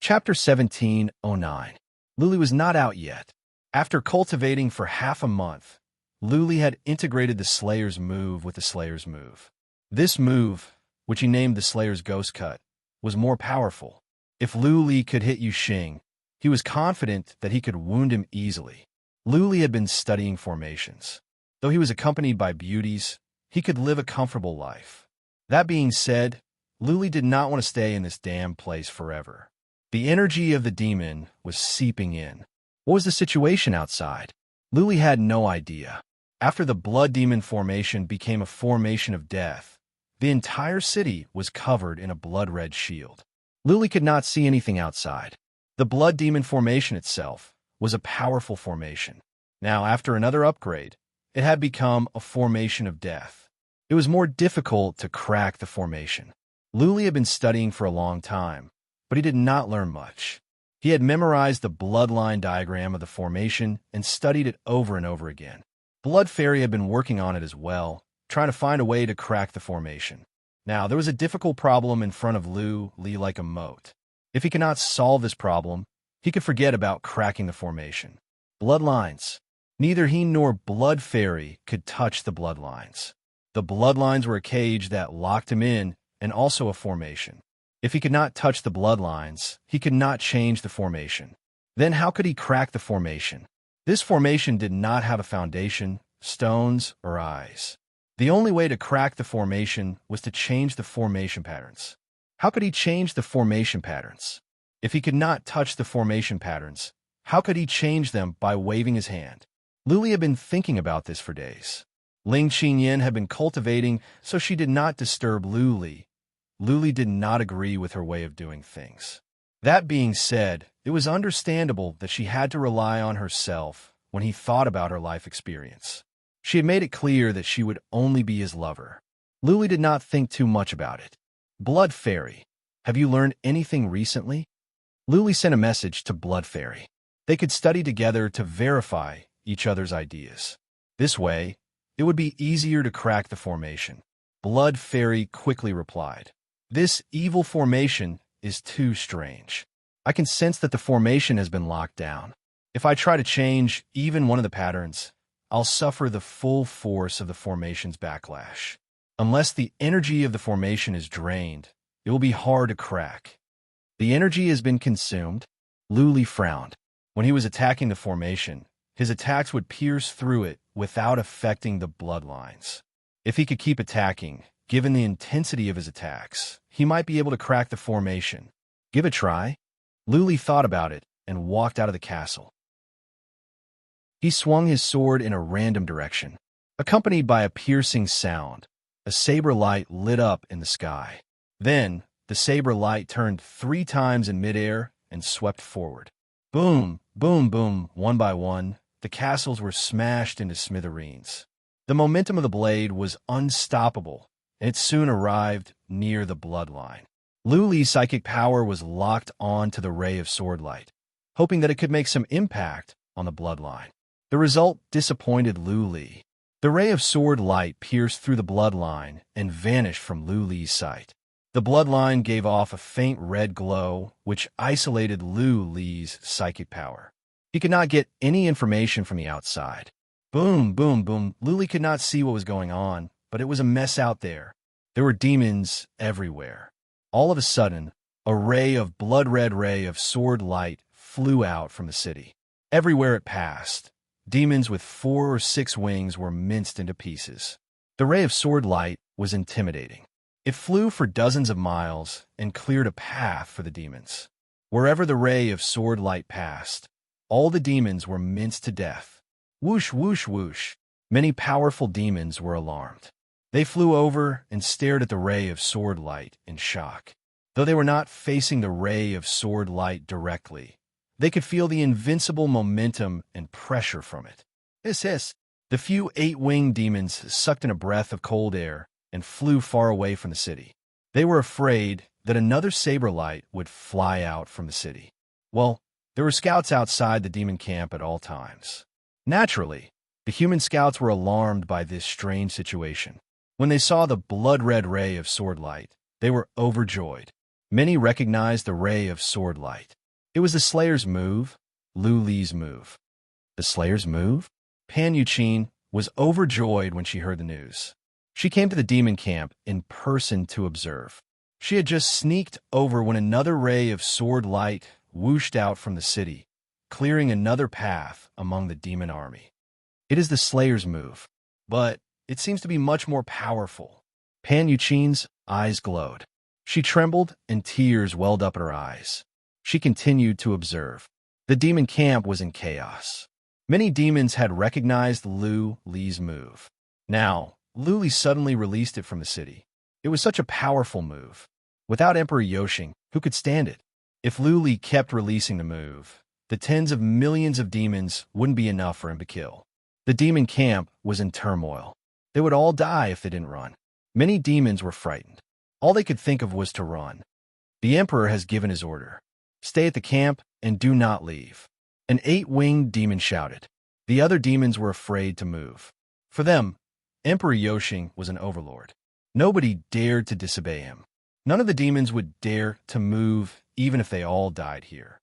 Chapter 1709. Luli was not out yet. After cultivating for half a month, Luli had integrated the Slayer's move with the Slayer's move. This move, which he named the Slayer's Ghost Cut, was more powerful. If Luli could hit Yuxing, he was confident that he could wound him easily. Luli had been studying formations. Though he was accompanied by beauties, he could live a comfortable life. That being said, Luli did not want to stay in this damn place forever. The energy of the demon was seeping in. What was the situation outside? Luli had no idea. After the blood demon formation became a formation of death, the entire city was covered in a blood-red shield. Luli could not see anything outside. The blood demon formation itself was a powerful formation. Now, after another upgrade, it had become a formation of death. It was more difficult to crack the formation. Luli had been studying for a long time, but he did not learn much. He had memorized the bloodline diagram of the formation and studied it over and over again. Blood Fairy had been working on it as well, trying to find a way to crack the formation. Now, there was a difficult problem in front of Li like a moat. If he could not solve this problem, he could forget about cracking the formation. Bloodlines. Neither he nor Blood Fairy could touch the bloodlines. The bloodlines were a cage that locked him in and also a formation. If he could not touch the bloodlines, he could not change the formation. Then how could he crack the formation? This formation did not have a foundation, stones, or eyes. The only way to crack the formation was to change the formation patterns. How could he change the formation patterns? If he could not touch the formation patterns, how could he change them by waving his hand? Luli had been thinking about this for days. Ling Qinyan had been cultivating, so she did not disturb Luli. Luli did not agree with her way of doing things. That being said, it was understandable that she had to rely on herself when he thought about her life experience. She had made it clear that she would only be his lover. Luli did not think too much about it. Blood Fairy, have you learned anything recently? Luli sent a message to Blood Fairy. They could study together to verify each other's ideas. This way, it would be easier to crack the formation. Blood Fairy quickly replied, "This evil formation is too strange. I can sense that the formation has been locked down. If I try to change even one of the patterns, I'll suffer the full force of the formation's backlash. Unless the energy of the formation is drained, it will be hard to crack." The energy has been consumed. Luli frowned. When he was attacking the formation, his attacks would pierce through it without affecting the bloodlines. If he could keep attacking, given the intensity of his attacks, he might be able to crack the formation. Give it a try. Luli thought about it and walked out of the castle. He swung his sword in a random direction. Accompanied by a piercing sound, a saber light lit up in the sky. Then, the saber light turned 3 times in midair and swept forward. Boom, boom, boom, one by one, the castles were smashed into smithereens. The momentum of the blade was unstoppable, and it soon arrived near the bloodline. Luli's psychic power was locked on to the ray of sword light, hoping that it could make some impact on the bloodline. The result disappointed Luli. The ray of sword light pierced through the bloodline and vanished from Luli's sight. The bloodline gave off a faint red glow, which isolated Luli's psychic power. He could not get any information from the outside. Boom, boom, boom. Luli could not see what was going on, but it was a mess out there. There were demons everywhere. All of a sudden, a ray of blood-red ray of sword light flew out from the city. Everywhere it passed, demons with 4 or 6 wings were minced into pieces. The ray of sword light was intimidating. It flew for dozens of miles and cleared a path for the demons. Wherever the ray of sword light passed, all the demons were minced to death. Whoosh, whoosh, whoosh. Many powerful demons were alarmed. They flew over and stared at the ray of sword light in shock. Though they were not facing the ray of sword light directly, they could feel the invincible momentum and pressure from it. Hiss. The few 8-winged demons sucked in a breath of cold air and flew far away from the city. They were afraid that another saber light would fly out from the city. Well, there were scouts outside the demon camp at all times. Naturally, the human scouts were alarmed by this strange situation. When they saw the blood-red ray of sword light, they were overjoyed. Many recognized the ray of sword light. It was the Slayer's move, Lu Li's move. The Slayer's move? Pan Yuqin was overjoyed when she heard the news. She came to the demon camp in person to observe. She had just sneaked over when another ray of sword light whooshed out from the city, clearing another path among the demon army. It is the Slayer's move, but it seems to be much more powerful. Pan Yuqin's eyes glowed. She trembled and tears welled up in her eyes. She continued to observe. The demon camp was in chaos. Many demons had recognized Lu Li's move. Now, Lu Li suddenly released it from the city. It was such a powerful move. Without Emperor Yoshing, who could stand it? If Lu Li kept releasing the move, the tens of millions of demons wouldn't be enough for him to kill. The demon camp was in turmoil. They would all die if they didn't run. Many demons were frightened. All they could think of was to run. The emperor has given his order. Stay at the camp and do not leave. An 8-winged demon shouted. The other demons were afraid to move. For them, Emperor Yoshing was an overlord. Nobody dared to disobey him. None of the demons would dare to move even if they all died here.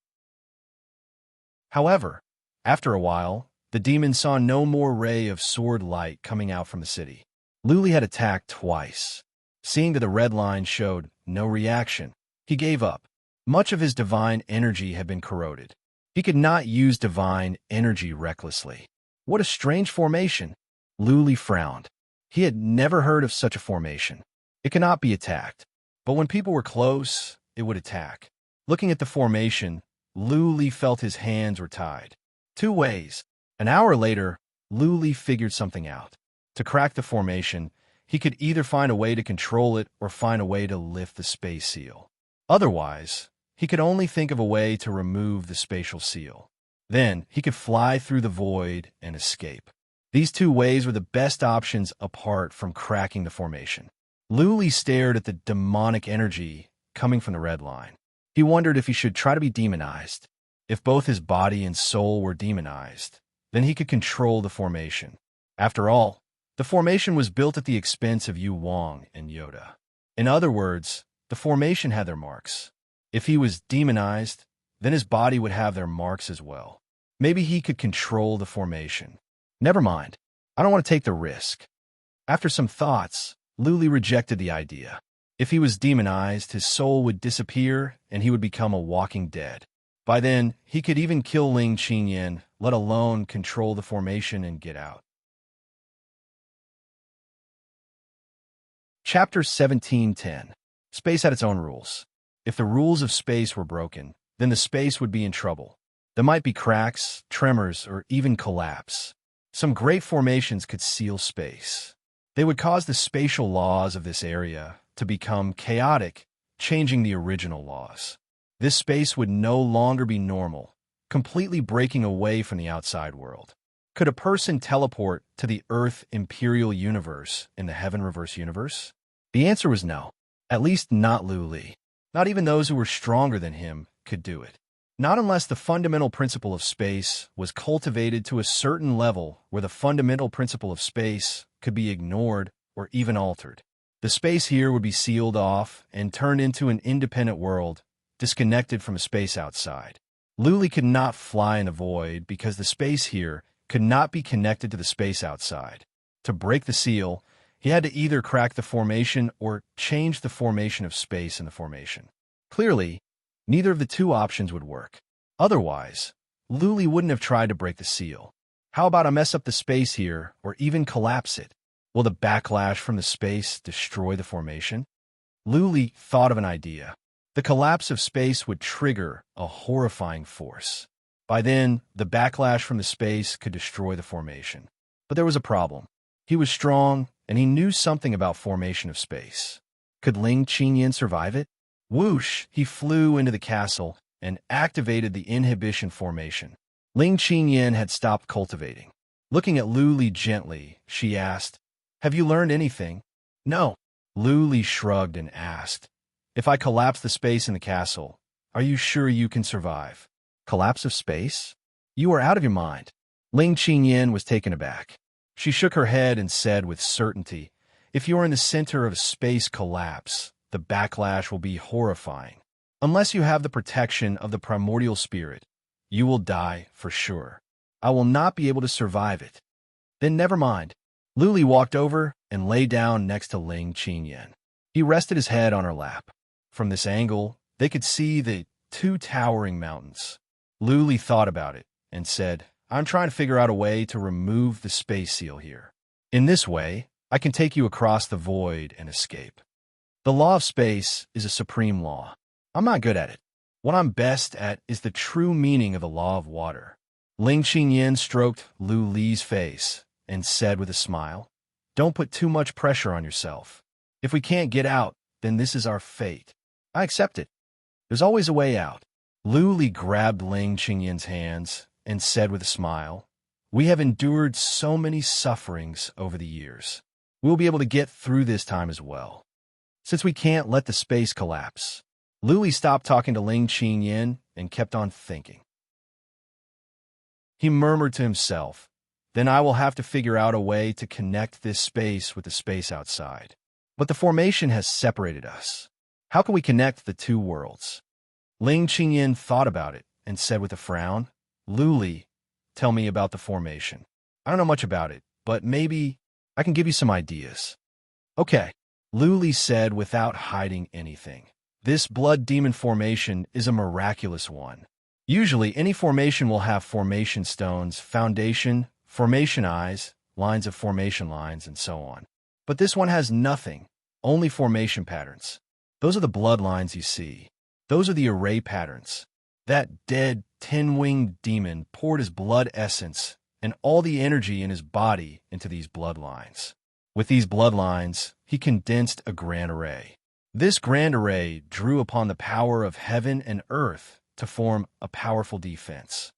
However, after a while, the demons saw no more ray of sword light coming out from the city. Lu Li had attacked twice. Seeing that the red line showed no reaction, he gave up. Much of his divine energy had been corroded. He could not use divine energy recklessly. What a strange formation! Lu Li frowned. He had never heard of such a formation. It cannot be attacked. But when people were close, it would attack. Looking at the formation, Lu Li felt his hands were tied. 2 ways. An hour later, Lu Li figured something out. To crack the formation, he could either find a way to control it or find a way to lift the space seal. Otherwise, he could only think of a way to remove the spatial seal. Then, he could fly through the void and escape. These 2 ways were the best options apart from cracking the formation. Lu Li stared at the demonic energy coming from the red line. He wondered if he should try to be demonized. If both his body and soul were demonized, then he could control the formation. After all, the formation was built at the expense of Yu Wang and Yoda. In other words, the formation had their marks. If he was demonized, then his body would have their marks as well. Maybe he could control the formation. Never mind. I don't want to take the risk. After some thoughts, Lu Li rejected the idea. If he was demonized, his soul would disappear and he would become a walking dead. By then, he could even kill Ling Qinyan, let alone control the formation and get out. Chapter 17:10. Space had its own rules. If the rules of space were broken, then the space would be in trouble. There might be cracks, tremors, or even collapse. Some great formations could seal space. They would cause the spatial laws of this area to become chaotic, changing the original laws. This space would no longer be normal, completely breaking away from the outside world. Could a person teleport to the Earth Imperial Universe in the Heaven Reverse Universe? The answer was no. At least not Lu Li. Not even those who were stronger than him could do it. Not unless the fundamental principle of space was cultivated to a certain level where the fundamental principle of space could be ignored or even altered. The space here would be sealed off and turned into an independent world, disconnected from the space outside. Lu Li could not fly in the void because the space here could not be connected to the space outside. To break the seal, he had to either crack the formation or change the formation of space in the formation. Clearly, neither of the 2 options would work. Otherwise, Lu Li wouldn't have tried to break the seal. How about I mess up the space here or even collapse it? Will the backlash from the space destroy the formation? Lu Li thought of an idea. The collapse of space would trigger a horrifying force. By then, the backlash from the space could destroy the formation. But there was a problem. He was strong, and he knew something about formation of space. Could Ling Qinyan survive it? Whoosh! He flew into the castle and activated the inhibition formation. Ling Qinyan had stopped cultivating. Looking at Lu Li gently, she asked, "Have you learned anything?" "No." Lu Li shrugged and asked, "If I collapse the space in the castle, are you sure you can survive?" "Collapse of space? You are out of your mind." Ling Qinyan was taken aback. She shook her head and said with certainty, "If you are in the center of a space collapse, the backlash will be horrifying. Unless you have the protection of the primordial spirit, you will die for sure. I will not be able to survive it. Then never mind. Luli walked over and lay down next to Ling Qingyan. He rested his head on her lap. From this angle, they could see the two towering mountains. Luli thought about it and said, I'm trying to figure out a way to remove the space seal here. In this way, I can take you across the void and escape. The law of space is a supreme law. I'm not good at it. What I'm best at is the true meaning of the law of water. Ling Qingyan stroked Lu Li's face and said with a smile, Don't put too much pressure on yourself. If we can't get out, then this is our fate. I accept it. There's always a way out. Lu Li grabbed Ling Qingyan's hands and said with a smile, We have endured so many sufferings over the years. We'll be able to get through this time as well. Since we can't let the space collapse. Lu Li stopped talking to Ling Qingyan and kept on thinking. He murmured to himself, Then I will have to figure out a way to connect this space with the space outside. But the formation has separated us. How can we connect the two worlds? Ling Qingyan thought about it and said with a frown, Lu Li, tell me about the formation. I don't know much about it, but maybe I can give you some ideas. Okay, Lu Li said without hiding anything. This blood demon formation is a miraculous one. Usually, any formation will have formation stones, foundation, formation eyes, lines of formation lines, and so on. But this one has nothing, only formation patterns. Those are the bloodlines you see. Those are the array patterns. That dead, 10-winged demon poured his blood essence and all the energy in his body into these bloodlines. With these bloodlines, he condensed a grand array. This grand array drew upon the power of heaven and earth to form a powerful defense.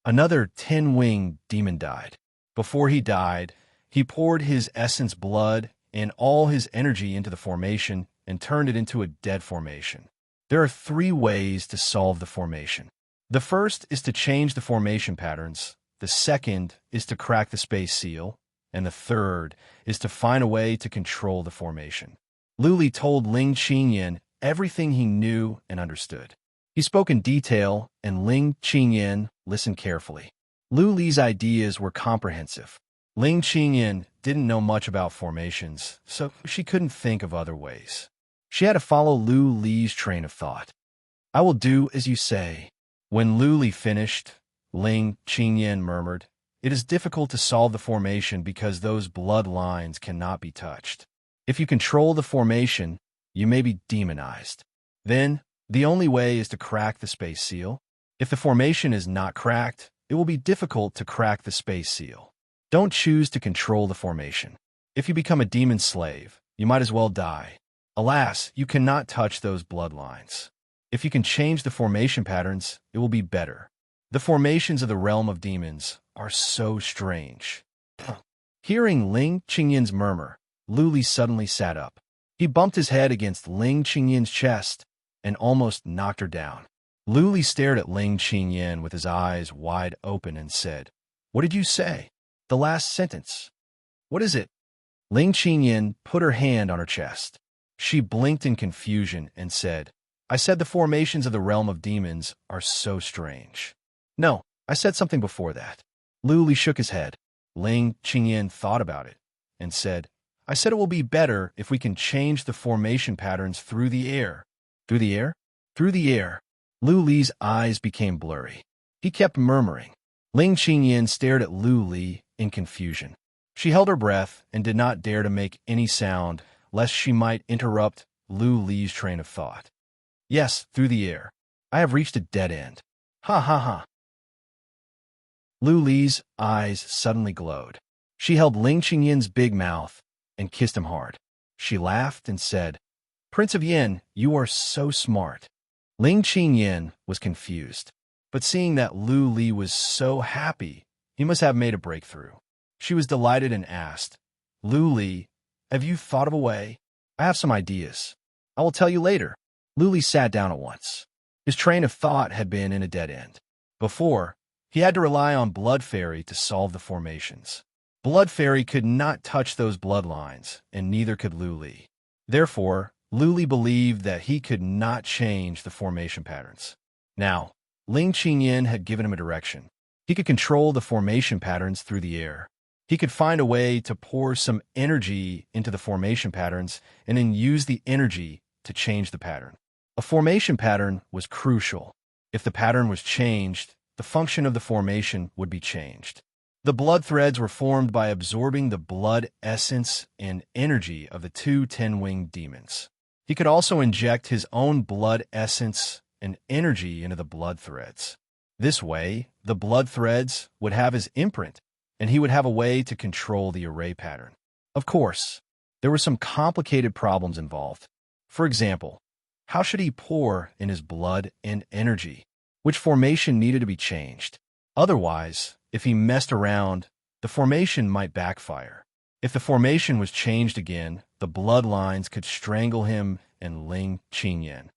Another 10-winged demon died. Before he died, he poured his essence blood and all his energy into the formation and turned it into a dead formation. There are 3 ways to solve the formation. The first is to change the formation patterns, the second is to crack the space seal, and the third is to find a way to control the formation. Lu Li told Ling Qingyan everything he knew and understood. He spoke in detail, and Ling Qingyan listened carefully. Lu Li's ideas were comprehensive. Ling Qingyan didn't know much about formations, so she couldn't think of other ways. She had to follow Lu Li's train of thought. I will do as you say. When Lu Li finished, Ling Qingyan murmured, It is difficult to solve the formation because those blood lines cannot be touched. If you control the formation, you may be demonized. Then, the only way is to crack the space seal. If the formation is not cracked, it will be difficult to crack the space seal. Don't choose to control the formation. If you become a demon slave, you might as well die. Alas, you cannot touch those bloodlines. If you can change the formation patterns, it will be better. The formations of the realm of demons are so strange. Hearing Ling Qingyan's murmur, Lu Li suddenly sat up. He bumped his head against Ling Qingyan's chest and almost knocked her down. Lu Li stared at Ling Qingyan with his eyes wide open and said, What did you say? The last sentence. What is it? Ling Qingyan put her hand on her chest. She blinked in confusion and said, I said the formations of the realm of demons are so strange. No, I said something before that. Lu Li shook his head. Ling Qingyan thought about it and said, I said it will be better if we can change the formation patterns through the air. Through the air? Through the air. Lu Li's eyes became blurry. He kept murmuring. Ling Qingyan stared at Lu Li in confusion. She held her breath and did not dare to make any sound, lest she might interrupt Lu Li's train of thought. Yes, through the air. I have reached a dead end. Ha ha ha. Lu Li's eyes suddenly glowed. She held Ling Qingyan's big mouth and kissed him hard. She laughed and said, Prince of Yin, you are so smart. Ling Qingyan was confused, but seeing that Lu Li was so happy, he must have made a breakthrough. She was delighted and asked, Lu Li, have you thought of a way? I have some ideas. I will tell you later. Lu Li sat down at once. His train of thought had been in a dead end. Before, he had to rely on Blood Fairy to solve the formations. Blood Fairy could not touch those bloodlines, and neither could Lu Li. Therefore, Luli believed that he could not change the formation patterns. Now, Ling Qingyan had given him a direction. He could control the formation patterns through the air. He could find a way to pour some energy into the formation patterns and then use the energy to change the pattern. A formation pattern was crucial. If the pattern was changed, the function of the formation would be changed. The blood threads were formed by absorbing the blood essence and energy of the two 10-winged demons. He could also inject his own blood essence and energy into the blood threads. This way, the blood threads would have his imprint, and he would have a way to control the array pattern. Of course, there were some complicated problems involved. For example, how should he pour in his blood and energy? Which formation needed to be changed? Otherwise, if he messed around, the formation might backfire. If the formation was changed again, the bloodlines could strangle him and Ling Qingyan.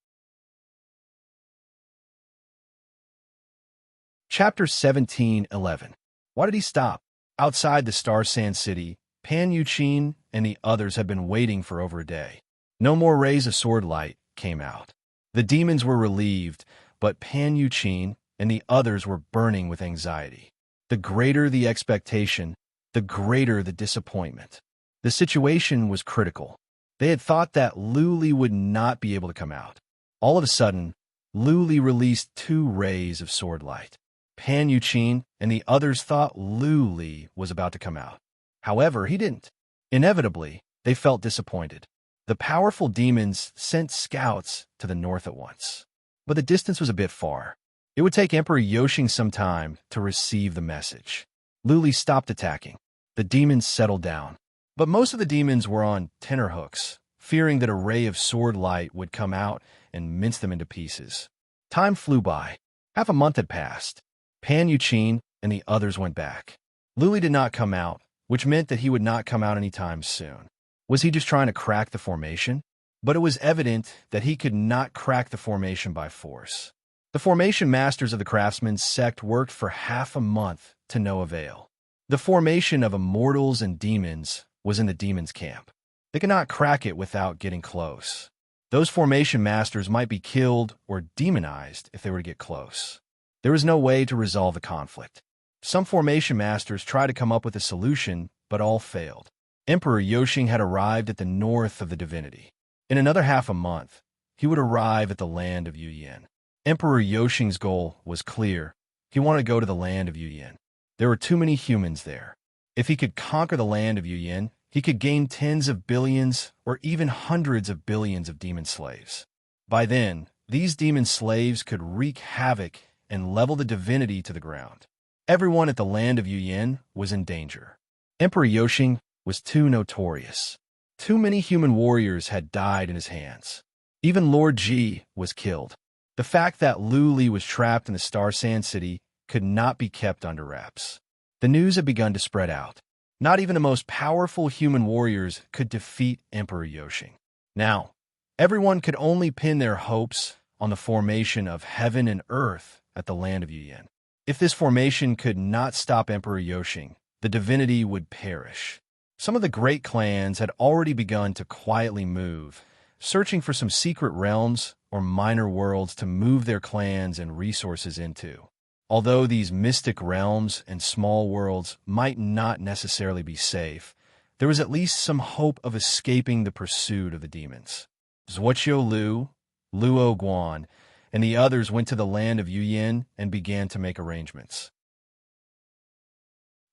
Chapter 17:11. Why did he stop? Outside the Star Sand City, Pan Yuqin and the others had been waiting for over a day. No more rays of sword light came out. The demons were relieved, but Pan Yuqin and the others were burning with anxiety. The greater the expectation, the greater the disappointment. The situation was critical. They had thought that Luli would not be able to come out. All of a sudden, Luli released 2 rays of sword light. Pan Yuqin and the others thought Luli was about to come out. However, he didn't. Inevitably, they felt disappointed. The powerful demons sent scouts to the north at once. But the distance was a bit far. It would take Emperor Yoshing some time to receive the message. Luli stopped attacking. The demons settled down. But most of the demons were on tenterhooks, fearing that a ray of sword light would come out and mince them into pieces. Time flew by. Half a month had passed. Pan Yuqin and the others went back. Luli did not come out, which meant that he would not come out anytime soon. Was he just trying to crack the formation? But it was evident that he could not crack the formation by force. The formation masters of the craftsmen's sect worked for half a month to no avail. The formation of immortals and demons was in the demons' camp. They could not crack it without getting close. Those formation masters might be killed or demonized if they were to get close. There was no way to resolve the conflict. Some formation masters tried to come up with a solution, but all failed. Emperor Yoshing had arrived at the north of the divinity. In another half a month, he would arrive at the land of Yuyan. Emperor Yoshing's goal was clear. He wanted to go to the land of Yuyan. There were too many humans there. If he could conquer the land of Yuyan, he could gain tens of billions or even hundreds of billions of demon slaves. By then, these demon slaves could wreak havoc and level the divinity to the ground. Everyone at the land of Yuyan was in danger. Emperor Yoshing was too notorious. Too many human warriors had died in his hands. Even Lord Ji was killed. The fact that Luli was trapped in the Star Sand City could not be kept under wraps. The news had begun to spread out. Not even the most powerful human warriors could defeat Emperor Yoshing. Now, everyone could only pin their hopes on the formation of heaven and earth at the land of Yuyan. If this formation could not stop Emperor Yoshing, the divinity would perish. Some of the great clans had already begun to quietly move, searching for some secret realms or minor worlds to move their clans and resources into. Although these mystic realms and small worlds might not necessarily be safe, there was at least some hope of escaping the pursuit of the demons. Zhuoqiu Lu, Luo Guan, and the others went to the land of Yuyan and began to make arrangements.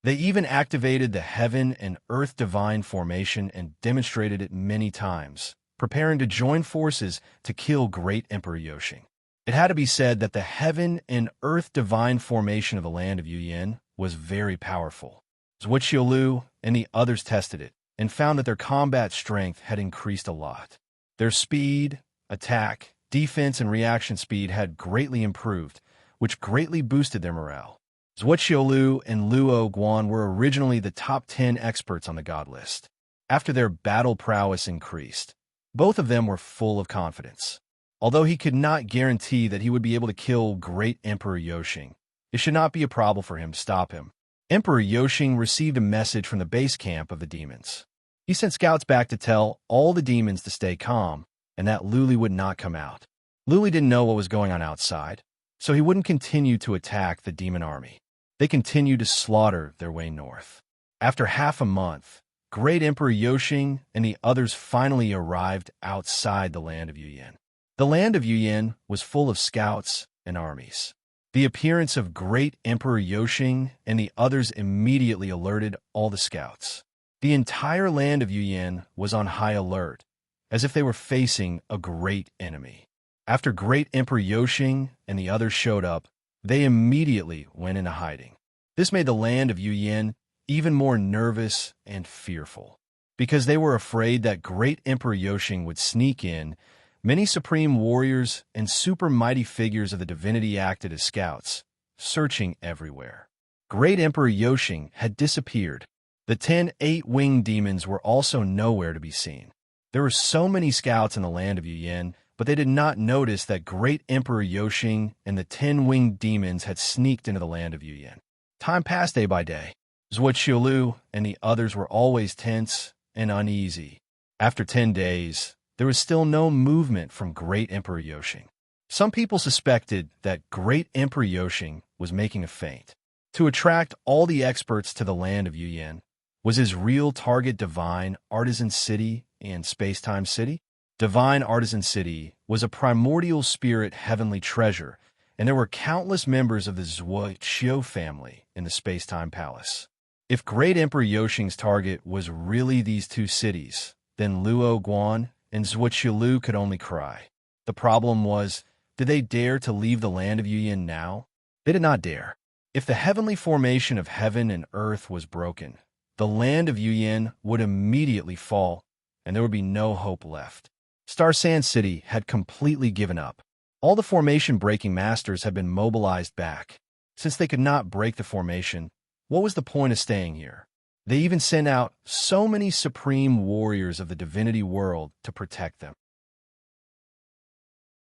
They even activated the heaven and earth divine formation and demonstrated it many times, preparing to join forces to kill great Emperor Yoshing. It had to be said that the heaven and earth divine formation of the land of Yuyan was very powerful. Zhuoqiu Lu and the others tested it and found that their combat strength had increased a lot. Their speed, attack, defense, and reaction speed had greatly improved, which greatly boosted their morale. Zhuoqiu Lu and Luo Guan were originally the top 10 experts on the god list. After their battle prowess increased, both of them were full of confidence. Although he could not guarantee that he would be able to kill great Emperor Yoshing, it should not be a problem for him to stop him. Emperor Yoshing received a message from the base camp of the demons. He sent scouts back to tell all the demons to stay calm and that Luli would not come out. Luli didn't know what was going on outside, so he wouldn't continue to attack the demon army. They continued to slaughter their way north. After half a month, Great Emperor Yoshing and the others finally arrived outside the land of Yuyin. The land of Yuyin was full of scouts and armies. The appearance of Great Emperor Yoshing and the others immediately alerted all the scouts. The entire land of Yuyin was on high alert, as if they were facing a great enemy. After Great Emperor Yoshing and the others showed up, they immediately went into hiding. This made the land of Yuyin even more nervous and fearful. Because they were afraid that Great Emperor Yoshing would sneak in, many supreme warriors and super mighty figures of the divinity acted as scouts, searching everywhere. Great Emperor Yoshing had disappeared. The 10 eight-winged demons were also nowhere to be seen. There were so many scouts in the land of Yuyin, but they did not notice that Great Emperor Yoshing and the 10-winged demons had sneaked into the land of Yuyin. Time passed day by day. Zhuoqiulu and the others were always tense and uneasy. After 10 days, there was still no movement from Great Emperor Yoshing. Some people suspected that Great Emperor Yoshing was making a feint. To attract all the experts to the land of Yuyin, was his real target Divine Artisan City and Space-Time City? Divine Artisan City was a primordial spirit heavenly treasure, and there were countless members of the Zhuoqiu family in the Space-Time Palace. If Great Emperor Yoshing's target was really these two cities, then Luo Guan and Zhuoqiulu could only cry. The problem was, did they dare to leave the land of Yuyin now? They did not dare. If the heavenly formation of heaven and earth was broken, the land of Yuyin would immediately fall, and there would be no hope left. Star Sand City had completely given up. All the formation-breaking masters had been mobilized back. Since they could not break the formation, what was the point of staying here? They even sent out so many supreme warriors of the divinity world to protect them.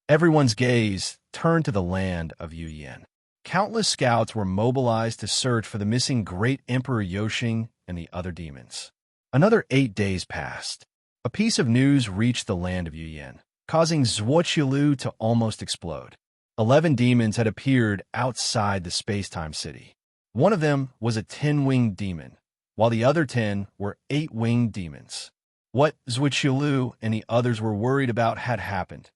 Everyone's gaze turned to the land of Yuyin. Countless scouts were mobilized to search for the missing Great Emperor Yoshing and the other demons. Another 8 days passed. A piece of news reached the land of Yuyin, causing Zhuoqiulu to almost explode. 11 demons had appeared outside the space-time city. One of them was a 10-winged demon, while the other 10 were 8-winged demons. What Zhuoqiulu and the others were worried about had happened.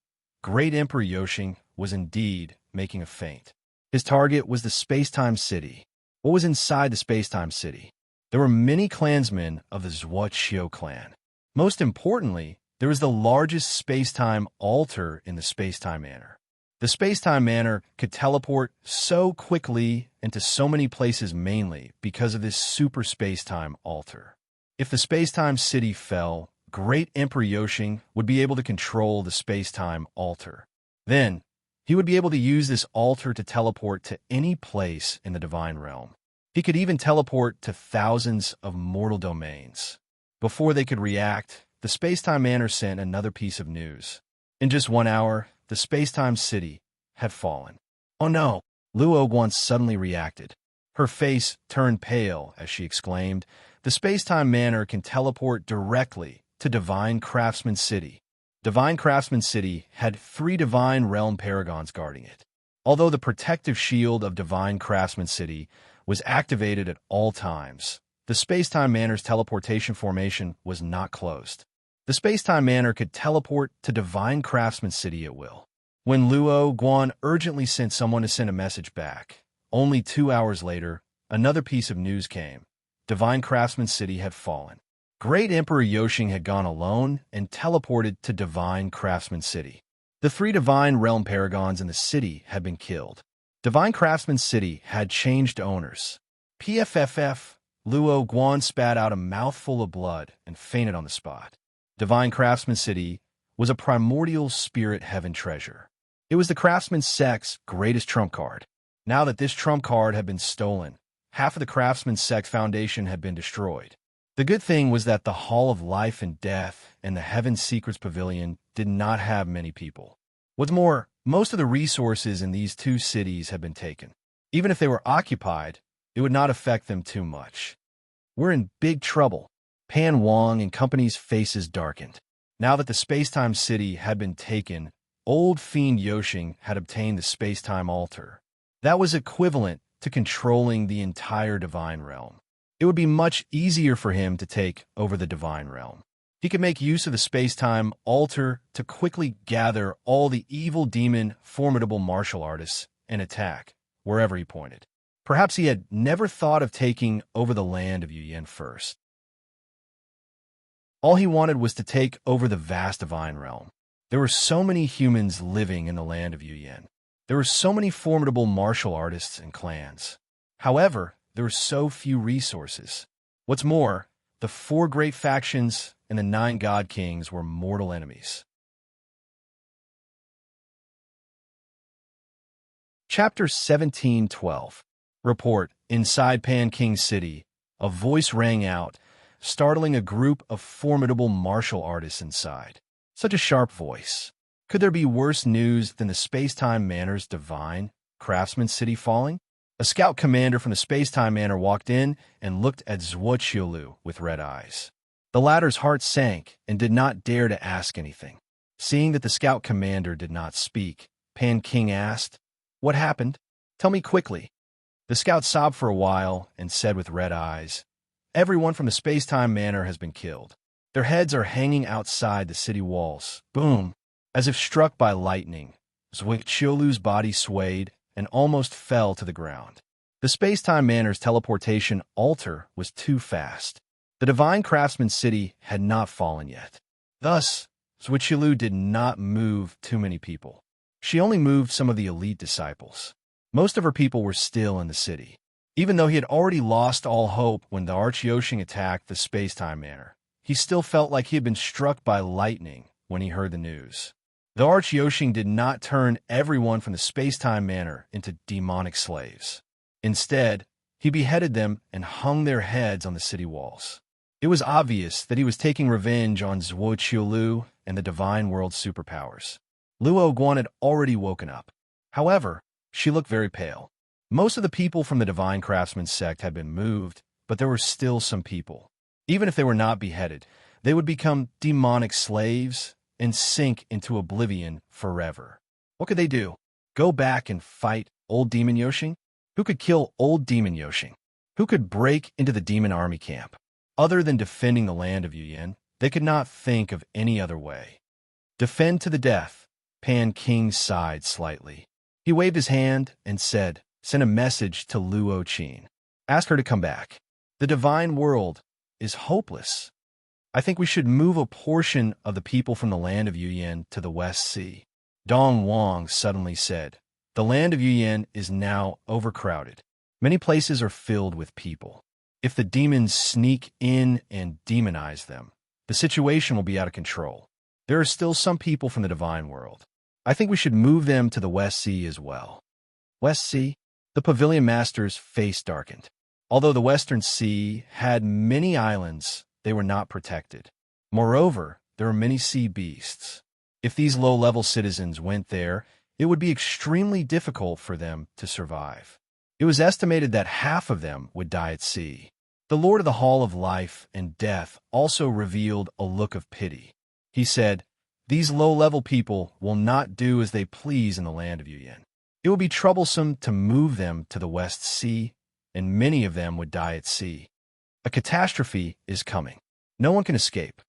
Great Emperor Yoshing was indeed making a feint. His target was the space-time city. What was inside the space-time city? There were many clansmen of the Zhuoqiu clan. Most importantly, there was the largest space-time altar in the space-time manor. The space-time manor could teleport so quickly into so many places mainly because of this super space-time altar. If the space-time city fell, Great Emperor Yoshing would be able to control the space-time altar. Then, he would be able to use this altar to teleport to any place in the divine realm. He could even teleport to thousands of mortal domains. Before they could react, the space-time manor sent another piece of news. In just 1 hour, the space-time city had fallen. Oh no! Luo Guan suddenly reacted. Her face turned pale as she exclaimed, "The space-time manor can teleport directly to Divine Craftsman City." Divine Craftsman City had 3 divine realm paragons guarding it. Although the protective shield of Divine Craftsman City was activated at all times, the space-time manor's teleportation formation was not closed. The space-time manor could teleport to Divine Craftsman City at will. When Luo Guan urgently sent someone to send a message back, only 2 hours later, another piece of news came. Divine Craftsman City had fallen. Great Emperor Yoshing had gone alone and teleported to Divine Craftsman City. The 3 divine realm paragons in the city had been killed. Divine Craftsman City had changed owners. PFFF, Luo Guan spat out a mouthful of blood and fainted on the spot. Divine Craftsman City was a primordial spirit heaven treasure. It was the craftsman's sect's greatest trump card. Now that this trump card had been stolen, half of the craftsman's sect foundation had been destroyed. The good thing was that the Hall of Life and Death and the Heaven Secrets Pavilion did not have many people. What's more, most of the resources in these 2 cities had been taken. Even if they were occupied, it would not affect them too much. We're in big trouble. Pan Wang and company's faces darkened. Now that the space-time city had been taken, old fiend Yoshing had obtained the space-time altar. That was equivalent to controlling the entire divine realm. It would be much easier for him to take over the divine realm. He could make use of the space-time altar to quickly gather all the evil demon formidable martial artists and attack wherever he pointed. Perhaps he had never thought of taking over the land of Yuyan first. All he wanted was to take over the vast divine realm. There were so many humans living in the land of Yuyan. There were so many formidable martial artists and clans. However, there were so few resources. What's more, the 4 great factions and the 9 god kings were mortal enemies. Chapter 17:12. Report. Inside Pan King City, a voice rang out, startling a group of formidable martial artists inside. Such a sharp voice. Could there be worse news than the Space-Time Manor's divine craftsman city falling? A scout commander from the Space-Time Manor walked in and looked at Zhuo Qiulu with red eyes. The latter's heart sank and did not dare to ask anything. Seeing that the scout commander did not speak, Pan King asked, "What happened? Tell me quickly." The scout sobbed for a while and said with red eyes, "Everyone from the Space-Time Manor has been killed. Their heads are hanging outside the city walls." Boom! As if struck by lightning, Zhuo Qiulu's body swayed and almost fell to the ground. The Space-Time Manor's teleportation altar was too fast. The Divine Craftsman City had not fallen yet. Thus, Zhuo Qiulu did not move too many people. She only moved some of the elite disciples. Most of her people were still in the city. Even though he had already lost all hope when the Arch-Yoshing attacked the Space-Time Manor, he still felt like he had been struck by lightning when he heard the news. The Arch-Yoshing did not turn everyone from the Space-Time Manor into demonic slaves. Instead, he beheaded them and hung their heads on the city walls. It was obvious that he was taking revenge on Zhuo Qiulu and the Divine World's superpowers. Luo Guan had already woken up. However, she looked very pale. Most of the people from the Divine Craftsman sect had been moved, but there were still some people. Even if they were not beheaded, they would become demonic slaves and sink into oblivion forever. What could they do? Go back and fight old Demon Yoshing? Who could kill old Demon Yoshing? Who could break into the demon army camp? Other than defending the land of Yuyan, they could not think of any other way. Defend to the death. Pan King sighed slightly. He waved his hand and said, "Send a message to Luo Qin. Ask her to come back. The divine world is hopeless. I think we should move a portion of the people from the land of Yuyan to the West Sea." Dong Wang suddenly said, "The land of Yuyan is now overcrowded. Many places are filled with people. If the demons sneak in and demonize them, the situation will be out of control. There are still some people from the divine world. I think we should move them to the West Sea as well." West Sea? The Pavilion Master's face darkened. Although the Western Sea had many islands, they were not protected. Moreover, there were many sea beasts. If these low-level citizens went there, it would be extremely difficult for them to survive. It was estimated that half of them would die at sea. The Lord of the Hall of Life and Death also revealed a look of pity. He said, "These low-level people will not do as they please in the land of Yuyan. It will be troublesome to move them to the West Sea, and many of them would die at sea. A catastrophe is coming. No one can escape."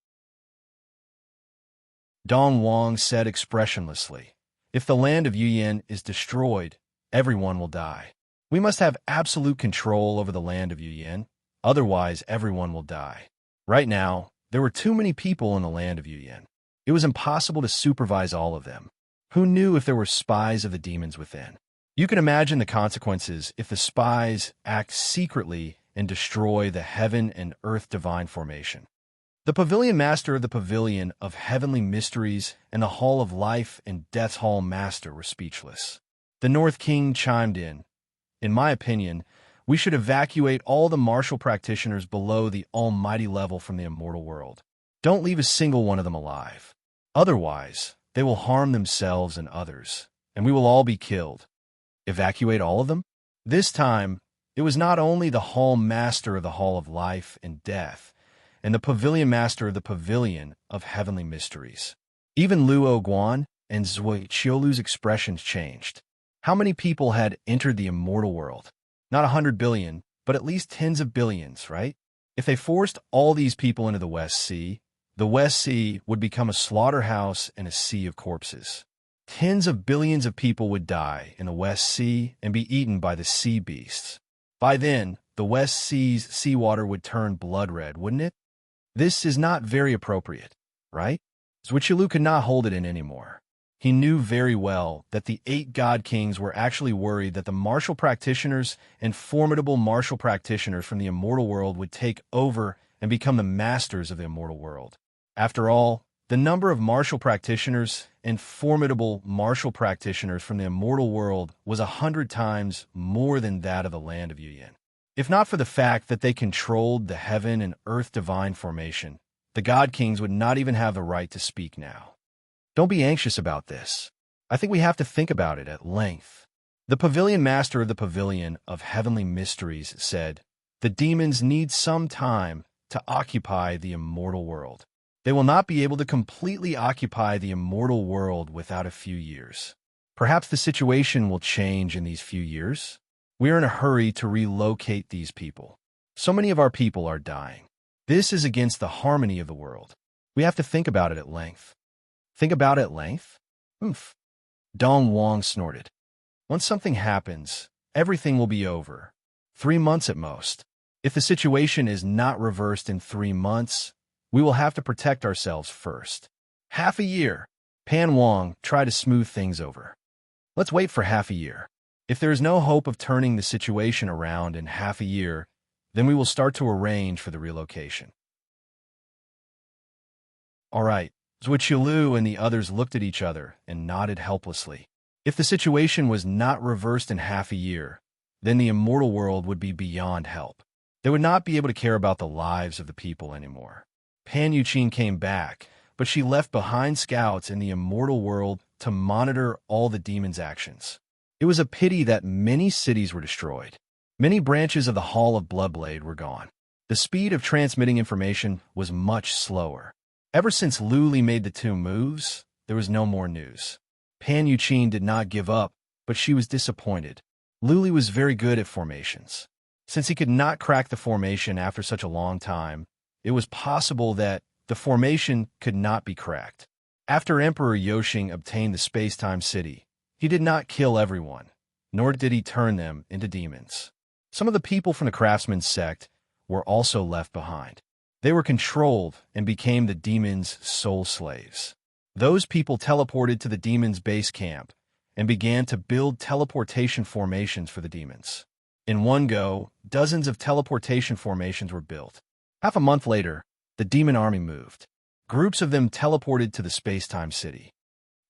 Dong Wang said expressionlessly, "If the land of Yuyan is destroyed, everyone will die. We must have absolute control over the land of Yuyan, otherwise everyone will die. Right now, there were too many people in the land of Yuyan. It was impossible to supervise all of them. Who knew if there were spies of the demons within? You can imagine the consequences if the spies act secretly and destroy the heaven and earth divine formation." The Pavilion Master of the Pavilion of Heavenly Mysteries and the Hall of Life and Death's Hall Master were speechless. The North King chimed in, "In my opinion, we should evacuate all the martial practitioners below the almighty level from the immortal world. Don't leave a single one of them alive. Otherwise, they will harm themselves and others, and we will all be killed." Evacuate all of them? This time, it was not only the Hall Master of the Hall of Life and Death, and the pavilion master of the pavilion of heavenly mysteries. Even Luo Guan and Zui Qiulu's expressions changed. How many people had entered the immortal world? Not 100 billion, but at least tens of billions, right? If they forced all these people into the West Sea, the West Sea would become a slaughterhouse and a sea of corpses. Tens of billions of people would die in the West Sea and be eaten by the sea beasts. By then, the West Sea's seawater would turn blood red, wouldn't it? This is not very appropriate, right? Zhuqilu could not hold it in anymore. He knew very well that the 8 god kings were actually worried that the martial practitioners and formidable martial practitioners from the immortal world would take over and become the masters of the immortal world. After all, the number of martial practitioners and formidable martial practitioners from the immortal world was 100 times more than that of the land of Yuyan. If not for the fact that they controlled the heaven and earth divine formation, the god kings would not even have the right to speak now. Don't be anxious about this. I think we have to think about it at length. The pavilion master of the pavilion of heavenly mysteries said, "The demons need some time to occupy the immortal world. They will not be able to completely occupy the immortal world without a few years. Perhaps the situation will change in these few years. We are in a hurry to relocate these people. So many of our people are dying. This is against the harmony of the world. We have to think about it at length." Think about it at length? Oomph. Dong Wang snorted. Once something happens, everything will be over. 3 months at most. If the situation is not reversed in 3 months, we will have to protect ourselves first. Half a year. Pan Wang tried to smooth things over. Let's wait for half a year. If there is no hope of turning the situation around in half a year, then we will start to arrange for the relocation. All right. Zhuqilu and the others looked at each other and nodded helplessly. If the situation was not reversed in half a year, then the immortal world would be beyond help. They would not be able to care about the lives of the people anymore. Pan Yuqin came back, but she left behind scouts in the immortal world to monitor all the demons' actions. It was a pity that many cities were destroyed. Many branches of the Hall of Bloodblade were gone. The speed of transmitting information was much slower. Ever since Lu Li made the 2 moves, there was no more news. Pan Yuqin did not give up, but she was disappointed. Lu Li was very good at formations. Since he could not crack the formation after such a long time, it was possible that the formation could not be cracked. After Emperor Yoshing obtained the space-time city, he did not kill everyone, nor did he turn them into demons. Some of the people from the craftsman's sect were also left behind. They were controlled and became the demons' soul slaves. Those people teleported to the demons' base camp and began to build teleportation formations for the demons. In one go, dozens of teleportation formations were built. Half a month later, the demon army moved. Groups of them teleported to the space-time city.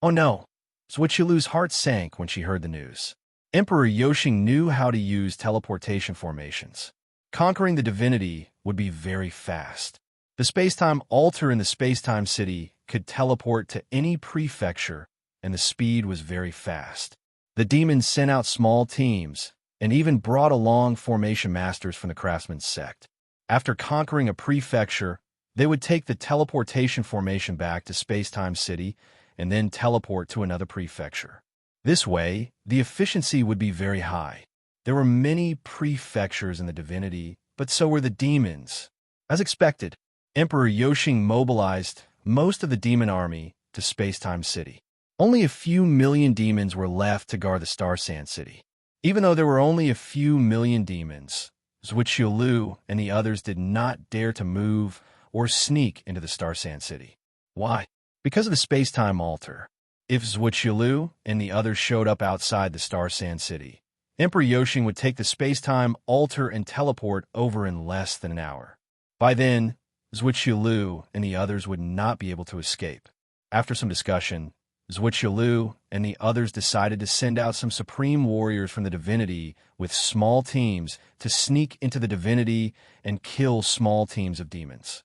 Oh no! Zhuqilu's heart sank when she heard the news. Emperor Yoshing knew how to use teleportation formations. Conquering the divinity would be very fast. The space-time altar in the space-time city could teleport to any prefecture, and the speed was very fast. The demons sent out small teams and even brought along formation masters from the craftsman's sect. After conquering a prefecture, they would take the teleportation formation back to space-time city and then teleport to another prefecture. This way, the efficiency would be very high. There were many prefectures in the divinity, but so were the demons. As expected, Emperor Yoshing mobilized most of the demon army to Space-Time City. Only a few million demons were left to guard the Star Sand City. Even though there were only a few million demons, Zhuqilu and the others did not dare to move or sneak into the Star Sand City. Why? Because of the space-time altar. If Zhuqilu and the others showed up outside the Star Sand City, Emperor Yoshing would take the space-time altar and teleport over in less than an hour. By then, Zhuqilu and the others would not be able to escape. After some discussion, Zhuqilu and the others decided to send out some supreme warriors from the divinity with small teams to sneak into the divinity and kill small teams of demons.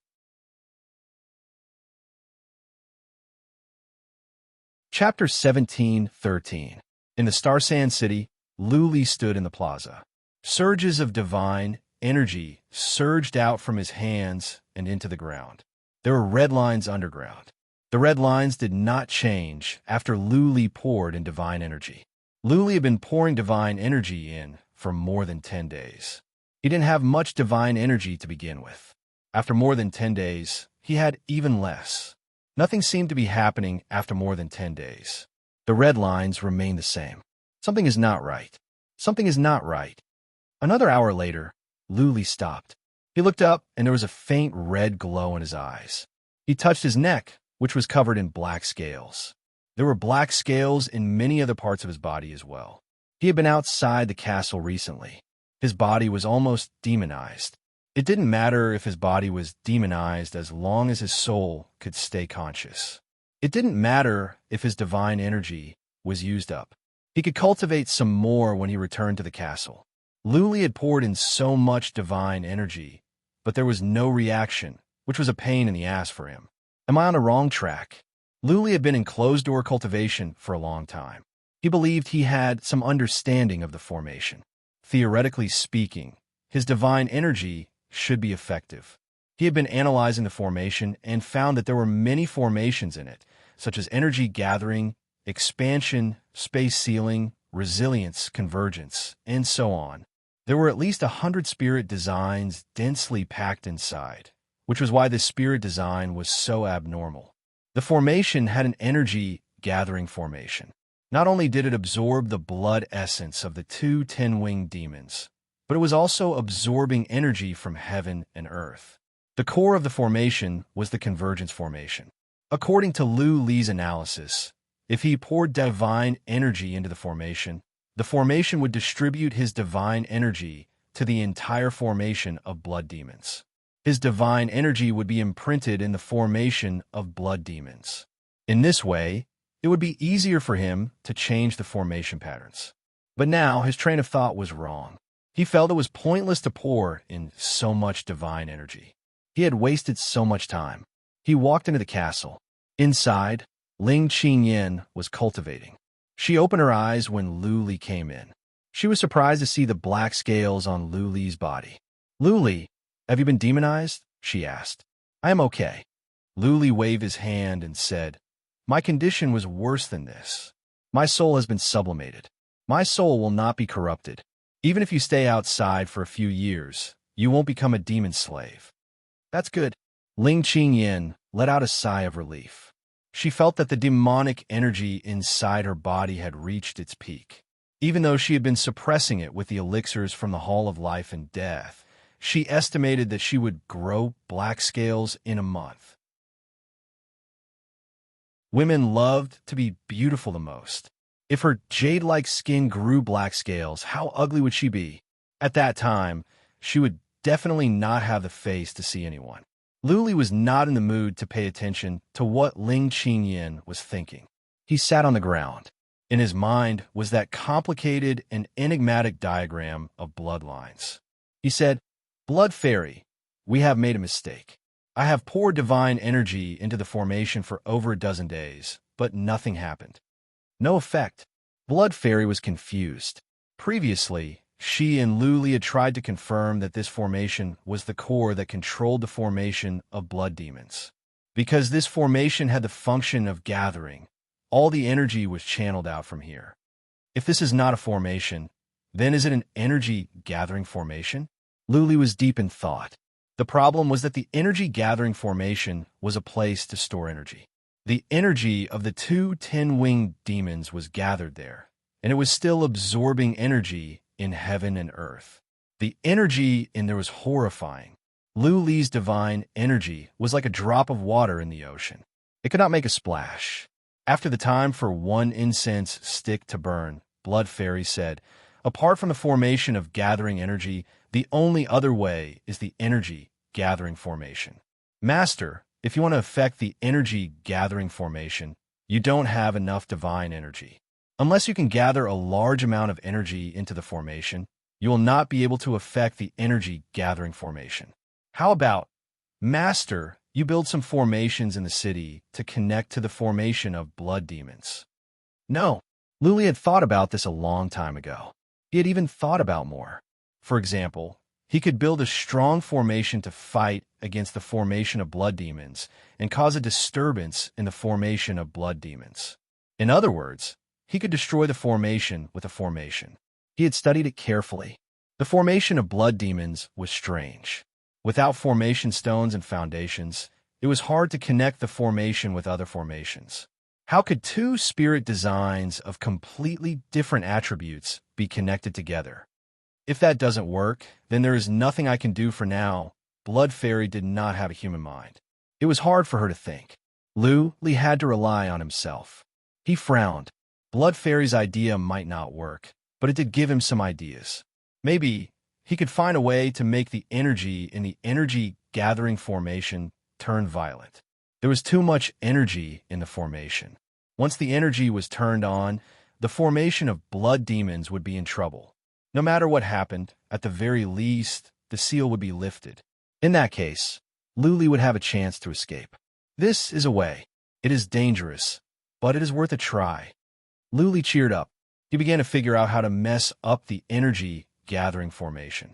Chapter 17:13. In the Star Sand City, Lu Li stood in the plaza. Surges of divine energy surged out from his hands and into the ground. There were red lines underground. The red lines did not change after Luli poured in divine energy. Luli had been pouring divine energy in for more than 10 days. He didn't have much divine energy to begin with. After more than 10 days, he had even less. Nothing seemed to be happening after more than 10 days. The red lines remained the same. Something is not right. Something is not right. Another hour later, Luli stopped. He looked up, and there was a faint red glow in his eyes. He touched his neck, which was covered in black scales. There were black scales in many other parts of his body as well. He had been outside the castle recently. His body was almost demonized. It didn't matter if his body was demonized as long as his soul could stay conscious. It didn't matter if his divine energy was used up. He could cultivate some more when he returned to the castle. Luli had poured in so much divine energy, but there was no reaction, which was a pain in the ass for him. Am I on the wrong track? Luli had been in closed-door cultivation for a long time. He believed he had some understanding of the formation. Theoretically speaking, his divine energy should be effective. He had been analyzing the formation and found that there were many formations in it, such as energy gathering, expansion, space sealing, resilience, convergence, and so on. There were at least 100 spirit designs densely packed inside, which was why the spirit design was so abnormal. The formation had an energy gathering formation. Not only did it absorb the blood essence of the two 10-winged demons, but it was also absorbing energy from heaven and earth. The core of the formation was the convergence formation. According to Luli's analysis, if he poured divine energy into the formation would distribute his divine energy to the entire formation of blood demons. His divine energy would be imprinted in the formation of blood demons. In this way, it would be easier for him to change the formation patterns. But now his train of thought was wrong. He felt it was pointless to pour in so much divine energy. He had wasted so much time. He walked into the castle. Inside, Ling Qingyan was cultivating. She opened her eyes when Luli came in. She was surprised to see the black scales on Luli's body. "Luli, have you been demonized?" she asked. "I am okay." Luli waved his hand and said, "My condition was worse than this. My soul has been sublimated. My soul will not be corrupted. Even if you stay outside for a few years, you won't become a demon slave." "That's good." Ling Qingyan let out a sigh of relief. She felt that the demonic energy inside her body had reached its peak. Even though she had been suppressing it with the elixirs from the Hall of Life and Death, she estimated that she would grow black scales in a month. Women loved to be beautiful the most. If her jade-like skin grew black scales, how ugly would she be? At that time, she would definitely not have the face to see anyone. Luli was not in the mood to pay attention to what Ling Qingyan was thinking. He sat on the ground. In his mind was that complicated and enigmatic diagram of bloodlines. He said, "Blood Fairy, we have made a mistake. I have poured divine energy into the formation for over a dozen days, but nothing happened. No effect." Blood Fairy was confused. Previously, she and Luli had tried to confirm that this formation was the core that controlled the formation of blood demons. Because this formation had the function of gathering, all the energy was channeled out from here. If this is not a formation, then is it an energy-gathering formation? Luli was deep in thought. The problem was that the energy-gathering formation was a place to store energy. The energy of the two 10-winged demons was gathered there, and it was still absorbing energy in heaven and earth. The energy in there was horrifying. Luli's divine energy was like a drop of water in the ocean. It could not make a splash. After the time for one incense stick to burn, Blood Fairy said, "Apart from the formation of gathering energy, the only other way is the energy-gathering formation. Master, if you want to affect the energy-gathering formation, you don't have enough divine energy. Unless you can gather a large amount of energy into the formation, you will not be able to affect the energy-gathering formation. How about, Master, you build some formations in the city to connect to the formation of blood demons?" No. Luli had thought about this a long time ago. He had even thought about more. For example, he could build a strong formation to fight against the formation of blood demons and cause a disturbance in the formation of blood demons. In other words, he could destroy the formation with a formation. He had studied it carefully. The formation of blood demons was strange. Without formation stones and foundations, it was hard to connect the formation with other formations. How could two spirit designs of completely different attributes be connected together? If that doesn't work, then there is nothing I can do for now. Blood Fairy did not have a human mind. It was hard for her to think. Lee had to rely on himself. He frowned. Blood Fairy's idea might not work, but it did give him some ideas. Maybe he could find a way to make the energy in the energy-gathering formation turn violent. There was too much energy in the formation. Once the energy was turned on, the formation of blood demons would be in trouble. No matter what happened, at the very least, the seal would be lifted. In that case, Lee would have a chance to escape. This is a way. It is dangerous, but it is worth a try. Lee cheered up. He began to figure out how to mess up the energy-gathering formation.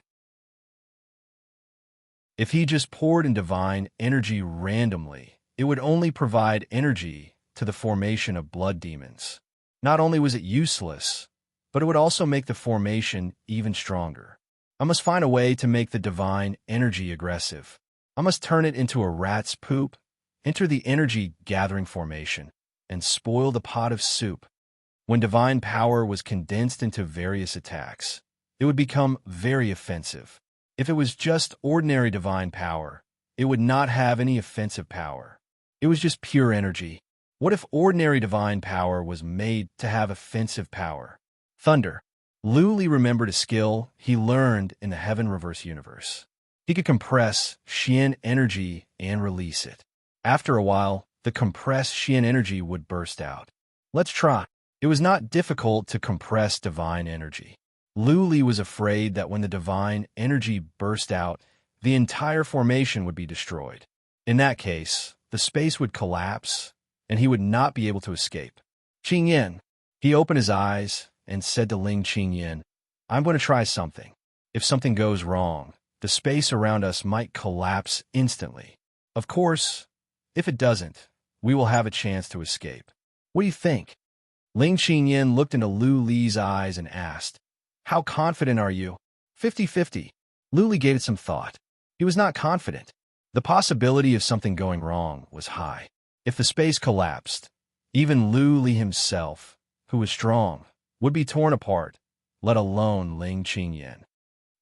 If he just poured in divine energy randomly, it would only provide energy to the formation of blood demons. Not only was it useless, but it would also make the formation even stronger. I must find a way to make the divine energy aggressive. I must turn it into a rat's poop, enter the energy-gathering formation, and spoil the pot of soup. When divine power was condensed into various attacks, it would become very offensive. If it was just ordinary divine power, it would not have any offensive power. It was just pure energy. What if ordinary divine power was made to have offensive power? Thunder. Lee remembered a skill he learned in the Heaven Reverse universe. He could compress Xian energy and release it. After a while, the compressed Xian energy would burst out. Let's try. It was not difficult to compress divine energy. Lee was afraid that when the divine energy burst out, the entire formation would be destroyed. In that case, the space would collapse, and he would not be able to escape. Qingyan. He opened his eyes and said to Ling Qingyan, I'm going to try something. If something goes wrong, the space around us might collapse instantly. Of course, if it doesn't, we will have a chance to escape. What do you think? Ling Qingyan looked into Li's eyes and asked, How confident are you? 50-50. Li gave it some thought. He was not confident. The possibility of something going wrong was high. If the space collapsed, even Li himself, who was strong, would be torn apart, let alone Ling Qingyan.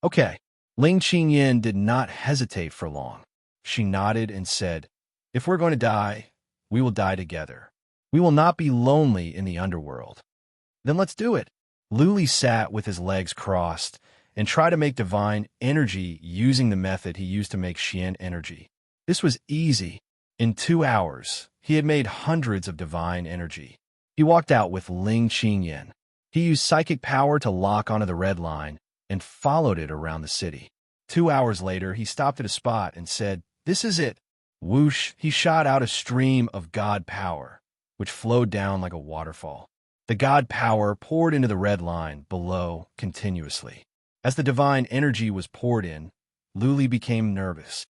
Okay. Ling Qingyan did not hesitate for long. She nodded and said, If we're going to die, we will die together. We will not be lonely in the underworld. Then let's do it. Li sat with his legs crossed and tried to make divine energy using the method he used to make Xian energy. This was easy. In 2 hours, he had made hundreds of divine energy. He walked out with Ling Qingyan. He used psychic power to lock onto the red line and followed it around the city. 2 hours later, he stopped at a spot and said, This is it. Whoosh, he shot out a stream of God power, which flowed down like a waterfall. The God power poured into the red line below continuously. As the divine energy was poured in, Li became nervous.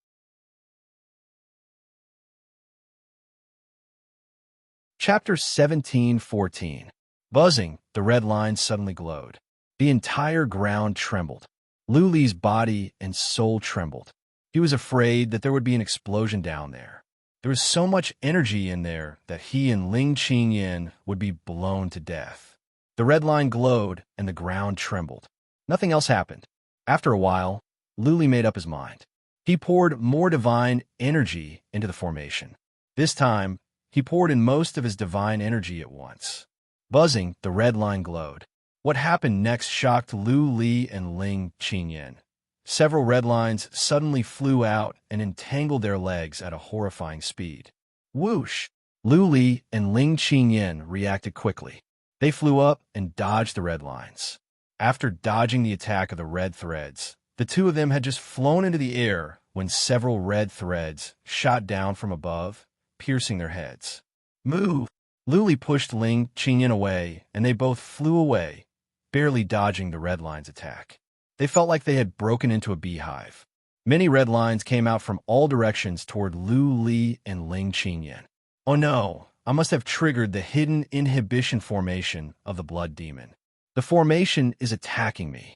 Chapter 17:14. Buzzing, the red line suddenly glowed. The entire ground trembled. Li's body and soul trembled. He was afraid that there would be an explosion down there. There was so much energy in there that he and Ling Qingyan would be blown to death. The red line glowed and the ground trembled. Nothing else happened. After a while, Li made up his mind. He poured more divine energy into the formation. This time, he poured in most of his divine energy at once. Buzzing, the red line glowed. What happened next shocked Li and Ling Qingyan. Several red lines suddenly flew out and entangled their legs at a horrifying speed. Whoosh! Li and Ling Qingyan reacted quickly. They flew up and dodged the red lines. After dodging the attack of the red threads, the two of them had just flown into the air when several red threads shot down from above, piercing their heads. Move! Li pushed Ling Qingyan away, and they both flew away, barely dodging the red line's attack. They felt like they had broken into a beehive. Many red lines came out from all directions toward Lu Li and Ling Qingyan. Oh no, I must have triggered the hidden inhibition formation of the blood demon. The formation is attacking me.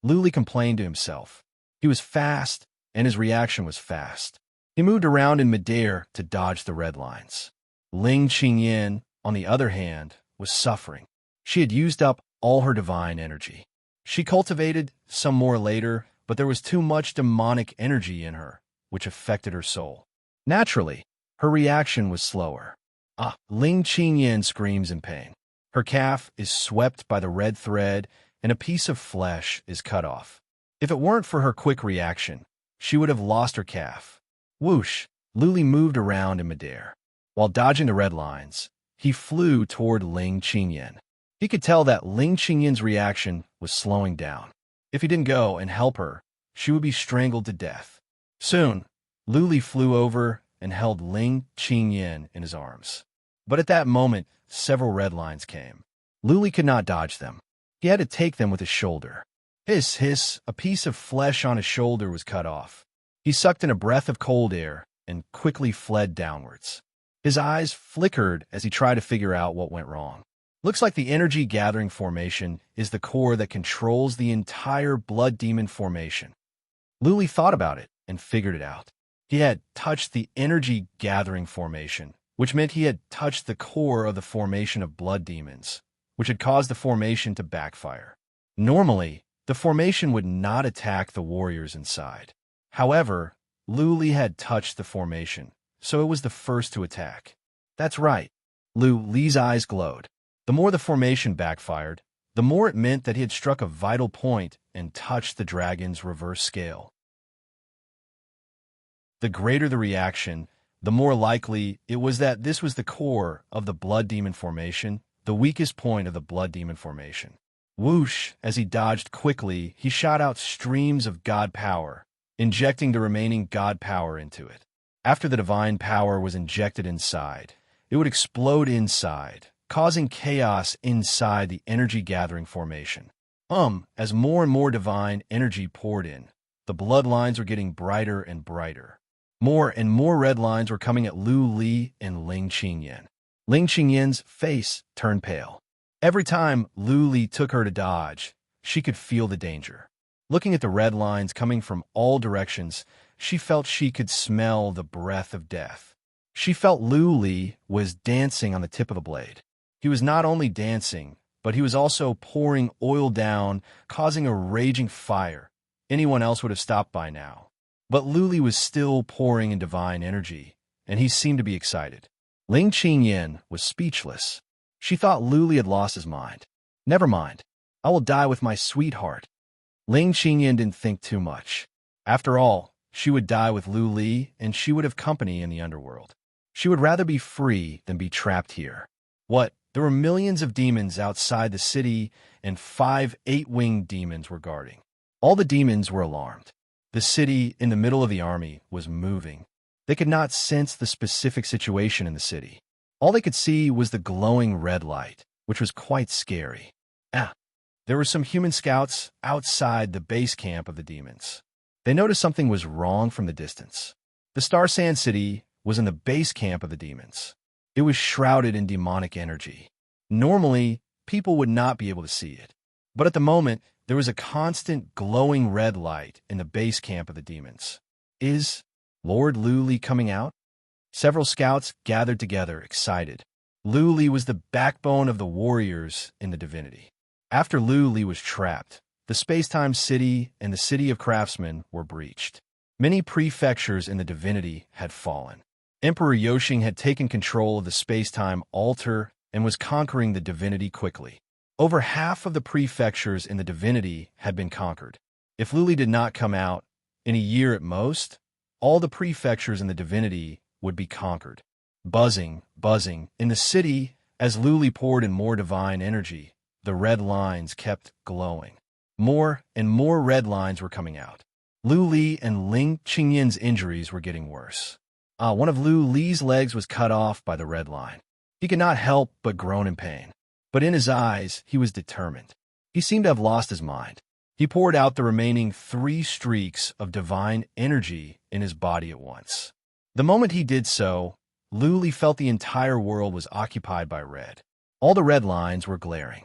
Lu Li complained to himself. He was fast, and his reaction was fast. He moved around in midair to dodge the red lines. Ling Qingyan, on the other hand, was suffering. She had used up all her divine energy. She cultivated some more later, but there was too much demonic energy in her, which affected her soul. Naturally, her reaction was slower. Ling Qingyan screams in pain. Her calf is swept by the red thread, and a piece of flesh is cut off. If it weren't for her quick reaction, she would have lost her calf. Whoosh! Lu Li moved around in midair. While dodging the red lines, he flew toward Ling Qingyan. He could tell that Ling Qingyan's reaction was slowing down. If he didn't go and help her, she would be strangled to death. Soon, Lu Li flew over and held Ling Qingyan in his arms. But at that moment, several red lines came. Lu Li could not dodge them. He had to take them with his shoulder. Hiss, hiss, a piece of flesh on his shoulder was cut off. He sucked in a breath of cold air and quickly fled downwards. His eyes flickered as he tried to figure out what went wrong. Looks like the energy gathering formation is the core that controls the entire blood demon formation. Lu Li thought about it and figured it out. He had touched the energy gathering formation, which meant he had touched the core of the formation of blood demons, which had caused the formation to backfire. Normally, the formation would not attack the warriors inside. However, Lu Li had touched the formation, so it was the first to attack. That's right. Lu Li's eyes glowed. The more the formation backfired, the more it meant that he had struck a vital point and touched the dragon's reverse scale. The greater the reaction, the more likely it was that this was the core of the blood demon formation, the weakest point of the blood demon formation. Whoosh! As he dodged quickly, he shot out streams of god power, injecting the remaining god power into it. After the divine power was injected inside, it would explode inside, causing chaos inside the energy-gathering formation. As more and more divine energy poured in, the bloodlines were getting brighter and brighter. More and more red lines were coming at Lu Li and Ling Qingyan. Ling Qingyan's face turned pale. Every time Lu Li took her to dodge, she could feel the danger. Looking at the red lines coming from all directions, she felt she could smell the breath of death. She felt Lu Li was dancing on the tip of the blade. He was not only dancing, but he was also pouring oil down, causing a raging fire. Anyone else would have stopped by now. But Lu Li was still pouring in divine energy, and he seemed to be excited. Ling Qingyan was speechless. She thought Lu Li had lost his mind. Never mind. I will die with my sweetheart. Ling Qingyan didn't think too much. After all, she would die with Lu Li, and she would have company in the underworld. She would rather be free than be trapped here. What? There were millions of demons outside the city, and 5 8-winged demons were guarding. All the demons were alarmed. The city, in the middle of the army, was moving. They could not sense the specific situation in the city. All they could see was the glowing red light, which was quite scary. There were some human scouts outside the base camp of the demons. They noticed something was wrong from the distance. The Star Sand City was in the base camp of the demons. It was shrouded in demonic energy. Normally, people would not be able to see it. But at the moment, there was a constant glowing red light in the base camp of the demons. Is Lord Lu Li coming out? Several scouts gathered together, excited. Lu Li was the backbone of the warriors in the divinity. After Lu Li was trapped, the space-time city and the city of craftsmen were breached. Many prefectures in the divinity had fallen. Emperor Yoshing had taken control of the space-time altar and was conquering the divinity quickly. Over half of the prefectures in the divinity had been conquered. If Lu Li did not come out, in a year at most, all the prefectures in the divinity would be conquered. Buzzing, in the city, as Lu Li poured in more divine energy, the red lines kept glowing. More and more red lines were coming out. Lu Li and Ling Qingyan's injuries were getting worse. One of Lu Li's legs was cut off by the red line. He could not help but groan in pain. But in his eyes, he was determined. He seemed to have lost his mind. He poured out the remaining 3 streaks of divine energy in his body at once. The moment he did so, Luli felt the entire world was occupied by red. All the red lines were glaring.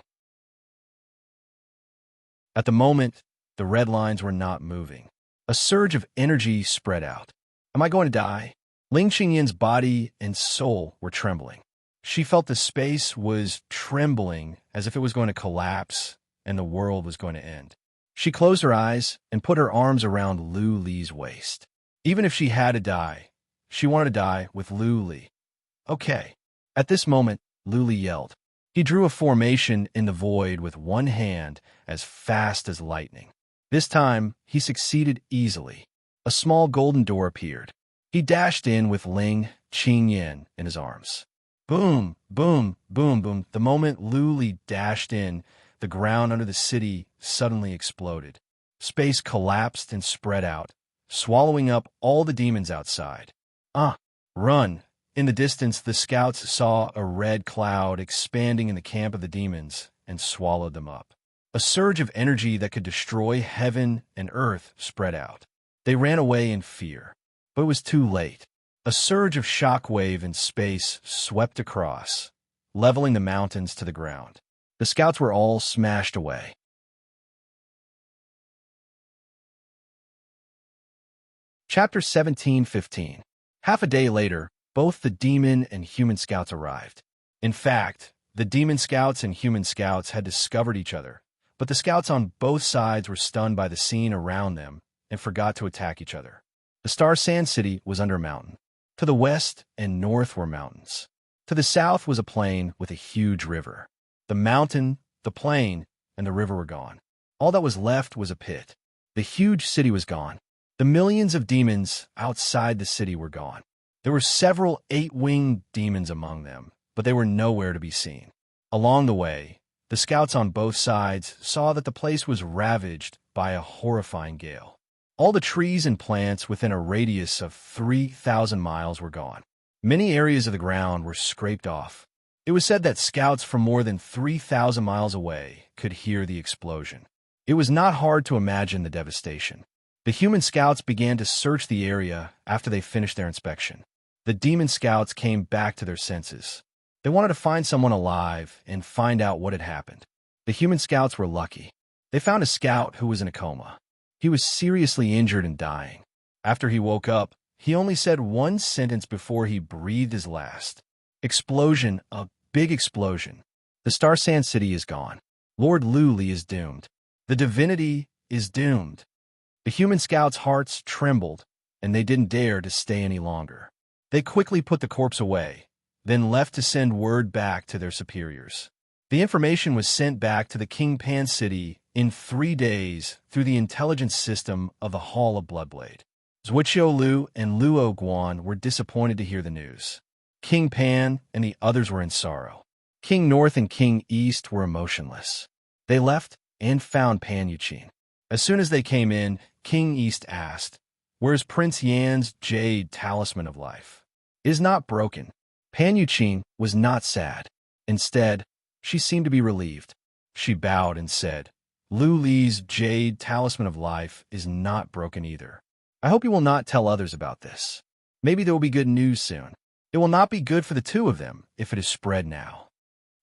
At the moment, the red lines were not moving. A surge of energy spread out. Am I going to die? Ling Qingyin's body and soul were trembling. She felt the space was trembling as if it was going to collapse and the world was going to end. She closed her eyes and put her arms around Lu Li's waist. Even if she had to die, she wanted to die with Lu Li. Okay. At this moment, Lu Li yelled. He drew a formation in the void with one hand as fast as lightning. This time, he succeeded easily. A small golden door appeared. He dashed in with Ling Qinyin in his arms. Boom, boom, boom, boom. The moment Lu Li dashed in, the ground under the city suddenly exploded. Space collapsed and spread out, swallowing up all the demons outside. Run! In the distance, the scouts saw a red cloud expanding in the camp of the demons and swallowed them up. A surge of energy that could destroy heaven and earth spread out. They ran away in fear, but it was too late. A surge of shockwave in space swept across, leveling the mountains to the ground. The scouts were all smashed away. Chapter 17:15. Half a day later, both the demon and human scouts arrived. In fact, the demon scouts and human scouts had discovered each other, but the scouts on both sides were stunned by the scene around them and forgot to attack each other. The Star Sand City was under a mountain. To the west and north were mountains. To the south was a plain with a huge river. The mountain, the plain, and the river were gone. All that was left was a pit. The huge city was gone. The millions of demons outside the city were gone. There were several 8-winged demons among them, but they were nowhere to be seen. Along the way, the scouts on both sides saw that the place was ravaged by a horrifying gale. All the trees and plants within a radius of 3,000 miles were gone. Many areas of the ground were scraped off. It was said that scouts from more than 3,000 miles away could hear the explosion. It was not hard to imagine the devastation. The human scouts began to search the area after they finished their inspection. The demon scouts came back to their senses. They wanted to find someone alive and find out what had happened. The human scouts were lucky. They found a scout who was in a coma. He was seriously injured and dying. After he woke up, he only said one sentence before he breathed his last. Explosion, a big explosion. The Star Sand City is gone. Lord Lu Li is doomed. The divinity is doomed. The human scouts' hearts trembled, and they didn't dare to stay any longer. They quickly put the corpse away, then left to send word back to their superiors. The information was sent back to the King Pan City in 3 days through the intelligence system of the Hall of Bloodblade. Zhuoqiu Lu and Luo Guan were disappointed to hear the news. King Pan and the others were in sorrow. King North and King East were emotionless. They left and found Pan Yuqin. As soon as they came in, King East asked, "Where's Prince Yan's jade talisman of life?" "It is not broken." Pan Yuqin was not sad. Instead, she seemed to be relieved. She bowed and said, "Lu Li's jade talisman of life is not broken either. I hope you will not tell others about this. Maybe there will be good news soon. It will not be good for the two of them if it is spread now."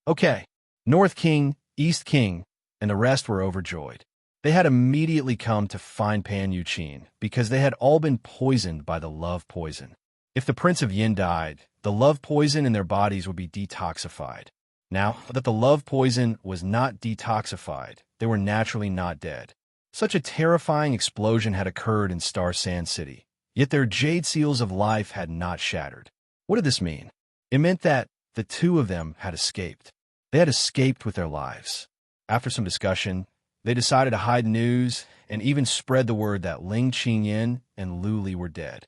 Okay, North King, East King, and the rest were overjoyed. They had immediately come to find Pan Yuqin because they had all been poisoned by the love poison. If the Prince of Yin died, the love poison in their bodies would be detoxified. Now that the love poison was not detoxified, they were naturally not dead. Such a terrifying explosion had occurred in Star Sand City, yet their jade seals of life had not shattered. What did this mean? It meant that the two of them had escaped. They had escaped with their lives. After some discussion, they decided to hide the news and even spread the word that Ling Qinyin and Lu Li were dead.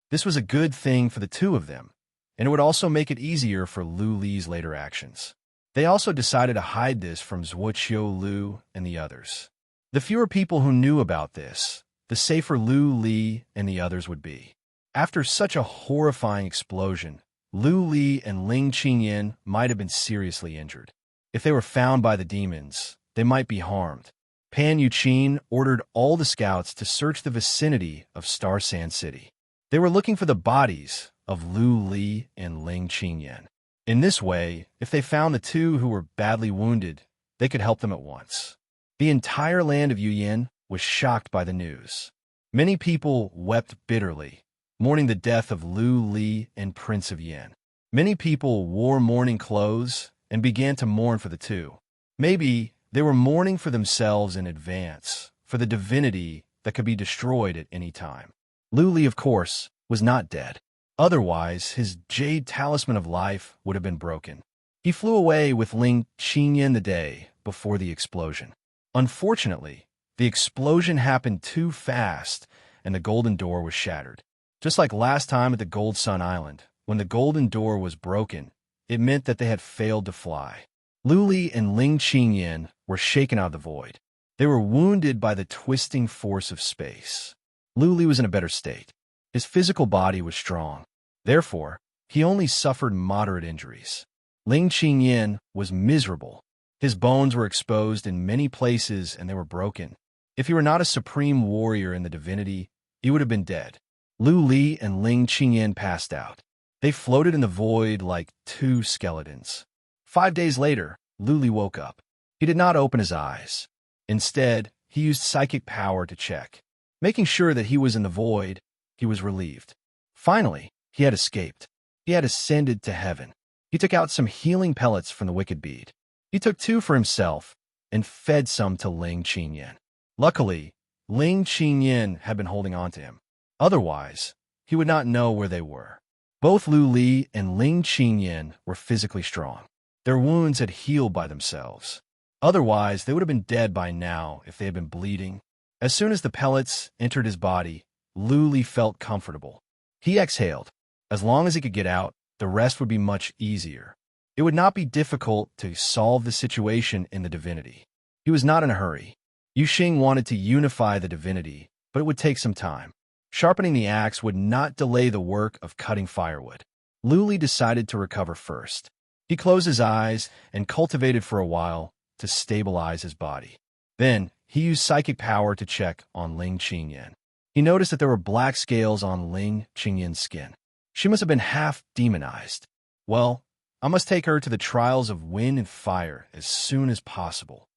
This was a good thing for the two of them, and it would also make it easier for Lu Li's later actions. They also decided to hide this from Zhuoqiu Lu and the others. The fewer people who knew about this, the safer Lu Li and the others would be. After such a horrifying explosion, Lu Li and Ling Qinyin might have been seriously injured. If they were found by the demons, they might be harmed. Pan Yuqin ordered all the scouts to search the vicinity of Star Sand City. They were looking for the bodies of Lu Li and Ling Qingyan. In this way, if they found the two who were badly wounded, they could help them at once. The entire land of Yuyan was shocked by the news. Many people wept bitterly, mourning the death of Lu Li and Prince of Yan. Many people wore mourning clothes and began to mourn for the two. Maybe they were mourning for themselves in advance, for the divinity that could be destroyed at any time. Lu Li, of course, was not dead. Otherwise, his jade talisman of life would have been broken. He flew away with Ling Qingyan the day before the explosion. Unfortunately, the explosion happened too fast and the golden door was shattered. Just like last time at the Gold Sun Island, when the golden door was broken, it meant that they had failed to fly. Lu Li and Ling Qingyan were shaken out of the void. They were wounded by the twisting force of space. Lu Li was in a better state. His physical body was strong. Therefore, he only suffered moderate injuries. Ling Qingyan was miserable. His bones were exposed in many places and they were broken. If he were not a supreme warrior in the divinity, he would have been dead. Lu Li and Ling Qingyan passed out. They floated in the void like two skeletons. 5 days later, Lu Li woke up. He did not open his eyes. Instead, he used psychic power to check. Making sure that he was in the void, he was relieved. Finally, he had escaped. He had ascended to heaven. He took out some healing pellets from the wicked bead. He took 2 for himself and fed some to Ling Qingyan. Luckily, Ling Qingyan had been holding on to him. Otherwise, he would not know where they were. Both Lu Li and Ling Qingyan were physically strong. Their wounds had healed by themselves. Otherwise, they would have been dead by now if they had been bleeding. As soon as the pellets entered his body, Lu Li felt comfortable. He exhaled. As long as he could get out, the rest would be much easier. It would not be difficult to solve the situation in the divinity. He was not in a hurry. Yuxing wanted to unify the divinity, but it would take some time. Sharpening the axe would not delay the work of cutting firewood. Lu Li decided to recover first. He closed his eyes and cultivated for a while to stabilize his body. Then, he used psychic power to check on Ling Qingyan. He noticed that there were black scales on Ling Qingyan's skin. She must have been half demonized. Well, I must take her to the trials of wind and fire as soon as possible.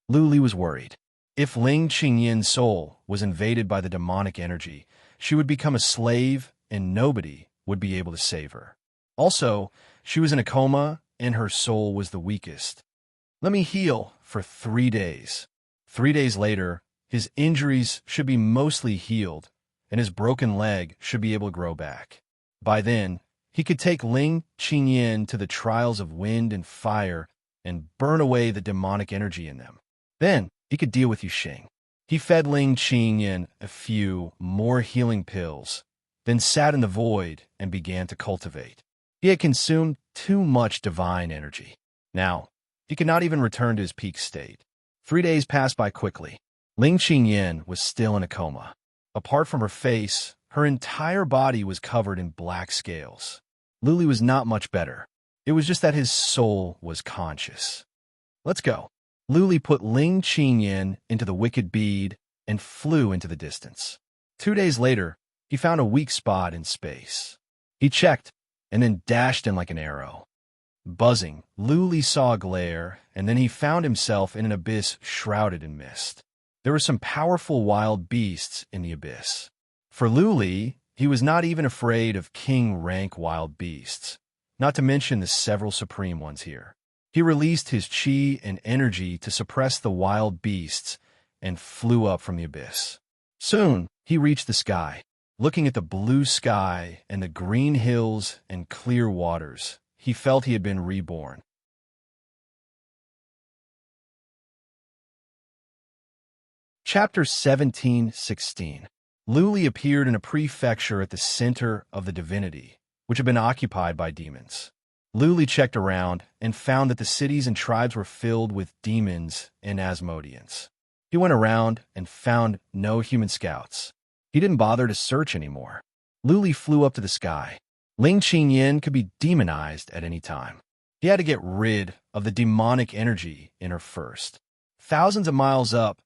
Lu Li was worried. If Ling Qingyan's soul was invaded by the demonic energy, she would become a slave and nobody would be able to save her. Also, she was in a coma and her soul was the weakest. Let me heal for 3 days. 3 days later, his injuries should be mostly healed and his broken leg should be able to grow back. By then, he could take Ling Qingyan to the trials of wind and fire and burn away the demonic energy in them. Then, he could deal with Yuxing. He fed Ling Qingyan a few more healing pills, then sat in the void and began to cultivate. He had consumed too much divine energy. Now, he could not even return to his peak state. 3 days passed by quickly. Ling Qingyan was still in a coma. Apart from her face, her entire body was covered in black scales. Lu Li was not much better. It was just that his soul was conscious. Let's go. Lu Li put Ling Qingyan into the wicked bead and flew into the distance. 2 days later, he found a weak spot in space. He checked and then dashed in like an arrow. Buzzing, Lu Li saw a glare, and then he found himself in an abyss shrouded in mist. There were some powerful wild beasts in the abyss. For Lu Li, he was not even afraid of king-rank wild beasts, not to mention the several supreme ones here. He released his chi and energy to suppress the wild beasts and flew up from the abyss. Soon, he reached the sky. Looking at the blue sky and the green hills and clear waters, he felt he had been reborn. Chapter 17:16. Lu Li appeared in a prefecture at the center of the divinity, which had been occupied by demons. Lu Li checked around and found that the cities and tribes were filled with demons and Asmodeans. He went around and found no human scouts. He didn't bother to search anymore. Lu Li flew up to the sky. Ling Qingyan could be demonized at any time. He had to get rid of the demonic energy in her first. Thousands of miles up,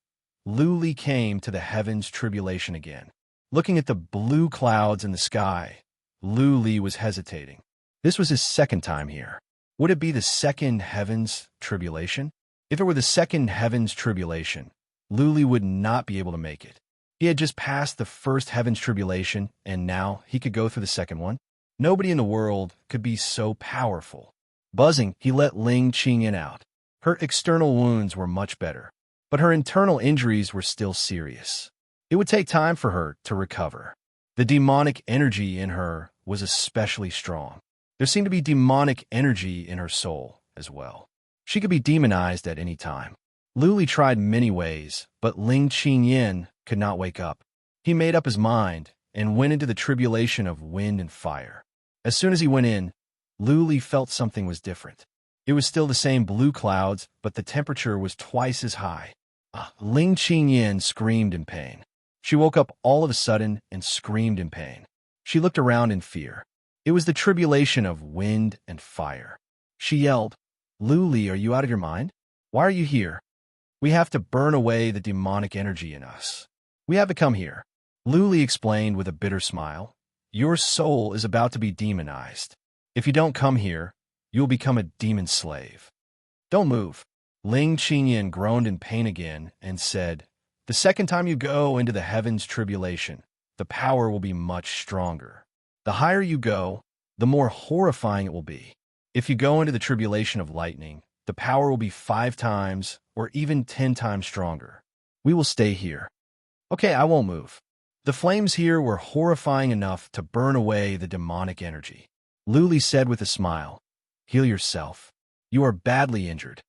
Luli came to the heavens tribulation again. Looking at the blue clouds in the sky, Luli was hesitating. This was his second time here. Would it be the second heavens tribulation? If it were the second heavens tribulation, Luli would not be able to make it. He had just passed the first heavens tribulation, and now he could go through the second one. Nobody in the world could be so powerful. Buzzing, he let Ling Qingyan out. Her external wounds were much better, but her internal injuries were still serious. It would take time for her to recover. The demonic energy in her was especially strong. There seemed to be demonic energy in her soul as well. She could be demonized at any time. Luli tried many ways, but Ling Qingyan could not wake up. He made up his mind and went into the tribulation of wind and fire. As soon as he went in, Luli felt something was different. It was still the same blue clouds, but the temperature was twice as high. Ling Qingyan screamed in pain. She woke up all of a sudden and screamed in pain. She looked around in fear. It was the tribulation of wind and fire. She yelled, "Luli, are you out of your mind? Why are you here? We have to burn away the demonic energy in us. We have to come here." Luli explained with a bitter smile, "Your soul is about to be demonized. If you don't come here, you will become a demon slave. Don't move." Ling Qingyan groaned in pain again and said, "The second time you go into the heavens tribulation, the power will be much stronger. The higher you go, the more horrifying it will be. If you go into the tribulation of lightning, the power will be 5 times or even 10 times stronger. We will stay here." "Okay, I won't move." The flames here were horrifying enough to burn away the demonic energy. Luli said with a smile, "Heal yourself. You are badly injured."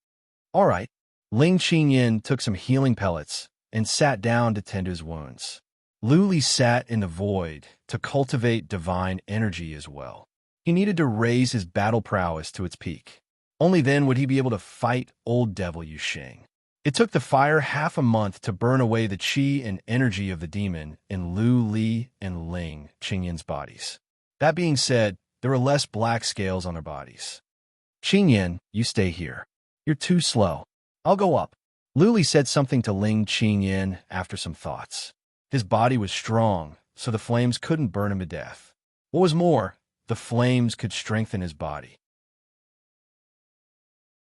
"All right." Ling Qingyan took some healing pellets and sat down to tend his wounds. Luli sat in the void to cultivate divine energy as well. He needed to raise his battle prowess to its peak. Only then would he be able to fight old devil Yuxing. It took the fire half a month to burn away the qi and energy of the demon in Lu Li and Ling Qingyan's bodies. That being said, there were less black scales on their bodies. "Qingyan, you stay here. You're too slow. I'll go up." Luli said something to Ling Qingyan after some thoughts. His body was strong, so the flames couldn't burn him to death. What was more, the flames could strengthen his body.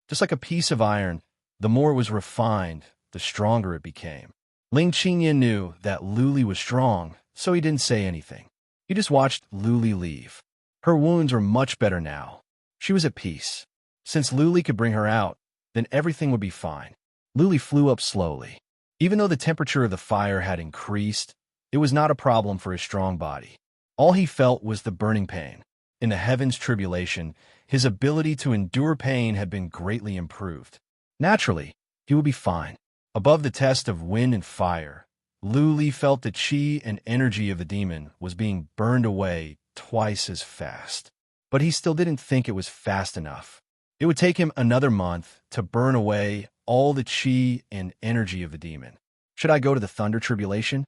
Just like a piece of iron, the more it was refined, the stronger it became. Ling Qingyan knew that Luli was strong, so he didn't say anything. He just watched Luli leave. Her wounds were much better now. She was at peace. Since Luli could bring her out, then everything would be fine. Luli flew up slowly. Even though the temperature of the fire had increased, it was not a problem for his strong body. All he felt was the burning pain. In the heavens tribulation, his ability to endure pain had been greatly improved. Naturally, he would be fine. Above the test of wind and fire, Luli felt the qi and energy of the demon was being burned away twice as fast. But he still didn't think it was fast enough. It would take him another month to burn away all the qi and energy of the demon. Should I go to the thunder tribulation?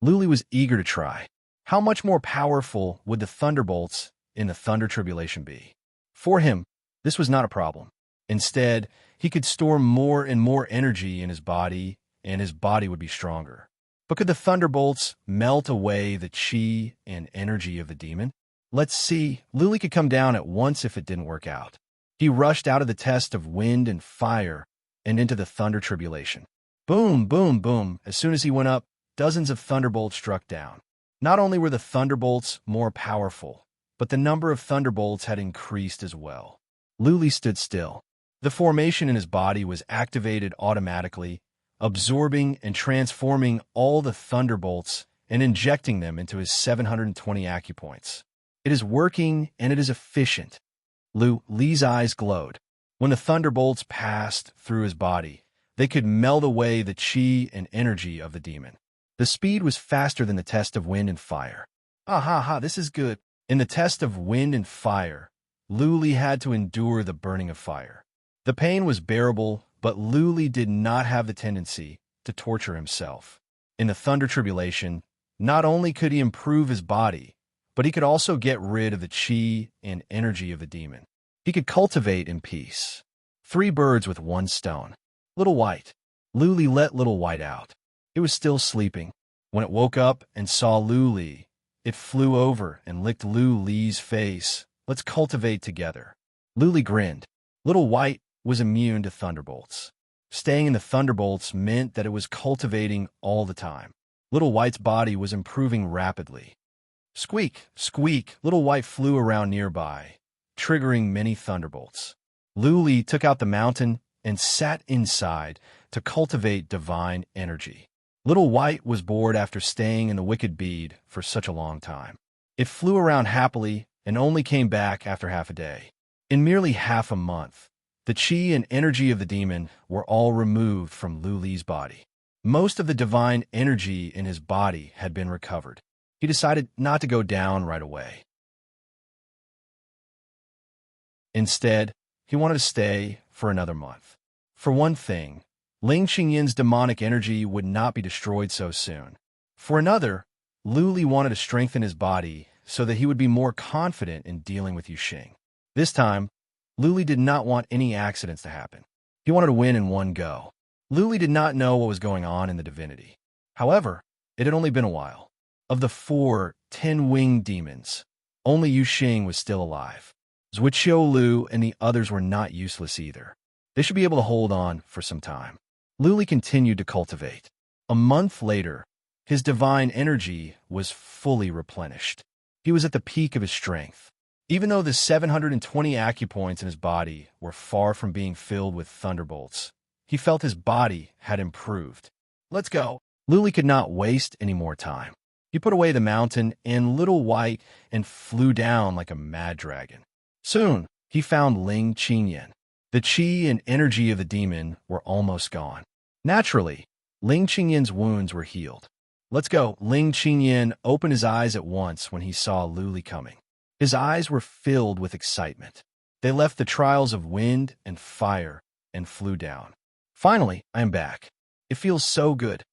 Luli was eager to try. How much more powerful would the thunderbolts in the thunder tribulation be? For him, this was not a problem. Instead, he could store more and more energy in his body, and his body would be stronger. But could the thunderbolts melt away the qi and energy of the demon? Let's see. Luli could come down at once if it didn't work out. He rushed out of the test of wind and fire and into the thunder tribulation. Boom, boom, boom. As soon as he went up, dozens of thunderbolts struck down. Not only were the thunderbolts more powerful, but the number of thunderbolts had increased as well. Luli stood still. The formation in his body was activated automatically, absorbing and transforming all the thunderbolts and injecting them into his 720 acupoints. It is working and it is efficient. Li's eyes glowed. When the thunderbolts passed through his body, they could melt away the qi and energy of the demon. The speed was faster than the test of wind and fire. This is good. In the test of wind and fire, Luli had to endure the burning of fire. The pain was bearable, but Luli did not have the tendency to torture himself. In the thunder tribulation, not only could he improve his body, but he could also get rid of the qi and energy of the demon. He could cultivate in peace. 3 birds with 1 stone. Little White. Luli let Little White out. It was still sleeping. When it woke up and saw Luli, it flew over and licked Luli's face. Let's cultivate together. Luli grinned. Little White was immune to thunderbolts. Staying in the thunderbolts meant that it was cultivating all the time. Little White's body was improving rapidly. Squeak, squeak, Little White flew around nearby, triggering many thunderbolts. Luli took out the mountain and sat inside to cultivate divine energy. Little White was bored after staying in the wicked bead for such a long time. It flew around happily and only came back after half a day. In merely half a month, the chi and energy of the demon were all removed from Luli's body. Most of the divine energy in his body had been recovered. He decided not to go down right away. Instead, he wanted to stay for another month. For one thing, Ling Qingyin's demonic energy would not be destroyed so soon. For another, Luli wanted to strengthen his body so that he would be more confident in dealing with Yuxing. This time, Luli did not want any accidents to happen. He wanted to win in one go. Luli did not know what was going on in the divinity. However, it had only been a while. Of the 4 10-winged demons, only Yuxing was still alive. Zhuqiu Lu and the others were not useless either. They should be able to hold on for some time. Luli continued to cultivate. A month later, his divine energy was fully replenished. He was at the peak of his strength. Even though the 720 acupoints in his body were far from being filled with thunderbolts, he felt his body had improved. Let's go. Luli could not waste any more time. He put away the mountain and Little White and flew down like a mad dragon. Soon, he found Ling Qinyin. The chi and energy of the demon were almost gone. Naturally, Ling Qingyin's wounds were healed. Let's go. Ling Qinyin opened his eyes at once when he saw Luli coming. His eyes were filled with excitement. They left the trials of wind and fire and flew down. Finally, I am back. It feels so good.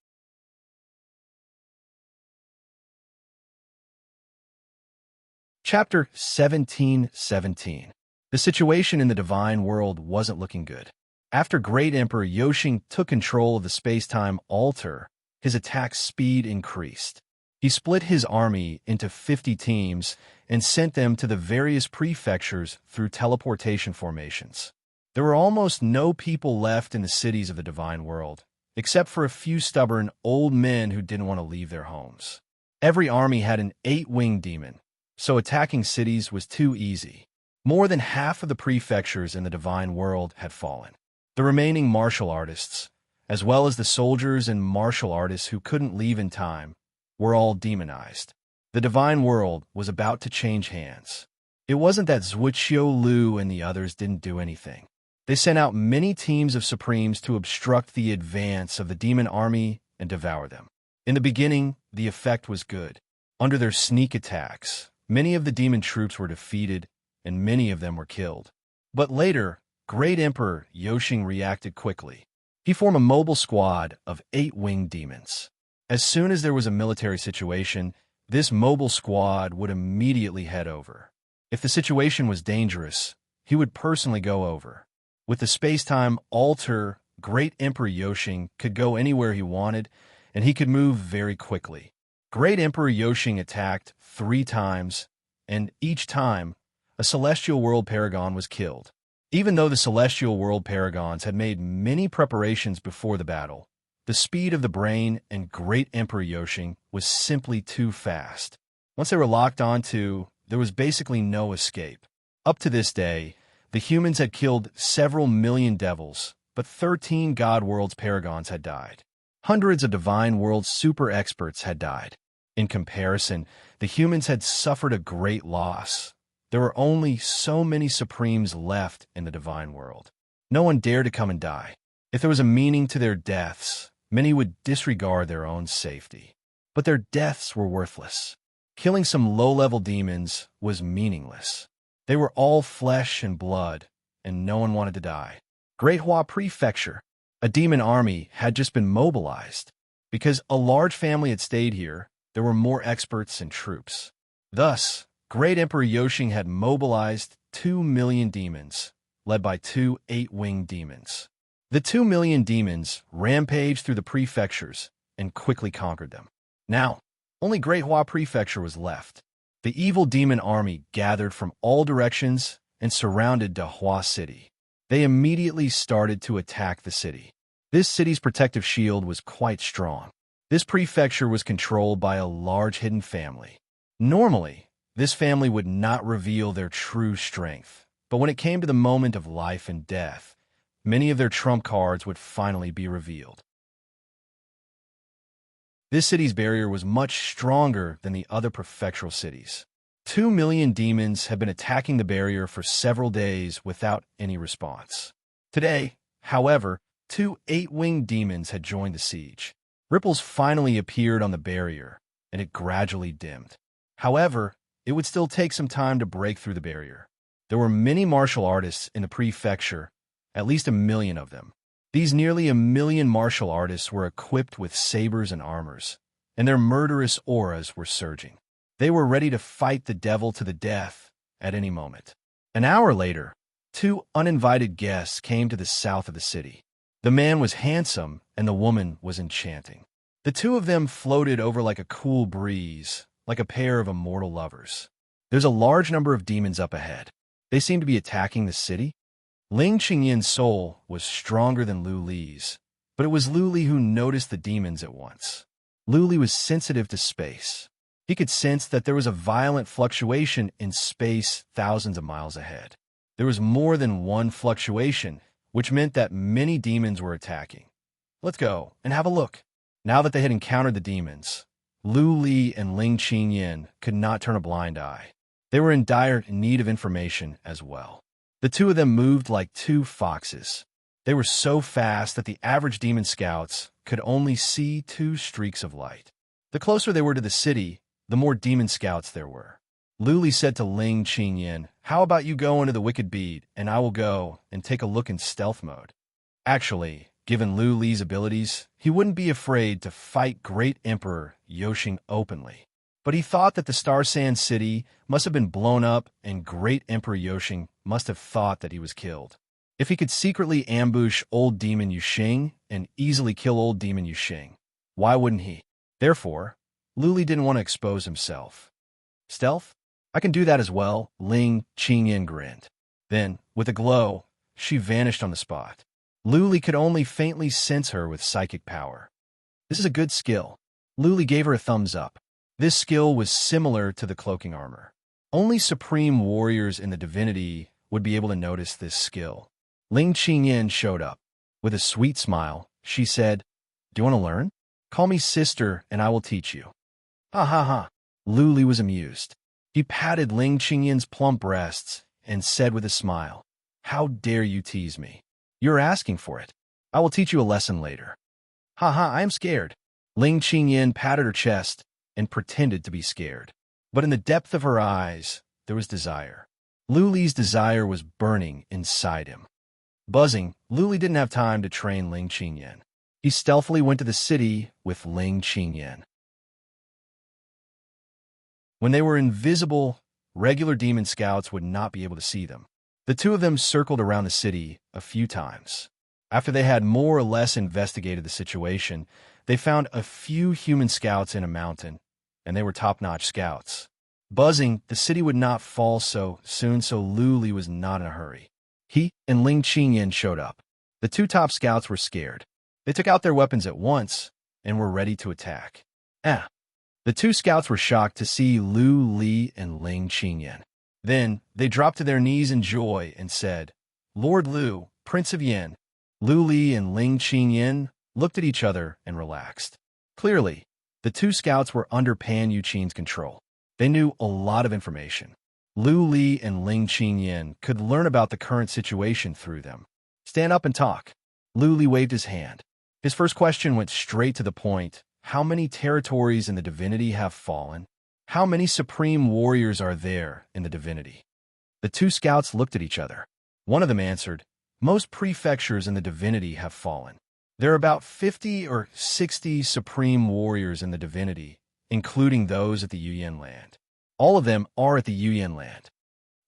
Chapter 17:17. The situation in the divine world wasn't looking good. After Great Emperor Yuxing took control of the space-time altar, his attack speed increased. He split his army into 50 teams and sent them to the various prefectures through teleportation formations. There were almost no people left in the cities of the divine world, except for a few stubborn old men who didn't want to leave their homes. Every army had an 8-winged demon, so attacking cities was too easy. More than half of the prefectures in the divine world had fallen. The remaining martial artists, as well as the soldiers and martial artists who couldn't leave in time, were all demonized. The divine world was about to change hands. It wasn't that Zhuqiu Lu and the others didn't do anything. They sent out many teams of Supremes to obstruct the advance of the demon army and devour them. In the beginning, the effect was good. Under their sneak attacks, many of the demon troops were defeated and many of them were killed. But later, Great Emperor Yuxing reacted quickly. He formed a mobile squad of 8-winged demons. As soon as there was a military situation, this mobile squad would immediately head over. If the situation was dangerous, he would personally go over. With the space-time altar, Great Emperor Yuxing could go anywhere he wanted, and he could move very quickly. Great Emperor Yuxing attacked 3 times, and each time, a celestial world paragon was killed. Even though the celestial world paragons had made many preparations before the battle, the speed of the brain and Great Emperor Yuxing was simply too fast. Once they were locked onto, there was basically no escape. Up to this day, the humans had killed several million devils, but 13 God Worlds paragons had died. Hundreds of Divine Worlds super experts had died. In comparison, the humans had suffered a great loss. There were only so many Supremes left in the divine world. No one dared to come and die. If there was a meaning to their deaths, many would disregard their own safety. But their deaths were worthless. Killing some low-level demons was meaningless. They were all flesh and blood, and no one wanted to die. Great Hua Prefecture, a demon army, had just been mobilized. Because a large family had stayed here, there were more experts and troops. Thus, Great Emperor Yuxing had mobilized 2 million demons, led by 2 8-winged demons. The 2 million demons rampaged through the prefectures and quickly conquered them. Now, only Great Hua Prefecture was left. The evil demon army gathered from all directions and surrounded Dahua City. They immediately started to attack the city. This city's protective shield was quite strong. This prefecture was controlled by a large hidden family. Normally, this family would not reveal their true strength, but when it came to the moment of life and death, many of their trump cards would finally be revealed. This city's barrier was much stronger than the other prefectural cities. 2 million demons had been attacking the barrier for several days without any response. Today, however, 2 8-winged demons had joined the siege. Ripples finally appeared on the barrier, and it gradually dimmed. However, it would still take some time to break through the barrier. There were many martial artists in the prefecture, at least 1 million of them. These nearly 1 million martial artists were equipped with sabers and armors, and their murderous auras were surging. They were ready to fight the devil to the death at any moment. An hour later, 2 uninvited guests came to the south of the city. The man was handsome, and the woman was enchanting. The two of them floated over like a cool breeze, like a pair of immortal lovers. There's a large number of demons up ahead. They seem to be attacking the city. Ling Qingyin's soul was stronger than Lu Li's, but it was Lu Li who noticed the demons at once. Lu Li was sensitive to space. He could sense that there was a violent fluctuation in space thousands of miles ahead. There was more than one fluctuation, which meant that many demons were attacking. Let's go and have a look. Now that they had encountered the demons, Lu Li and Ling Qinyin could not turn a blind eye. They were in dire need of information as well. The two of them moved like 2 foxes. They were so fast that the average demon scouts could only see 2 streaks of light. The closer they were to the city, the more demon scouts there were. Lu Li said to Ling Qinyin, "How about you go into the wicked bead, and I will go and take a look in stealth mode." Actually, given Lu Li's abilities, he wouldn't be afraid to fight Great Emperor Yoshing openly. But he thought that the Star Sand City must have been blown up, and Great Emperor Yoshing must have thought that he was killed. If he could secretly ambush Old Demon Yuxing and easily kill Old Demon Yuxing, why wouldn't he? Therefore, Lu Li didn't want to expose himself. Stealth? I can do that as well, Ling Qinyin grinned. Then, with a glow, she vanished on the spot. Lu Li could only faintly sense her with psychic power. This is a good skill. Lu Li gave her a thumbs up. This skill was similar to the cloaking armor. Only supreme warriors in the divinity would be able to notice this skill. Ling Qinyin showed up. With a sweet smile, she said, "Do you want to learn? Call me sister and I will teach you." Ha ha ha. Lu Li was amused. He patted Ling Qingyin's plump breasts and said with a smile, "How dare you tease me? You're asking for it. I will teach you a lesson later." Ha ha, I am scared. Ling Qinyin patted her chest and pretended to be scared. But in the depth of her eyes, there was desire. Lu Li's desire was burning inside him. Buzzing, Lu Li didn't have time to train Ling Qinyin. He stealthily went to the city with Ling Qinyin. When they were invisible, regular demon scouts would not be able to see them. The two of them circled around the city a few times. After they had more or less investigated the situation, they found a few human scouts in a mountain, and they were top-notch scouts. Buzzing, the city would not fall so soon, so Lu Li was not in a hurry. He and Ling Qinyin showed up. The 2 top scouts were scared. They took out their weapons at once and were ready to attack. The 2 scouts were shocked to see Lu Li and Ling Qinyin. Then they dropped to their knees in joy and said, "Lord Lu, Prince of Yin." Lu Li and Ling Qinyin looked at each other and relaxed. Clearly, the 2 scouts were under Pan Yuqin's control. They knew a lot of information. Lu Li and Ling Qinyin could learn about the current situation through them. "Stand up and talk." Lu Li waved his hand. His first question went straight to the point. How many territories in the divinity have fallen? How many supreme warriors are there in the divinity? The 2 scouts looked at each other. One of them answered, "Most prefectures in the divinity have fallen. There are about 50 or 60 supreme warriors in the divinity, including those at the Yuyan land. All of them are at the Yuyan land."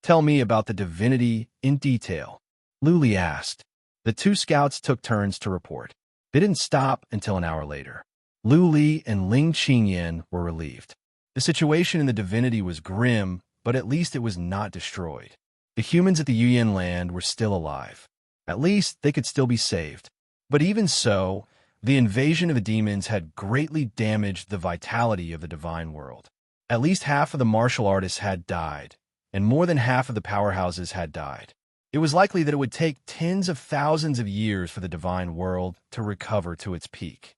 Tell me about the divinity in detail, Luli asked. The two scouts took turns to report. They didn't stop until an hour later. Lu Li and Ling Qingyan were relieved. The situation in the divinity was grim, but at least it was not destroyed. The humans at the Yuyan land were still alive. At least they could still be saved. But even so, the invasion of the demons had greatly damaged the vitality of the divine world. At least half of the martial artists had died, and more than half of the powerhouses had died. It was likely that it would take tens of thousands of years for the divine world to recover to its peak.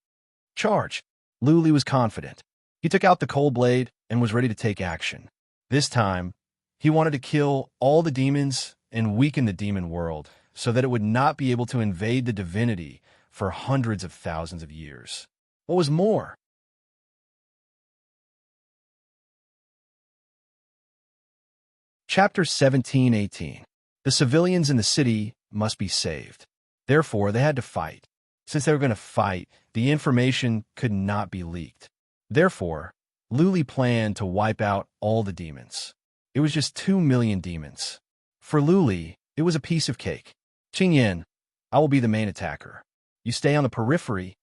Charge! Lu Li was confident. He took out the cold blade and was ready to take action. This time, he wanted to kill all the demons and weaken the demon world so that it would not be able to invade the divinity for hundreds of thousands of years. What was more, Chapter 17:18. The civilians in the city must be saved. Therefore, they had to fight. Since they were going to fight, the information could not be leaked. Therefore, Lu Li planned to wipe out all the demons. It was just 2 million demons. For Lu Li, it was a piece of cake. Qingyan, I will be the main attacker. You stay on the periphery,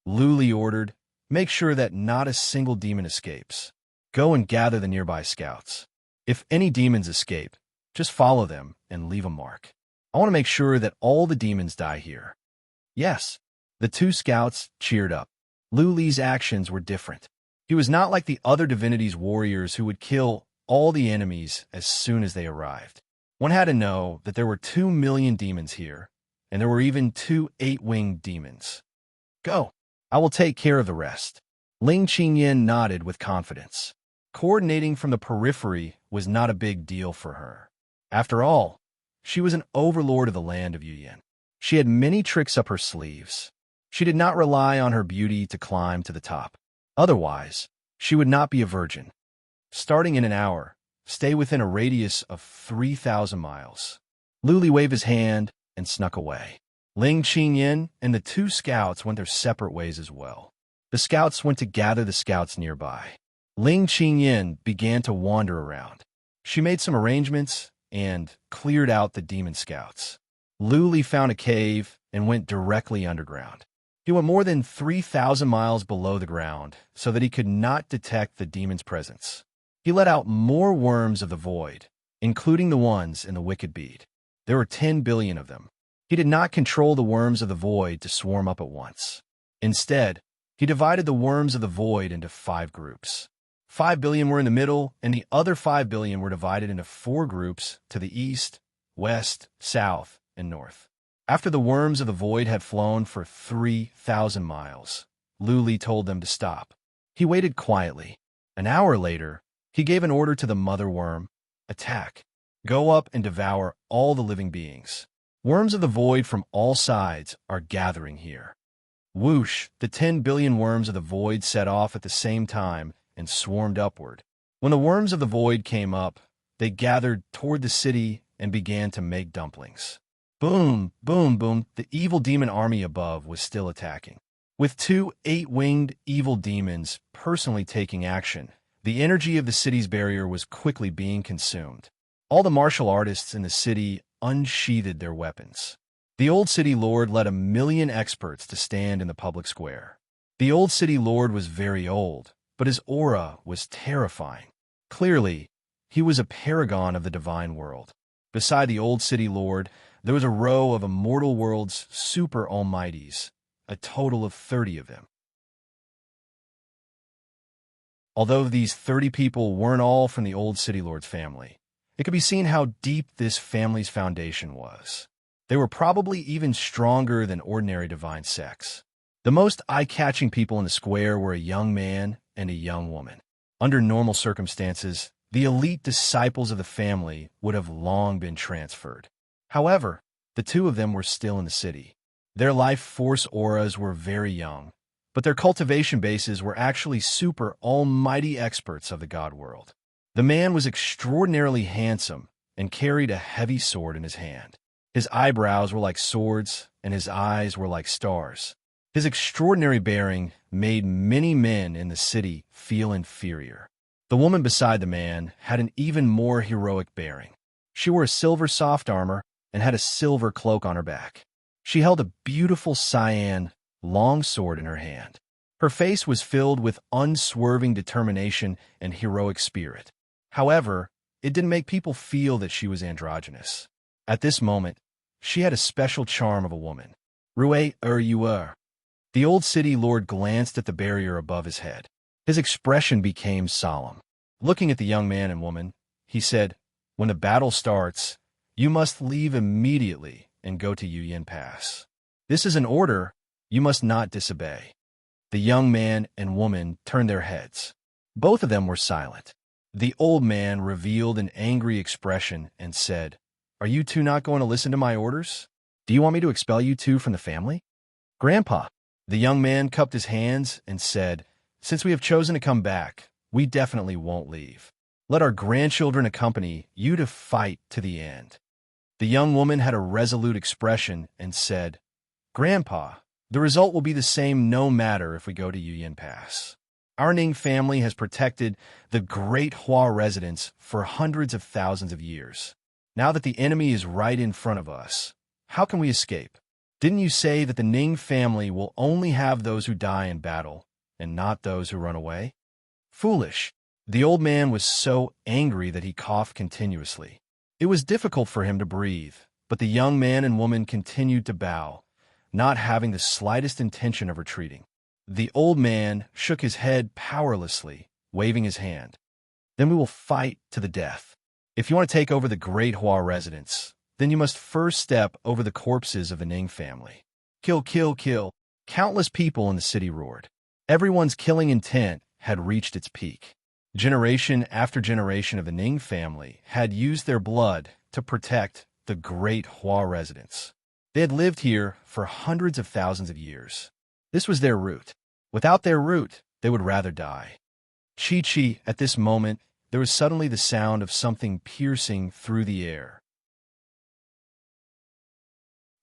Lu Li ordered. Make sure that not a single demon escapes. Go and gather the nearby scouts. If any demons escape, just follow them and leave a mark. I want to make sure that all the demons die here. Yes, the two scouts cheered up. Lu Li's actions were different. He was not like the other divinities' warriors who would kill all the enemies as soon as they arrived. One had to know that there were 2 million demons here, and there were even 2 8-winged demons. Go. I will take care of the rest. Ling Qingyan nodded with confidence. Coordinating from the periphery was not a big deal for her. After all, she was an overlord of the land of Yuyan. She had many tricks up her sleeves. She did not rely on her beauty to climb to the top. Otherwise, she would not be a virgin. Starting in an hour, stay within a radius of 3,000 miles. Lu Li waved his hand and snuck away. Ling Qingyan and the two scouts went their separate ways as well. The scouts went to gather the scouts nearby. Ling Qingyan began to wander around. She made some arrangements and cleared out the demon scouts. Lu Li found a cave and went directly underground. He went more than 3,000 miles below the ground so that he could not detect the demon's presence. He let out more worms of the void, including the ones in the wicked bead. There were 10 billion of them. He did not control the worms of the void to swarm up at once. Instead, he divided the worms of the void into 5 groups. 5 billion were in the middle, and the other 5 billion were divided into 4 groups to the east, west, south, and north. After the worms of the void had flown for 3,000 miles, Lu Li told them to stop. He waited quietly. An hour later, he gave an order to the mother worm, attack. Go up and devour all the living beings. Worms of the void from all sides are gathering here. Whoosh, the 10 billion worms of the void set off at the same time and swarmed upward. When the worms of the void came up, they gathered toward the city and began to make dumplings. Boom, boom, boom, the evil demon army above was still attacking. With 2 8-winged evil demons personally taking action, the energy of the city's barrier was quickly being consumed. All the martial artists in the city unsheathed their weapons. The old city lord led 1 million experts to stand in the public square. The old city lord was very old, but his aura was terrifying. Clearly, he was a paragon of the divine world. Beside the old city lord, there was a row of immortal world's super almighties, a total of 30 of them. Although these 30 people weren't all from the old city lord's family, it could be seen how deep this family's foundation was. They were probably even stronger than ordinary divine sex. The most eye-catching people in the square were a young man and a young woman. Under normal circumstances, the elite disciples of the family would have long been transferred. However, the 2 of them were still in the city. Their life force auras were very young, but their cultivation bases were actually super almighty experts of the god world. The man was extraordinarily handsome and carried a heavy sword in his hand. His eyebrows were like swords, and his eyes were like stars. His extraordinary bearing made many men in the city feel inferior. The woman beside the man had an even more heroic bearing. She wore a silver soft armor and had a silver cloak on her back. She held a beautiful cyan, long sword in her hand. Her face was filled with unswerving determination and heroic spirit. However, it didn't make people feel that she was androgynous. At this moment, she had a special charm of a woman. You are. The old city lord glanced at the barrier above his head. His expression became solemn. Looking at the young man and woman, he said, "When the battle starts, you must leave immediately and go to Yuyan Pass. This is an order you must not disobey." The young man and woman turned their heads. Both of them were silent. The old man revealed an angry expression and said, "Are you two not going to listen to my orders? Do you want me to expel you two from the family?" "Grandpa." The young man cupped his hands and said, "Since we have chosen to come back, we definitely won't leave. Let our grandchildren accompany you to fight to the end." The young woman had a resolute expression and said, "Grandpa, the result will be the same no matter if we go to Yuyan Pass. Our Ning family has protected the Great Hua residence for hundreds of thousands of years. Now that the enemy is right in front of us, how can we escape? Didn't you say that the Ning family will only have those who die in battle and not those who run away?" "Foolish." The old man was so angry that he coughed continuously. It was difficult for him to breathe, but the young man and woman continued to bow, not having the slightest intention of retreating. The old man shook his head powerlessly, waving his hand. "Then we will fight to the death. If you want to take over the Great Hua residence, then you must first step over the corpses of the Ning family. Kill, kill, kill." Countless people in the city roared. Everyone's killing intent had reached its peak. Generation after generation of the Ning family had used their blood to protect the Great Hua residence. They had lived here for hundreds of thousands of years. This was their root. Without their root, they would rather die. Chi-Chi, at this moment, there was suddenly the sound of something piercing through the air.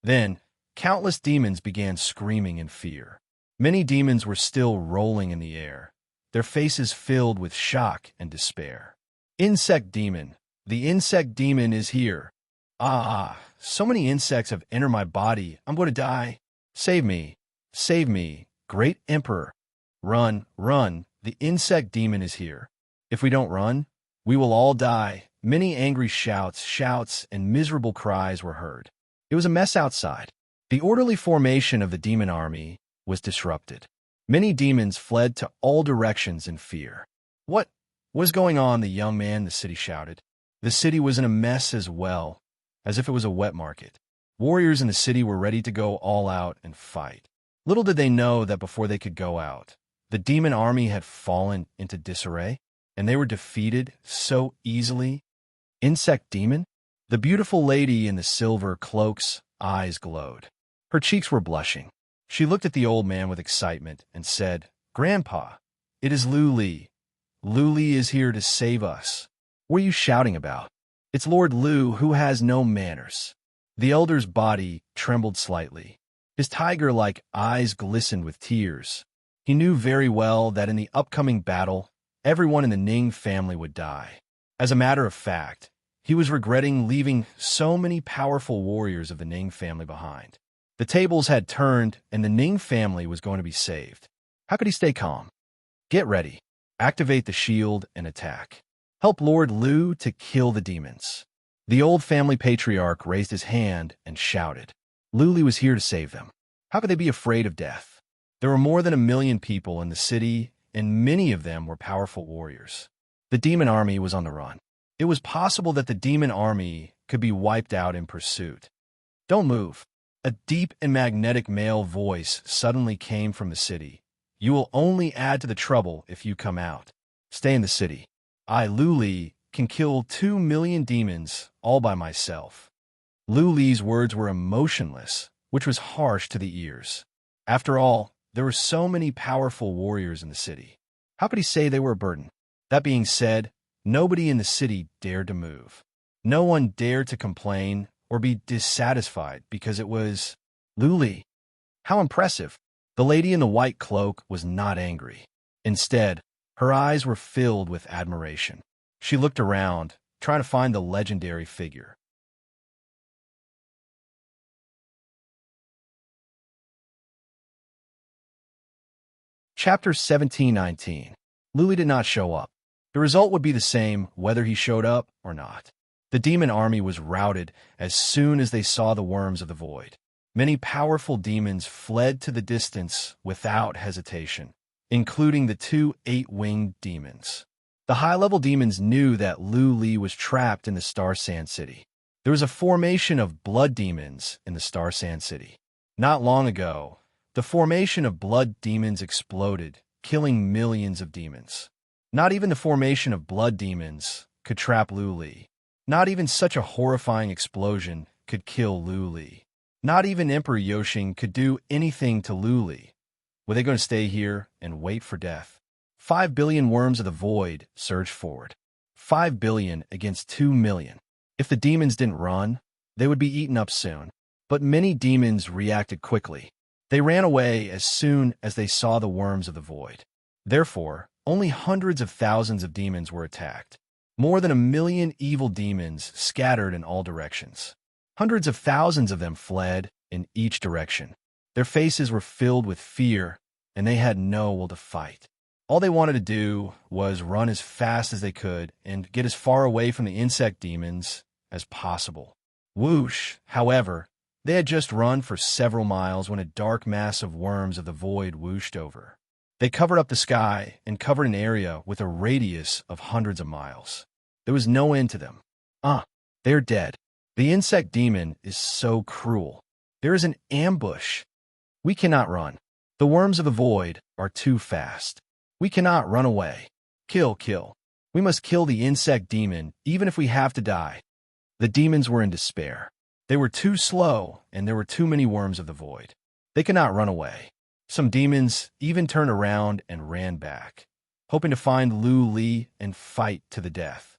Then, countless demons began screaming in fear. Many demons were still rolling in the air, their faces filled with shock and despair. "Insect demon! The insect demon is here! So many insects have entered my body, I'm going to die! Save me! Save me, great emperor! Run, run, the insect demon is here! If we don't run, we will all die." Many angry shouts, and miserable cries were heard. It was a mess outside. The orderly formation of the demon army was disrupted. Many demons fled to all directions in fear. What was going on?" the young man in the city shouted. The city was in a mess as well, as if it was a wet market. Warriors in the city were ready to go all out and fight. Little did they know that before they could go out, the demon army had fallen into disarray, and they were defeated so easily. "Insect demon?" The beautiful lady in the silver cloak's eyes glowed. Her cheeks were blushing. She looked at the old man with excitement and said, "Grandpa, it is Lu Li. Lu Li is here to save us." "What are you shouting about? It's Lord Lu who has no manners." The elder's body trembled slightly. His tiger-like eyes glistened with tears. He knew very well that in the upcoming battle, everyone in the Ning family would die. As a matter of fact, he was regretting leaving so many powerful warriors of the Ning family behind. The tables had turned, and the Ning family was going to be saved. How could he stay calm? "Get ready. Activate the shield and attack. Help Lord Lu to kill the demons." The old family patriarch raised his hand and shouted. Lu Li was here to save them. How could they be afraid of death? There were more than 1 million people in the city, and many of them were powerful warriors. The demon army was on the run. It was possible that the demon army could be wiped out in pursuit. "Don't move." A deep and magnetic male voice suddenly came from the city. "You will only add to the trouble if you come out. Stay in the city. I, Lu Li, can kill 2 million demons all by myself." Lu Li's words were emotionless, which was harsh to the ears. After all, there were so many powerful warriors in the city. How could he say they were a burden? That being said, nobody in the city dared to move. No one dared to complain or be dissatisfied because it was Lu Li. How impressive! The lady in the white cloak was not angry. Instead, her eyes were filled with admiration. She looked around, trying to find the legendary figure. Chapter 1719. Luli did not show up. The result would be the same whether he showed up or not. The demon army was routed as soon as they saw the worms of the void. Many powerful demons fled to the distance without hesitation, including the two eight-winged demons. The high-level demons knew that Luli was trapped in the Star Sand City. There was a formation of blood demons in the Star Sand City. Not long ago, the formation of blood demons exploded, killing millions of demons. Not even the formation of blood demons could trap Luli. Not even such a horrifying explosion could kill Luli. Not even Emperor Yoshing could do anything to Luli. Were they going to stay here and wait for death? 5 billion worms of the void surged forward. 5 billion against 2 million. If the demons didn't run, they would be eaten up soon. But many demons reacted quickly. They ran away as soon as they saw the worms of the void. Therefore, only hundreds of thousands of demons were attacked. More than 1 million evil demons scattered in all directions. Hundreds of thousands of them fled in each direction. Their faces were filled with fear, and they had no will to fight. All they wanted to do was run as fast as they could and get as far away from the insect demons as possible. Whoosh, however, they had just run for several miles when a dark mass of worms of the void whooshed over. They covered up the sky and covered an area with a radius of hundreds of miles. There was no end to them. They're dead. The insect demon is so cruel. There is an ambush. We cannot run. The worms of the void are too fast. We cannot run away. Kill, kill. We must kill the insect demon, even if we have to die. The demons were in despair. They were too slow, and there were too many worms of the void. They could not run away. Some demons even turned around and ran back, hoping to find Luli and fight to the death.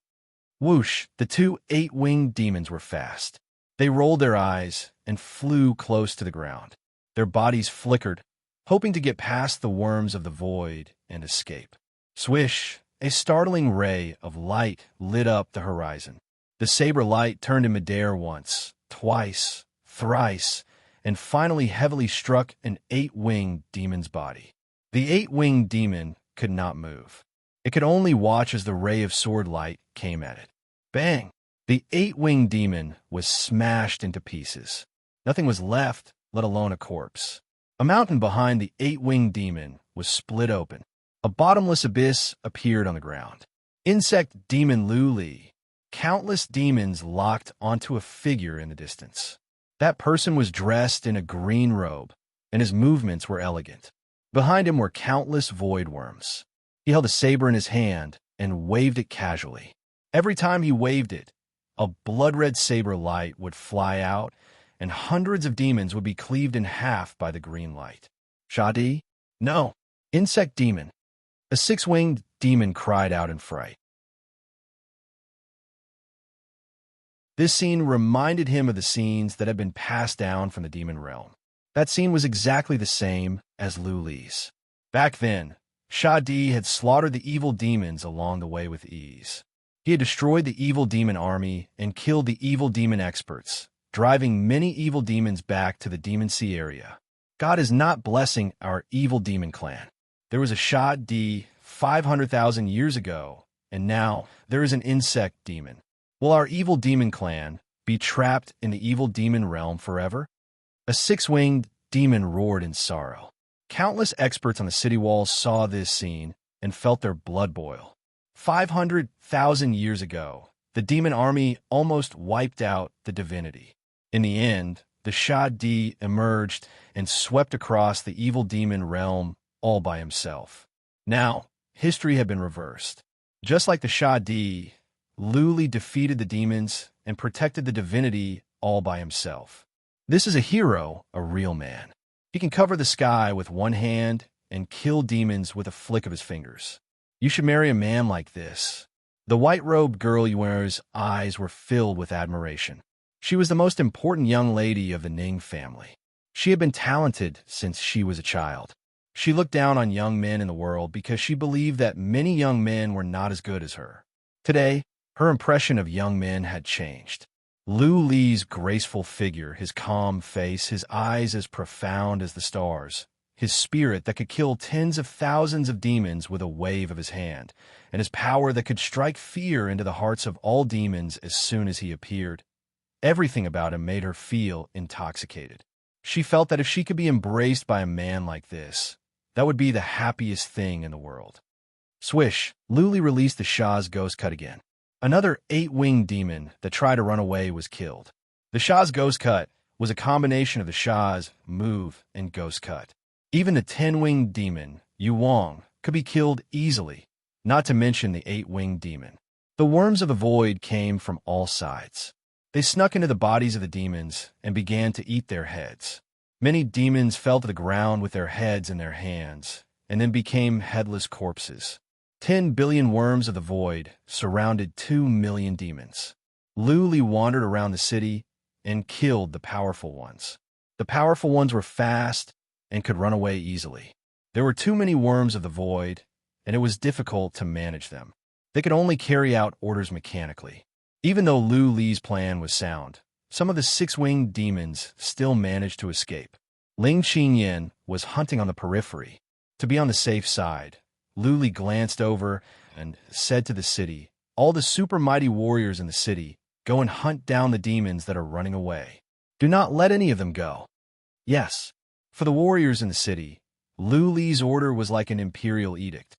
Whoosh, the two eight-winged demons were fast. They rolled their eyes and flew close to the ground. Their bodies flickered, hoping to get past the worms of the void and escape. Swish, a startling ray of light lit up the horizon. The saber light turned in midair once, twice, thrice, and finally heavily struck an eight-winged demon's body. The eight-winged demon could not move. It could only watch as the ray of sword light came at it. Bang! The eight-winged demon was smashed into pieces. Nothing was left, let alone a corpse. A mountain behind the eight-winged demon was split open. A bottomless abyss appeared on the ground. Insect demon Luli. Countless demons locked onto a figure in the distance. That person was dressed in a green robe, and his movements were elegant. Behind him were countless void worms. He held a saber in his hand and waved it casually. Every time he waved it, a blood-red saber light would fly out, and hundreds of demons would be cleaved in half by the green light. Shadi? No. Insect demon. A six-winged demon cried out in fright. This scene reminded him of the scenes that had been passed down from the demon realm. That scene was exactly the same as Luli's. Back then, Shadi had slaughtered the evil demons along the way with ease. He had destroyed the evil demon army and killed the evil demon experts, driving many evil demons back to the Demon Sea area. God is not blessing our evil demon clan. There was a Shadi 500,000 years ago, and now there is an insect demon. Will our evil demon clan be trapped in the evil demon realm forever? A six-winged demon roared in sorrow. Countless experts on the city walls saw this scene and felt their blood boil. 500,000 years ago, the demon army almost wiped out the divinity. In the end, the Shadi emerged and swept across the evil demon realm all by himself. Now, history had been reversed. Just like the Shadi, Luli defeated the demons and protected the divinity all by himself. This is a hero, a real man. He can cover the sky with one hand and kill demons with a flick of his fingers. You should marry a man like this. The white-robed girl Yuer's eyes were filled with admiration. She was the most important young lady of the Ning family. She had been talented since she was a child. She looked down on young men in the world because she believed that many young men were not as good as her. Today, Her impression of young men had changed. Lu Li's graceful figure, his calm face, his eyes as profound as the stars, his spirit that could kill tens of thousands of demons with a wave of his hand, and his power that could strike fear into the hearts of all demons as soon as he appeared. Everything about him made her feel intoxicated. She felt that if she could be embraced by a man like this, that would be the happiest thing in the world. Swish, Luli released the Shah's ghost cut again. Another 8-winged demon that tried to run away was killed. The Shah's ghost cut was a combination of the Shah's move and ghost cut. Even the 10-winged demon, Yu Wang, could be killed easily, not to mention the 8-winged demon. The worms of the void came from all sides. They snuck into the bodies of the demons and began to eat their heads. Many demons fell to the ground with their heads in their hands, and then became headless corpses. 10 billion worms of the void surrounded 2 million demons. Lu Li wandered around the city and killed the powerful ones. The powerful ones were fast and could run away easily. There were too many worms of the void, and it was difficult to manage them. They could only carry out orders mechanically. Even though Lu Li's plan was sound, some of the 6-winged demons still managed to escape. Ling Qinyan was hunting on the periphery. To be on the safe side, Lu Li glanced over and said to the city, "All the super mighty warriors in the city, go and hunt down the demons that are running away. Do not let any of them go." Yes, for the warriors in the city, Lu Li's order was like an imperial edict.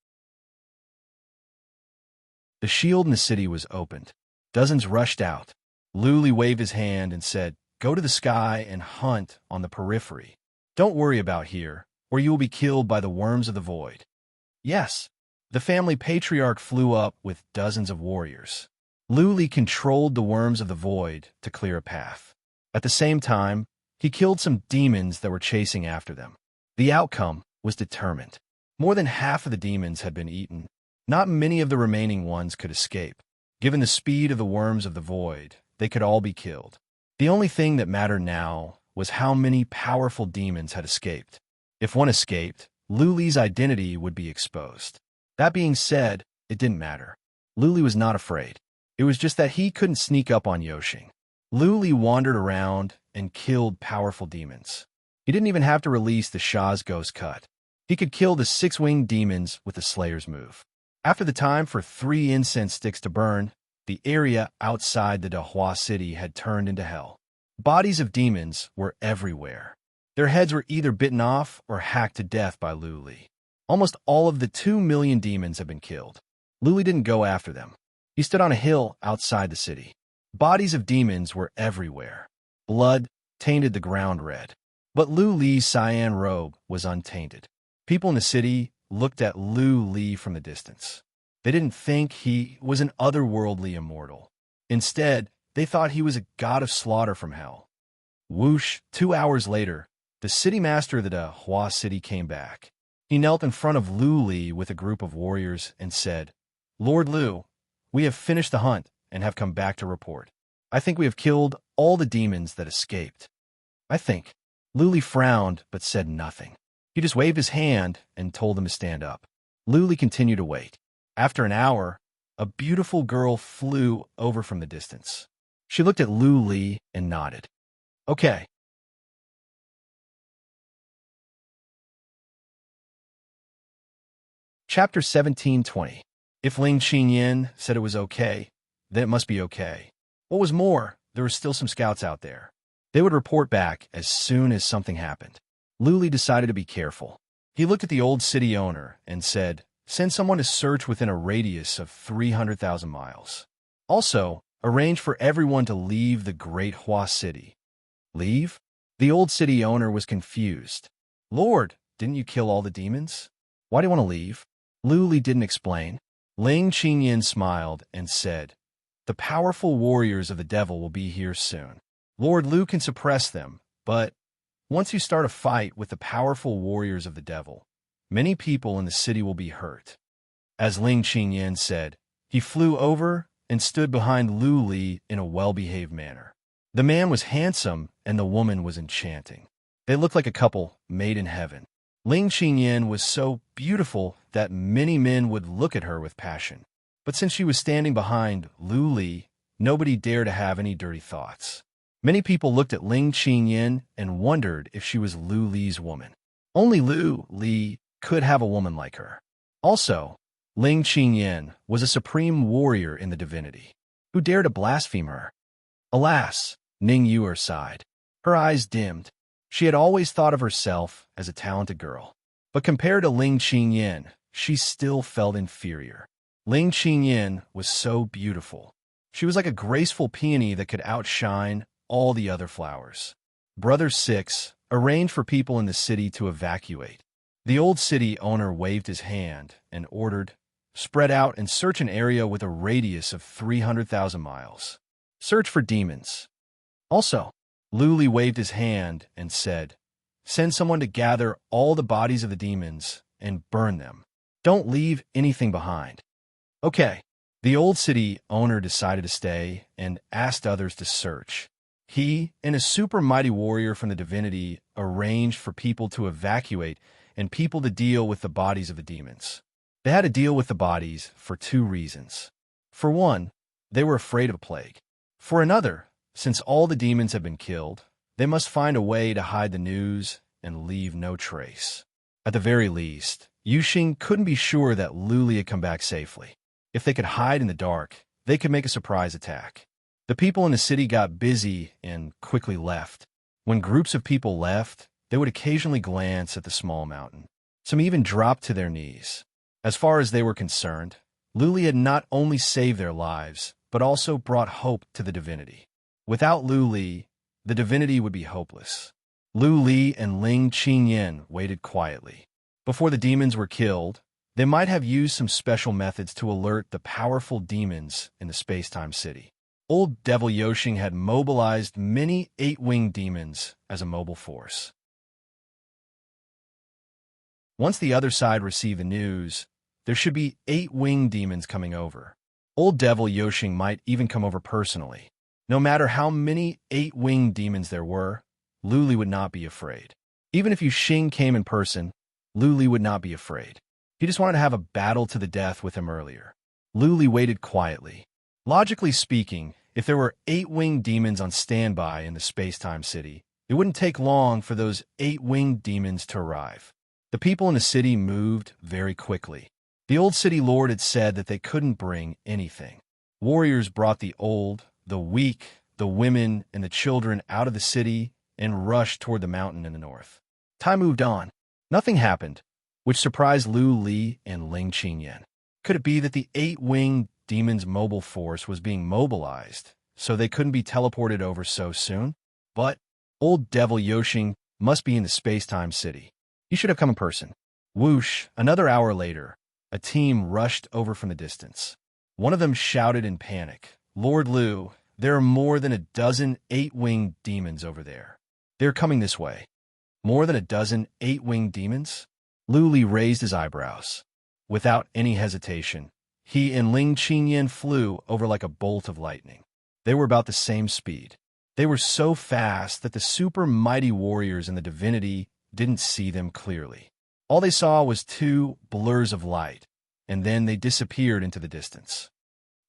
The shield in the city was opened. Dozens rushed out. Lu Li waved his hand and said, "Go to the sky and hunt on the periphery. Don't worry about here, or you will be killed by the worms of the void." Yes, the family patriarch flew up with dozens of warriors. Lu Li controlled the worms of the void to clear a path. At the same time, he killed some demons that were chasing after them. The outcome was determined. More than half of the demons had been eaten. Not many of the remaining ones could escape. Given the speed of the worms of the void, they could all be killed. The only thing that mattered now was how many powerful demons had escaped. If one escaped, Lu Li's identity would be exposed. That being said, it didn't matter. Lu Li was not afraid. It was just that he couldn't sneak up on Yoshing. Lu Li wandered around and killed powerful demons. He didn't even have to release the Shah's ghost cut. He could kill the 6-winged demons with the Slayer's move. After the time for 3 incense sticks to burn, the area outside the Dahua city had turned into hell. Bodies of demons were everywhere. Their heads were either bitten off or hacked to death by Lu Li. Almost all of the 2 million demons had been killed. Lu Li didn't go after them. He stood on a hill outside the city. Bodies of demons were everywhere. Blood tainted the ground red. But Lu Li's cyan robe was untainted. People in the city looked at Lu Li from the distance. They didn't think he was an otherworldly immortal. Instead, they thought he was a god of slaughter from hell. Whoosh, 2 hours later, the city master of the Dahua city came back. He knelt in front of Lu Li with a group of warriors and said, "Lord Lu, we have finished the hunt and have come back to report. I think we have killed all the demons that escaped." "I think." Lu Li frowned but said nothing. He just waved his hand and told them to stand up. Lu Li continued to wait. After an hour, a beautiful girl flew over from the distance. She looked at Lu Li and nodded. "Okay." Chapter 17:20. If Ling Qinyan said it was okay, then it must be okay. What was more, there were still some scouts out there. They would report back as soon as something happened. Lu Li decided to be careful. He looked at the old city owner and said, "Send someone to search within a radius of 300,000 miles. Also, arrange for everyone to leave the Great Hua City." "Leave?" The old city owner was confused. "Lord, didn't you kill all the demons? Why do you want to leave?" Lu Li didn't explain. Ling Qinyan smiled and said, "The powerful warriors of the devil will be here soon. Lord Lu can suppress them, but once you start a fight with the powerful warriors of the devil, many people in the city will be hurt." As Ling Qinyan said, he flew over and stood behind Lu Li in a well-behaved manner. The man was handsome and the woman was enchanting. They looked like a couple made in heaven. Ling Qinyan was so beautiful that many men would look at her with passion. But since she was standing behind Lu Li, nobody dared to have any dirty thoughts. Many people looked at Ling Qingyan and wondered if she was Lu Li's woman. Only Lu Li could have a woman like her. Also, Ling Qingyan was a supreme warrior in the divinity. Who dared to blaspheme her? Alas, Ning Yuer sighed. Her eyes dimmed. She had always thought of herself as a talented girl. But compared to Ling Qingyan, she still felt inferior. Ling Qingyan was so beautiful. She was like a graceful peony that could outshine all the other flowers. Brother 6 arranged for people in the city to evacuate. The old city owner waved his hand and ordered, "Spread out and search an area with a radius of 300,000 miles. Search for demons." Also, Lu Li waved his hand and said, "Send someone to gather all the bodies of the demons and burn them. Don't leave anything behind." Okay, the old city owner decided to stay and asked others to search. He and a super mighty warrior from the divinity arranged for people to evacuate and people to deal with the bodies of the demons. They had to deal with the bodies for two reasons. For one, they were afraid of a plague. For another, since all the demons had been killed, they must find a way to hide the news and leave no trace. At the very least, Yuxing couldn't be sure that Lu Li had come back safely. If they could hide in the dark, they could make a surprise attack. The people in the city got busy and quickly left. When groups of people left, they would occasionally glance at the small mountain. Some even dropped to their knees. As far as they were concerned, Lu Li had not only saved their lives, but also brought hope to the divinity. Without Lu Li, the divinity would be hopeless. Lu Li and Ling Qingyan waited quietly. Before the demons were killed, they might have used some special methods to alert the powerful demons in the space-time city. Old Devil Yoshing had mobilized many 8-winged demons as a mobile force. Once the other side received the news, there should be 8-winged demons coming over. Old Devil Yoshing might even come over personally. No matter how many 8-winged demons there were, Lu Li would not be afraid. Even if Yuxing came in person, Lu Li would not be afraid. He just wanted to have a battle to the death with him earlier. Lu Li waited quietly. Logically speaking, if there were 8-winged demons on standby in the space-time city, it wouldn't take long for those 8-winged demons to arrive. The people in the city moved very quickly. The old city lord had said that they couldn't bring anything. Warriors brought the old, the weak, the women, and the children out of the city and rushed toward the mountain in the north. Time moved on. Nothing happened, which surprised Lu Li and Ling Qingyan. Could it be that the 8-winged demons' mobile force was being mobilized, so they couldn't be teleported over so soon? But old Devil Yoshing must be in the space-time city. He should have come in person. Whoosh, another hour later, a team rushed over from the distance. One of them shouted in panic, "Lord Lu, there are more than a dozen 8-winged demons over there. They're coming this way." More than a dozen 8-winged demons? Lu Li raised his eyebrows. Without any hesitation, he and Ling Qingyan flew over like a bolt of lightning. They were about the same speed. They were so fast that the super mighty warriors in the divinity didn't see them clearly. All they saw was two blurs of light, and then they disappeared into the distance.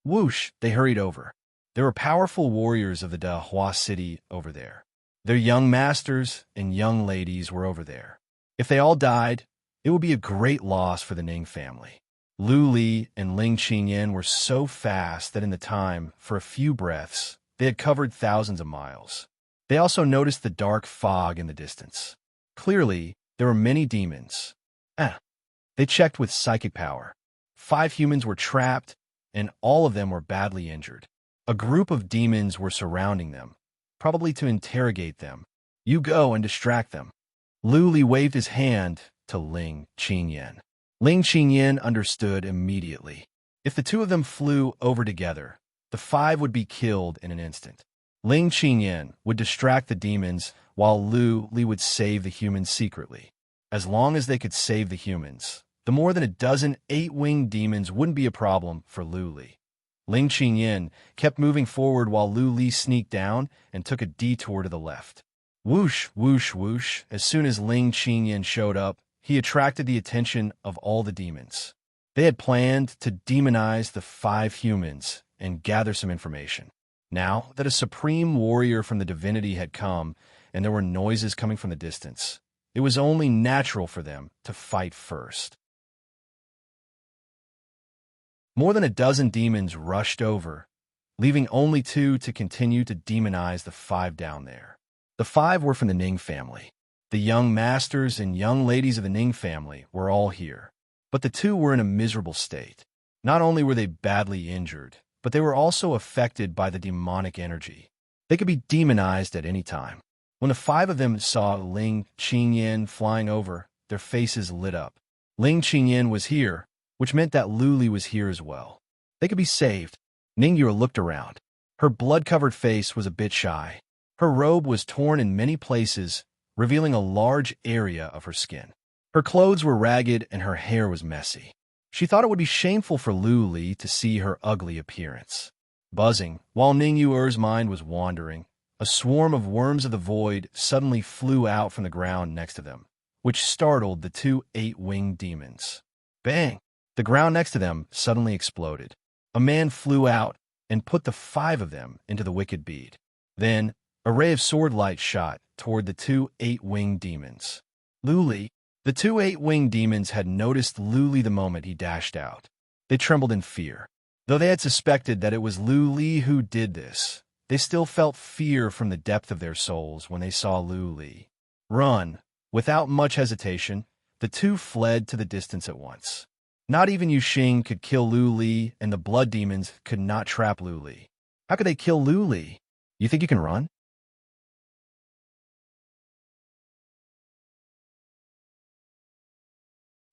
Whoosh, they hurried over. There were powerful warriors of the Dahua city over there. Their young masters and young ladies were over there. If they all died, it would be a great loss for the Ning family. Lu Li and Ling Qingyan were so fast that in the time, for a few breaths, they had covered thousands of miles. They also noticed the dark fog in the distance. Clearly, there were many demons. They checked with psychic power. 5 humans were trapped, and all of them were badly injured. A group of demons were surrounding them, probably to interrogate them. "You go and distract them." Lu Li waved his hand to Ling Qingyan. Ling Qingyan understood immediately. If the two of them flew over together, the 5 would be killed in an instant. Ling Qingyan would distract the demons while Lu Li would save the humans secretly. As long as they could save the humans, the more than a dozen 8-winged demons wouldn't be a problem for Lu Li. Ling Qingyan kept moving forward while Lu Li sneaked down and took a detour to the left. Whoosh, whoosh, whoosh. As soon as Ling Qingyan showed up, he attracted the attention of all the demons. They had planned to demonize the 5 humans and gather some information. Now that a supreme warrior from the divinity had come and there were noises coming from the distance, it was only natural for them to fight first. More than a dozen demons rushed over, leaving only 2 to continue to demonize the 5 down there. The 5 were from the Ning family. The young masters and young ladies of the Ning family were all here, but the 2 were in a miserable state. Not only were they badly injured, but they were also affected by the demonic energy. They could be demonized at any time. When the 5 of them saw Ling Qingyan flying over, their faces lit up. Ling Qingyan was here, which meant that Luli was here as well. They could be saved. Ningyur looked around. Her blood-covered face was a bit shy. Her robe was torn in many places, revealing a large area of her skin. Her clothes were ragged and her hair was messy. She thought it would be shameful for Luli to see her ugly appearance. Buzzing, while Ningyur's mind was wandering, a swarm of worms of the void suddenly flew out from the ground next to them, which startled the 2 8-winged demons. Bang! The ground next to them suddenly exploded. A man flew out and put the 5 of them into the wicked bead. Then, a ray of sword light shot toward the 2 8-winged demons. Luli. The 2 8-winged demons had noticed Luli the moment he dashed out. They trembled in fear. Though they had suspected that it was Luli who did this, they still felt fear from the depth of their souls when they saw Luli. Run! Without much hesitation, the 2 fled to the distance at once. Not even Yuxing could kill Luli, and the blood demons could not trap Luli. How could they kill Luli? You think you can run?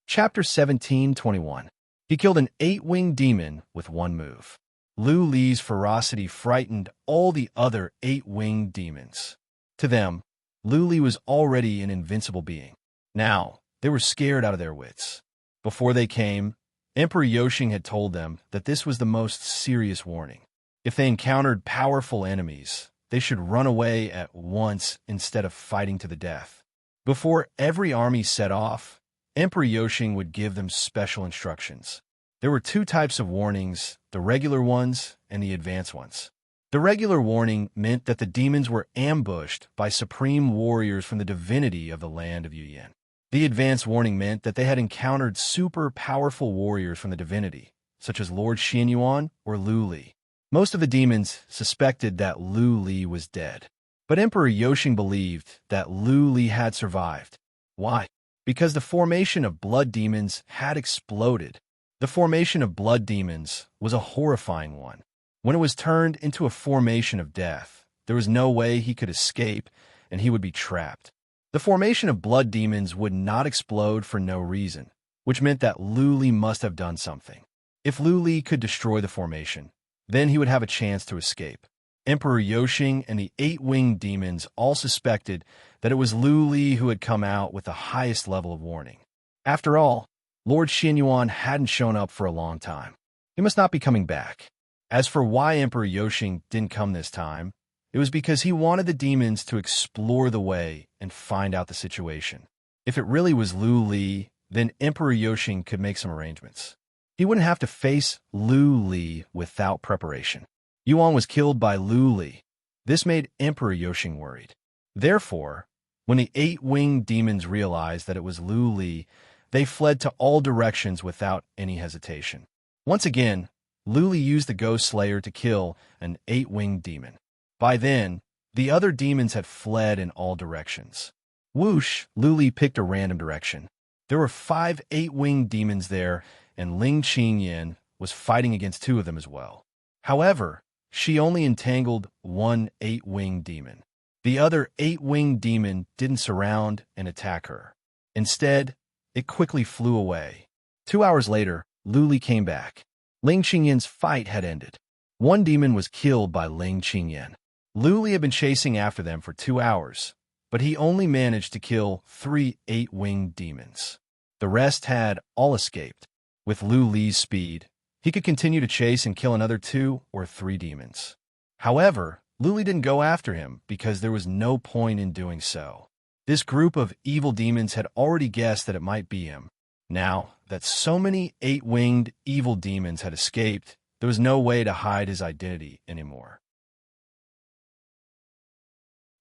Chapter 17:21. He killed an 8-winged demon with one move. Luli's ferocity frightened all the other 8-winged demons. To them, Luli was already an invincible being. Now, they were scared out of their wits. Before they came, Emperor Yoshing had told them that this was the most serious warning. If they encountered powerful enemies, they should run away at once instead of fighting to the death. Before every army set off, Emperor Yoshing would give them special instructions. There were 2 types of warnings, the regular ones and the advanced ones. The regular warning meant that the demons were ambushed by supreme warriors from the divinity of the land of Yuyan. The advanced warning meant that they had encountered super powerful warriors from the divinity, such as Lord Xianyuan or Luli. Most of the demons suspected that Luli was dead, but Emperor Yoshing believed that Luli had survived. Why? Because the formation of blood demons had exploded. The formation of blood demons was a horrifying one. When it was turned into a formation of death, there was no way he could escape, and he would be trapped. The formation of blood demons would not explode for no reason, which meant that Luli must have done something. If Luli could destroy the formation, then he would have a chance to escape. Emperor Yoshing and the 8-winged demons all suspected that it was Luli who had come out with the highest level of warning. After all, Lord Xianyuan hadn't shown up for a long time. He must not be coming back. As for why Emperor Yoshing didn't come this time, it was because he wanted the demons to explore the way and find out the situation. If it really was Luli, then Emperor Yoshing could make some arrangements. He wouldn't have to face Luli without preparation. Yuan was killed by Luli. This made Emperor Yoshing worried. Therefore, when the 8-winged demons realized that it was Luli, they fled to all directions without any hesitation. Once again, Luli used the Ghost Slayer to kill an 8-winged demon. By then, the other demons had fled in all directions. Whoosh, Luli picked a random direction. There were 5 8-winged demons there, and Ling Qingyan was fighting against 2 of them as well. However, she only entangled 1 8-winged demon. The other 8-winged demon didn't surround and attack her. Instead, it quickly flew away. 2 hours later, Luli came back. Ling Qingyan's fight had ended. 1 demon was killed by Ling Qingyan. Luli had been chasing after them for 2 hours, but he only managed to kill 3 8-winged demons. The rest had all escaped. With Luli's speed, he could continue to chase and kill another 2 or 3 demons. However, Luli didn't go after him because there was no point in doing so. This group of evil demons had already guessed that it might be him. Now, that so many eight-winged evil demons had escaped, there was no way to hide his identity anymore.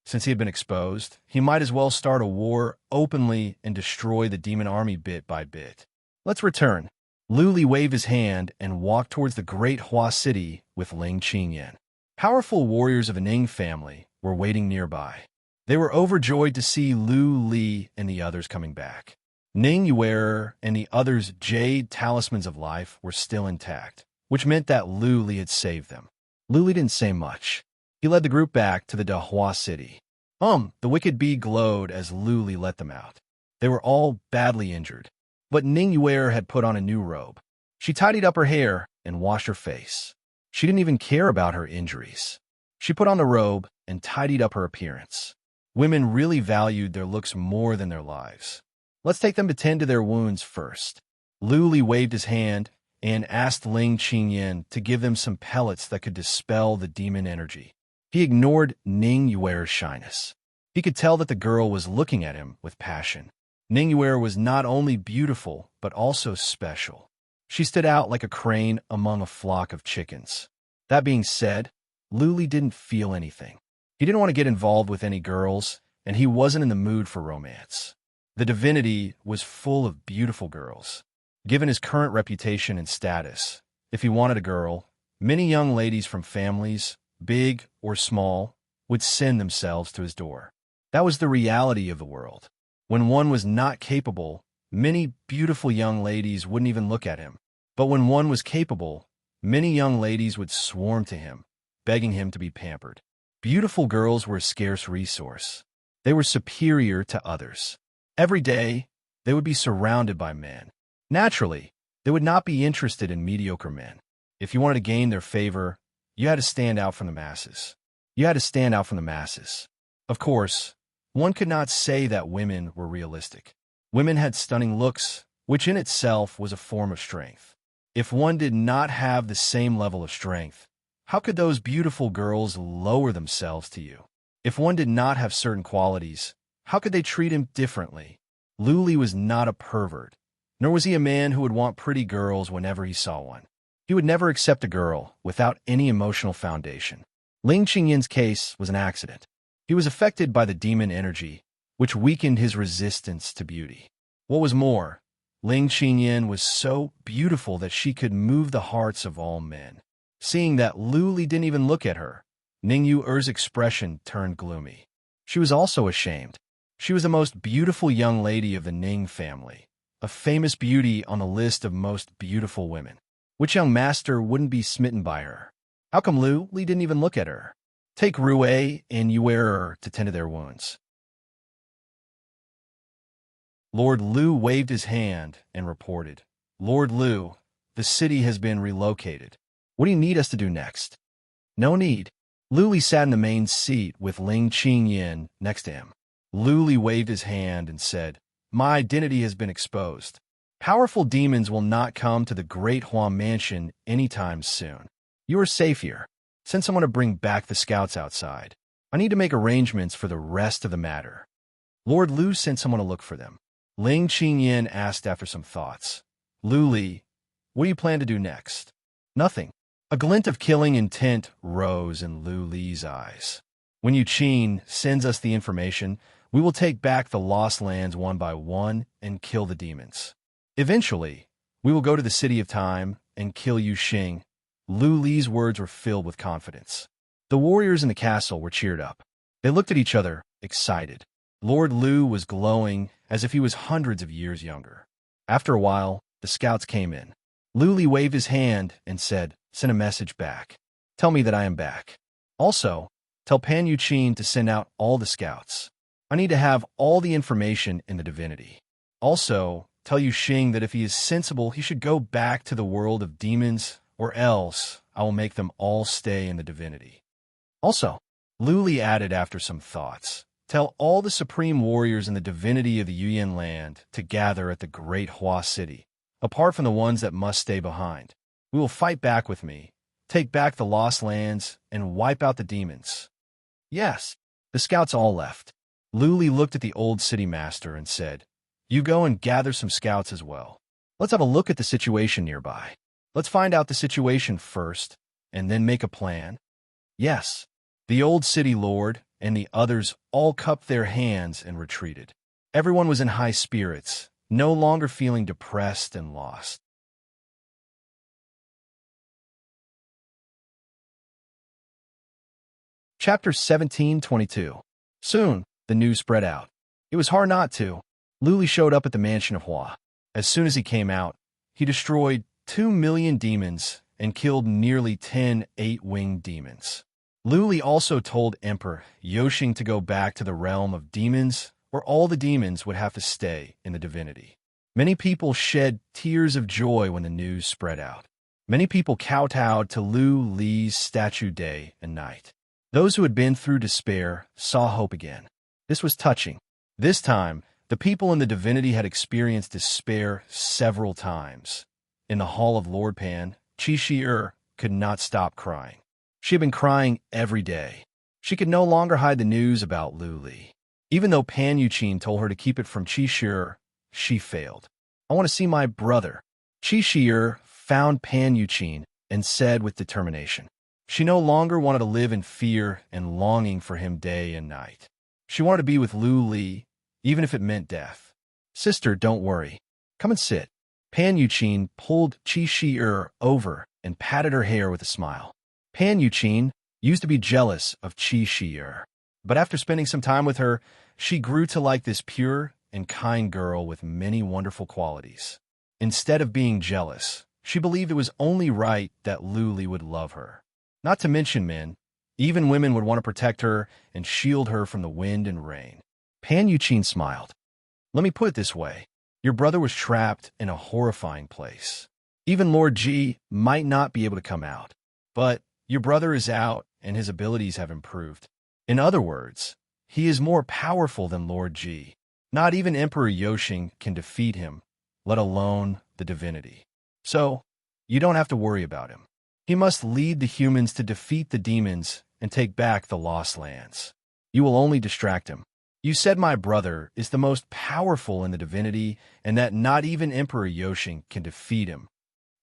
Since he had been exposed, he might as well start a war openly and destroy the demon army bit by bit. Let's return. Lu Li waved his hand and walked towards the great Hua city with Ling Qingyan. Powerful warriors of the Ning family were waiting nearby. They were overjoyed to see Lu Li and the others coming back. Ning Yuer and the others' jade talismans of life were still intact, which meant that Lu Li had saved them. Lu Li didn't say much. He led the group back to the Dahua city. The wicked bee glowed as Lu Li let them out. They were all badly injured, but Ning Yuer had put on a new robe. She tidied up her hair and washed her face. She didn't even care about her injuries. She put on the robe and tidied up her appearance. Women really valued their looks more than their lives. Let's take them to tend to their wounds first. Lu Li waved his hand and asked Ling Qingyan to give them some pellets that could dispel the demon energy. He ignored Ning Yuer's shyness. He could tell that the girl was looking at him with passion. Ning Yuer was not only beautiful, but also special. She stood out like a crane among a flock of chickens. That being said, Lu Li didn't feel anything. He didn't want to get involved with any girls, and he wasn't in the mood for romance. The divinity was full of beautiful girls. Given his current reputation and status, if he wanted a girl, many young ladies from families, big or small, would send themselves to his door. That was the reality of the world. When one was not capable, many beautiful young ladies wouldn't even look at him. But when one was capable, many young ladies would swarm to him, begging him to be pampered. Beautiful girls were a scarce resource. They were superior to others. Every day, they would be surrounded by men. Naturally, they would not be interested in mediocre men. If you wanted to gain their favor, you had to stand out from the masses. Of course, one could not say that women were realistic. Women had stunning looks, which in itself was a form of strength. If one did not have the same level of strength, how could those beautiful girls lower themselves to you? If one did not have certain qualities, how could they treat him differently? Lu Li was not a pervert, nor was he a man who would want pretty girls whenever he saw one. He would never accept a girl without any emotional foundation. Ling Qingyan's case was an accident. He was affected by the demon energy, which weakened his resistance to beauty. What was more, Ling Qingyan was so beautiful that she could move the hearts of all men. Seeing that Lu Li didn't even look at her, Ning Yuer's expression turned gloomy. She was also ashamed. She was the most beautiful young lady of the Ning family, a famous beauty on the list of most beautiful women. Which young master wouldn't be smitten by her? How come Lu Li didn't even look at her? Take Rue and Yuer to tend to their wounds. Lord Lu waved his hand and reported, Lord Lu, the city has been relocated. What do you need us to do next? No need. Lu Li sat in the main seat with Ling Qingyan next to him. Lu Li waved his hand and said, My identity has been exposed. Powerful demons will not come to the Great Hua Mansion anytime soon. You are safe here. Send someone to bring back the scouts outside. I need to make arrangements for the rest of the matter. Lord Lu sent someone to look for them. Ling Qingyan asked after some thoughts. Lu Li, what do you plan to do next? Nothing. A glint of killing intent rose in Lu Li's eyes. When Yu Qin sends us the information, we will take back the lost lands one by one and kill the demons. Eventually, we will go to the City of Time and kill Yu Xing. Lu Li's words were filled with confidence. The warriors in the castle were cheered up. They looked at each other, excited. Lord Lu was glowing as if he was hundreds of years younger. After a while, the scouts came in. Lu Li waved his hand and said, Send a message back. Tell me that I am back. Also, tell Pan Yu Qin to send out all the scouts. I need to have all the information in the divinity. Also, tell Yu Xing that if he is sensible, he should go back to the world of demons, or else I will make them all stay in the divinity. Also, Lu Li added after some thoughts, tell all the supreme warriors in the divinity of the Yuyan land to gather at the great Hua city, apart from the ones that must stay behind. We will fight back with me, take back the lost lands, and wipe out the demons. Yes, the scouts all left. Lu Li looked at the old city master and said, You go and gather some scouts as well. Let's have a look at the situation nearby. Let's find out the situation first, and then make a plan. Yes, the old city lord and the others all cupped their hands and retreated. Everyone was in high spirits, no longer feeling depressed and lost. Chapter 17:22. Soon, the news spread out. It was hard not to. Luli showed up at the mansion of Hua. As soon as he came out, he destroyed 2 million demons and killed nearly 10 eight-winged demons. Luli also told Emperor Yoshing to go back to the realm of demons, where all the demons would have to stay in the divinity. Many people shed tears of joy when the news spread out. Many people kowtowed to Lu Li's statue day and night. Those who had been through despair saw hope again. This was touching. This time, the people in the divinity had experienced despair several times. In the hall of Lord Pan, Qi Shi could not stop crying. She had been crying every day. She could no longer hide the news about Lu Li. Even though Pan Yuqin told her to keep it from Qi Shi, she failed. I want to see my brother. Qi Shi found Pan Yuqin and said with determination. She no longer wanted to live in fear and longing for him day and night. She wanted to be with Lu Li, even if it meant death. Sister, don't worry. Come and sit. Pan Yuqin pulled Qi Shi over and patted her hair with a smile. Pan Yuqin used to be jealous of Qi Shi, but after spending some time with her, she grew to like this pure and kind girl with many wonderful qualities. Instead of being jealous, she believed it was only right that Lu Li would love her. Not to mention men, even women would want to protect her and shield her from the wind and rain. Pan Yuqin smiled. Let me put it this way. Your brother was trapped in a horrifying place. Even Lord Ji might not be able to come out, but your brother is out and his abilities have improved. In other words, he is more powerful than Lord Ji. Not even Emperor Yoshing can defeat him, let alone the divinity. So, you don't have to worry about him. He must lead the humans to defeat the demons and take back the lost lands. You will only distract him. You said my brother is the most powerful in the divinity and that not even Emperor Yoshing can defeat him.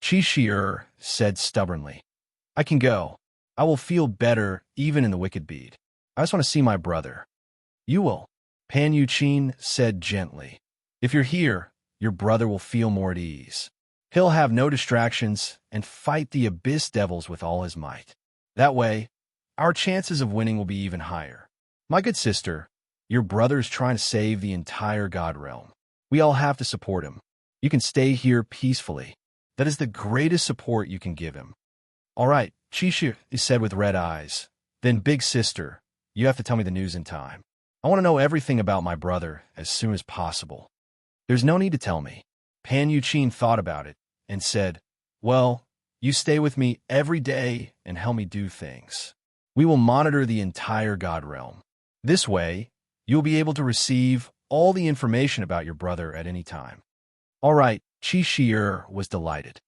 Qi Shi said stubbornly. I can go. I will feel better even in the wicked bead. I just want to see my brother. You will. Pan Yuqin said gently. If you're here, your brother will feel more at ease. He'll have no distractions and fight the abyss devils with all his might. That way, our chances of winning will be even higher. My good sister, your brother is trying to save the entire God realm. We all have to support him. You can stay here peacefully. That is the greatest support you can give him. All right, Qi Shi said with red eyes. Then, big sister, you have to tell me the news in time. I want to know everything about my brother as soon as possible. There's no need to tell me. Pan Yuqin thought about it and said, well, you stay with me every day and help me do things. We will monitor the entire God realm. This way, you'll be able to receive all the information about your brother at any time. All right, Qi Shi was delighted.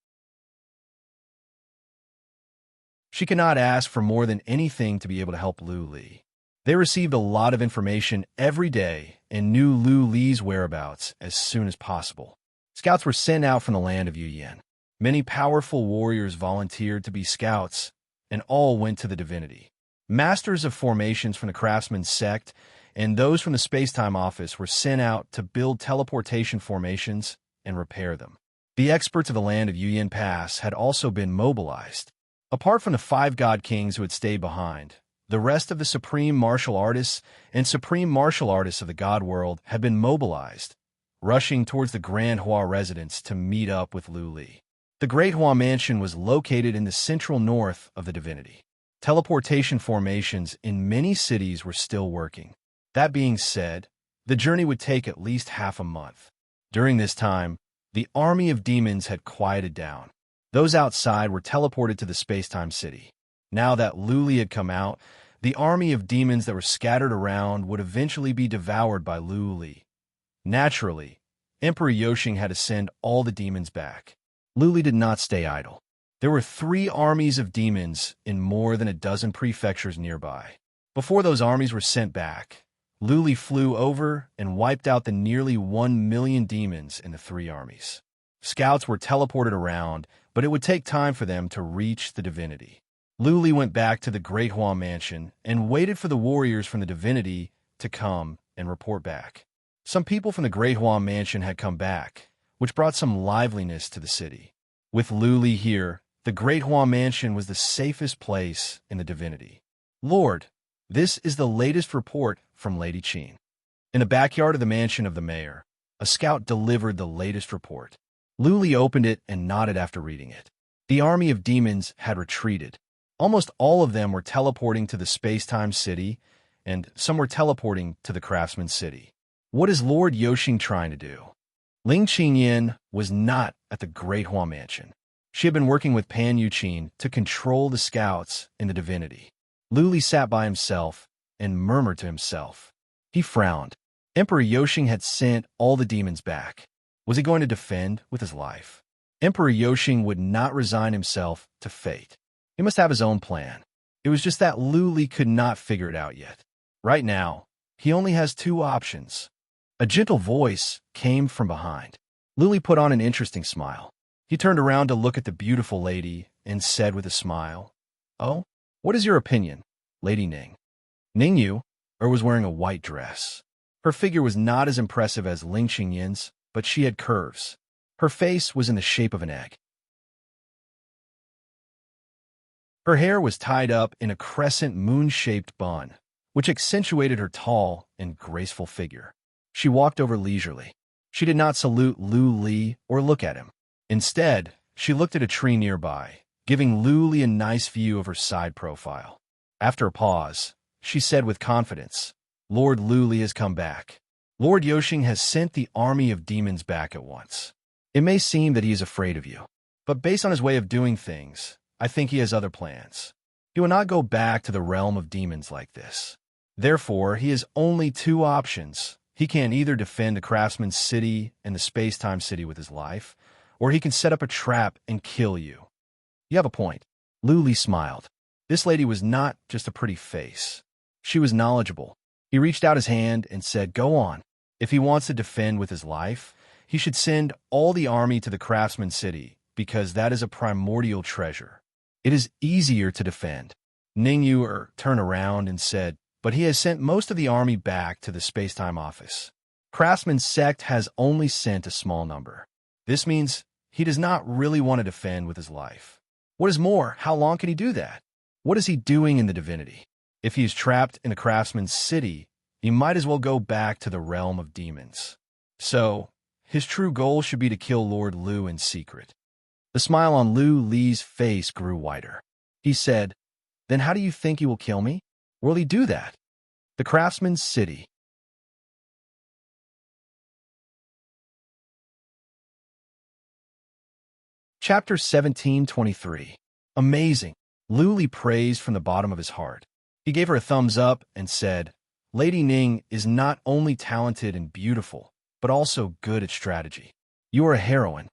She could not ask for more than anything to be able to help Lu Li. They received a lot of information every day and knew Lu Li's whereabouts as soon as possible. Scouts were sent out from the land of Yuyan. Many powerful warriors volunteered to be scouts, and all went to the divinity. Masters of formations from the craftsman sect and those from the space-time office were sent out to build teleportation formations and repair them. The experts of the land of Yuyan Pass had also been mobilized. Apart from the 5 god kings who had stayed behind, the rest of the supreme martial artists and supreme martial artists of the god world had been mobilized, rushing towards the Grand Hua residence to meet up with Lu Li. The Great Hua Mansion was located in the central north of the divinity. Teleportation formations in many cities were still working. That being said, the journey would take at least half a month. During this time, the army of demons had quieted down. Those outside were teleported to the space-time city. Now that Lu Li had come out, the army of demons that were scattered around would eventually be devoured by Lu Li. Naturally, Emperor Yoshing had to send all the demons back. Lu Li did not stay idle. There were 3 armies of demons in more than a dozen prefectures nearby. Before those armies were sent back, Lu Li flew over and wiped out the nearly 1 million demons in the 3 armies. Scouts were teleported around, but it would take time for them to reach the divinity. Luli went back to the Great Hua mansion and waited for the warriors from the divinity to come and report back. Some people from the Great Hua mansion had come back, which brought some liveliness to the city. With Luli here, the Great Hua mansion was the safest place in the divinity. Lord, this is the latest report from Lady Qin. In the backyard of the mansion of the mayor, a scout delivered the latest report. Luli opened it and nodded after reading it. The army of demons had retreated. Almost all of them were teleporting to the space-time city, and some were teleporting to the craftsman city. What is Lord Yoxing trying to do? Ling Qingyin was not at the Great Hua mansion. She had been working with Pan Yuqin to control the scouts in the divinity. Luli sat by himself and murmured to himself. He frowned. Emperor Yoxing had sent all the demons back. Was he going to defend with his life? Emperor Yoxing would not resign himself to fate. He must have his own plan. It was just that Luli could not figure it out yet. Right now, he only has two options. A gentle voice came from behind. Luli put on an interesting smile. He turned around to look at the beautiful lady and said with a smile, "Oh, what is your opinion, Lady Ning?" Ning Yu was wearing a white dress. Her figure was not as impressive as Ling Qingyin's, but she had curves. Her face was in the shape of an egg. Her hair was tied up in a crescent moon-shaped bun, which accentuated her tall and graceful figure. She walked over leisurely. She did not salute Lu Li or look at him. Instead, she looked at a tree nearby, giving Lu Li a nice view of her side profile. After a pause, she said with confidence, "Lord Lu Li has come back. Lord Yoxing has sent the army of demons back at once. It may seem that he is afraid of you, but based on his way of doing things, I think he has other plans. He will not go back to the realm of demons like this. Therefore, he has only two options. He can either defend the craftsman's city and the space-time city with his life, or he can set up a trap and kill you." "You have a point." Lu Li smiled. This lady was not just a pretty face. She was knowledgeable. He reached out his hand and said, "Go on. If he wants to defend with his life, he should send all the army to the craftsman city, because that is a primordial treasure. It is easier to defend." Ning Yu turned around and said, "But he has sent most of the army back to the space-time office. Craftsman's sect has only sent a small number. This means he does not really want to defend with his life. What is more, how long can he do that? What is he doing in the divinity? If he is trapped in a craftsman's city, he might as well go back to the realm of demons. So, his true goal should be to kill Lord Lu in secret." The smile on Lu Li's face grew wider. He said, "Then how do you think he will kill me? Will he do that?" The craftsman's city. Chapter 1723. Amazing. Lu Li praised from the bottom of his heart. He gave her a thumbs up and said, "Lady Ning is not only talented and beautiful, but also good at strategy. You are a heroine."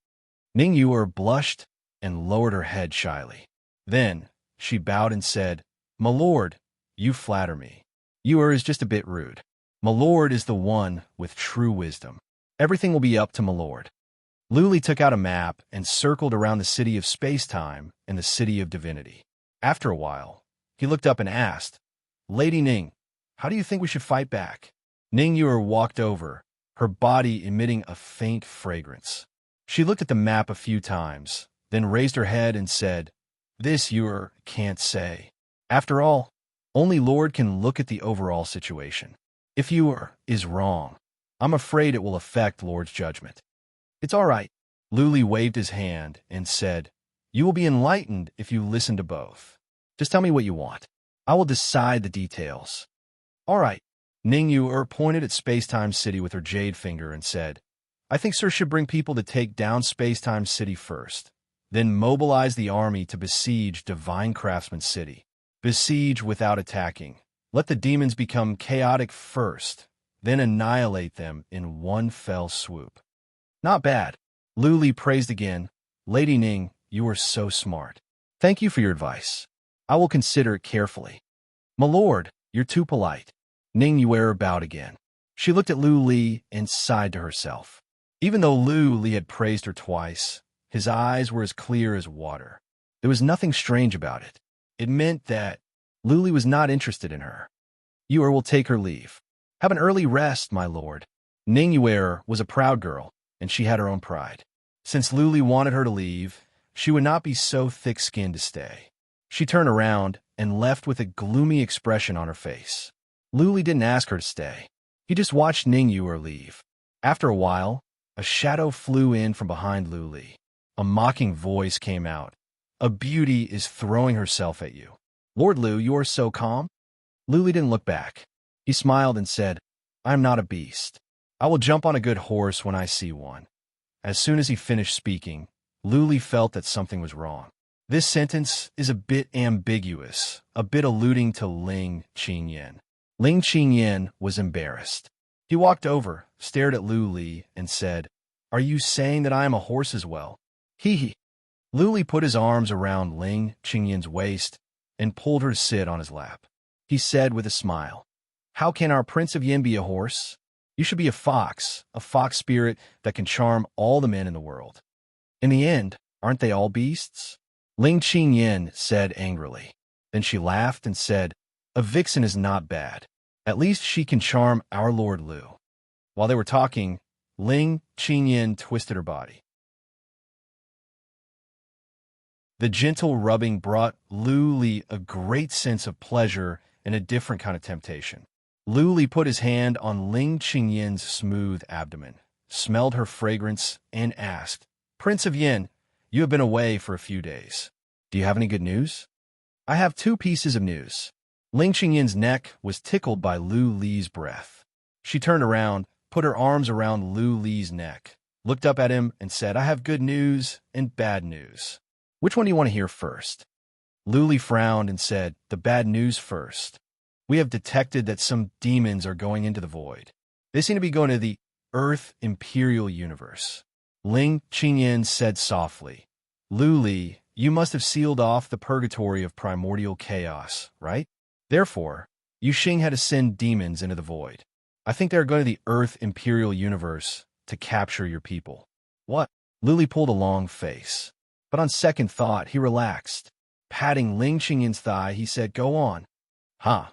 Ning Yu blushed and lowered her head shyly. Then she bowed and said, "My lord, you flatter me. You is just a bit rude. My lord is the one with true wisdom. Everything will be up to my lord." Lu Li took out a map and circled around the city of space-time and the city of divinity. After a while, he looked up and asked, "Lady Ning, how do you think we should fight back?" Ning Yu walked over, her body emitting a faint fragrance. She looked at the map a few times, then raised her head and said, "This you can't say. After all, only Lord can look at the overall situation. If you is wrong, I'm afraid it will affect Lord's judgment." "It's all right." Lu Li waved his hand and said, "You will be enlightened if you listen to both. Just tell me what you want. I will decide the details." "All right." Ning Yu pointed at Space-Time City with her jade finger and said, "I think Sir should bring people to take down Space-Time City first, then mobilize the army to besiege Divine Craftsman City. Besiege without attacking. Let the demons become chaotic first, then annihilate them in one fell swoop." "Not bad." Lu Li praised again. "Lady Ning, you are so smart. Thank you for your advice. I will consider it carefully." "My lord, you're too polite." Ning Yu bowed again. She looked at Lu Li and sighed to herself. Even though Li had praised her twice, his eyes were as clear as water. There was nothing strange about it. It meant that Li was not interested in her. You will take her leave. Have an early rest, my lord. Ningyuer was a proud girl, and she had her own pride. Since Li wanted her to leave, she would not be so thick-skinned to stay. She turned around and left with a gloomy expression on her face. Li didn't ask her to stay. He just watched Ningyuer leave. After a while, a shadow flew in from behind Li. A mocking voice came out. A beauty is throwing herself at you. Lord Lu, you are so calm? Li didn't look back. He smiled and said, I am not a beast. I will jump on a good horse when I see one. As soon as he finished speaking, Li felt that something was wrong. This sentence is a bit ambiguous, a bit alluding to Ling Qingyan. Ling Qingyan was embarrassed. He walked over, stared at Li, and said, Are you saying that I am a horse as well? Hee. Li put his arms around Ling Qingyan's waist and pulled her to sit on his lap. He said with a smile, How can our Prince of Yin be a horse? You should be a fox spirit that can charm all the men in the world. In the end, aren't they all beasts? Ling Qingyan said angrily. Then she laughed and said, A vixen is not bad. At least she can charm our Lord Lu. While they were talking, Ling Qingyan twisted her body. The gentle rubbing brought Li a great sense of pleasure and a different kind of temptation. Li put his hand on Ling Qingyan's smooth abdomen, smelled her fragrance, and asked, Prince of Yin, you have been away for a few days. Do you have any good news? I have 2 pieces of news. Ling Qingyan's neck was tickled by Li's breath. She turned around, put her arms around Li's neck, looked up at him, and said, I have good news and bad news. Which one do you want to hear first? Li frowned and said, The bad news first. We have detected that some demons are going into the void. They seem to be going to the Earth Imperial Universe. Ling Qingyan said softly, Li, you must have sealed off the purgatory of primordial chaos, right? Therefore, Yu Xing had to send demons into the void. I think they're going to the Earth Imperial Universe to capture your people. What? Li pulled a long face. But on second thought, he relaxed. Patting Ling Qingyan's thigh, he said, Go on. Huh.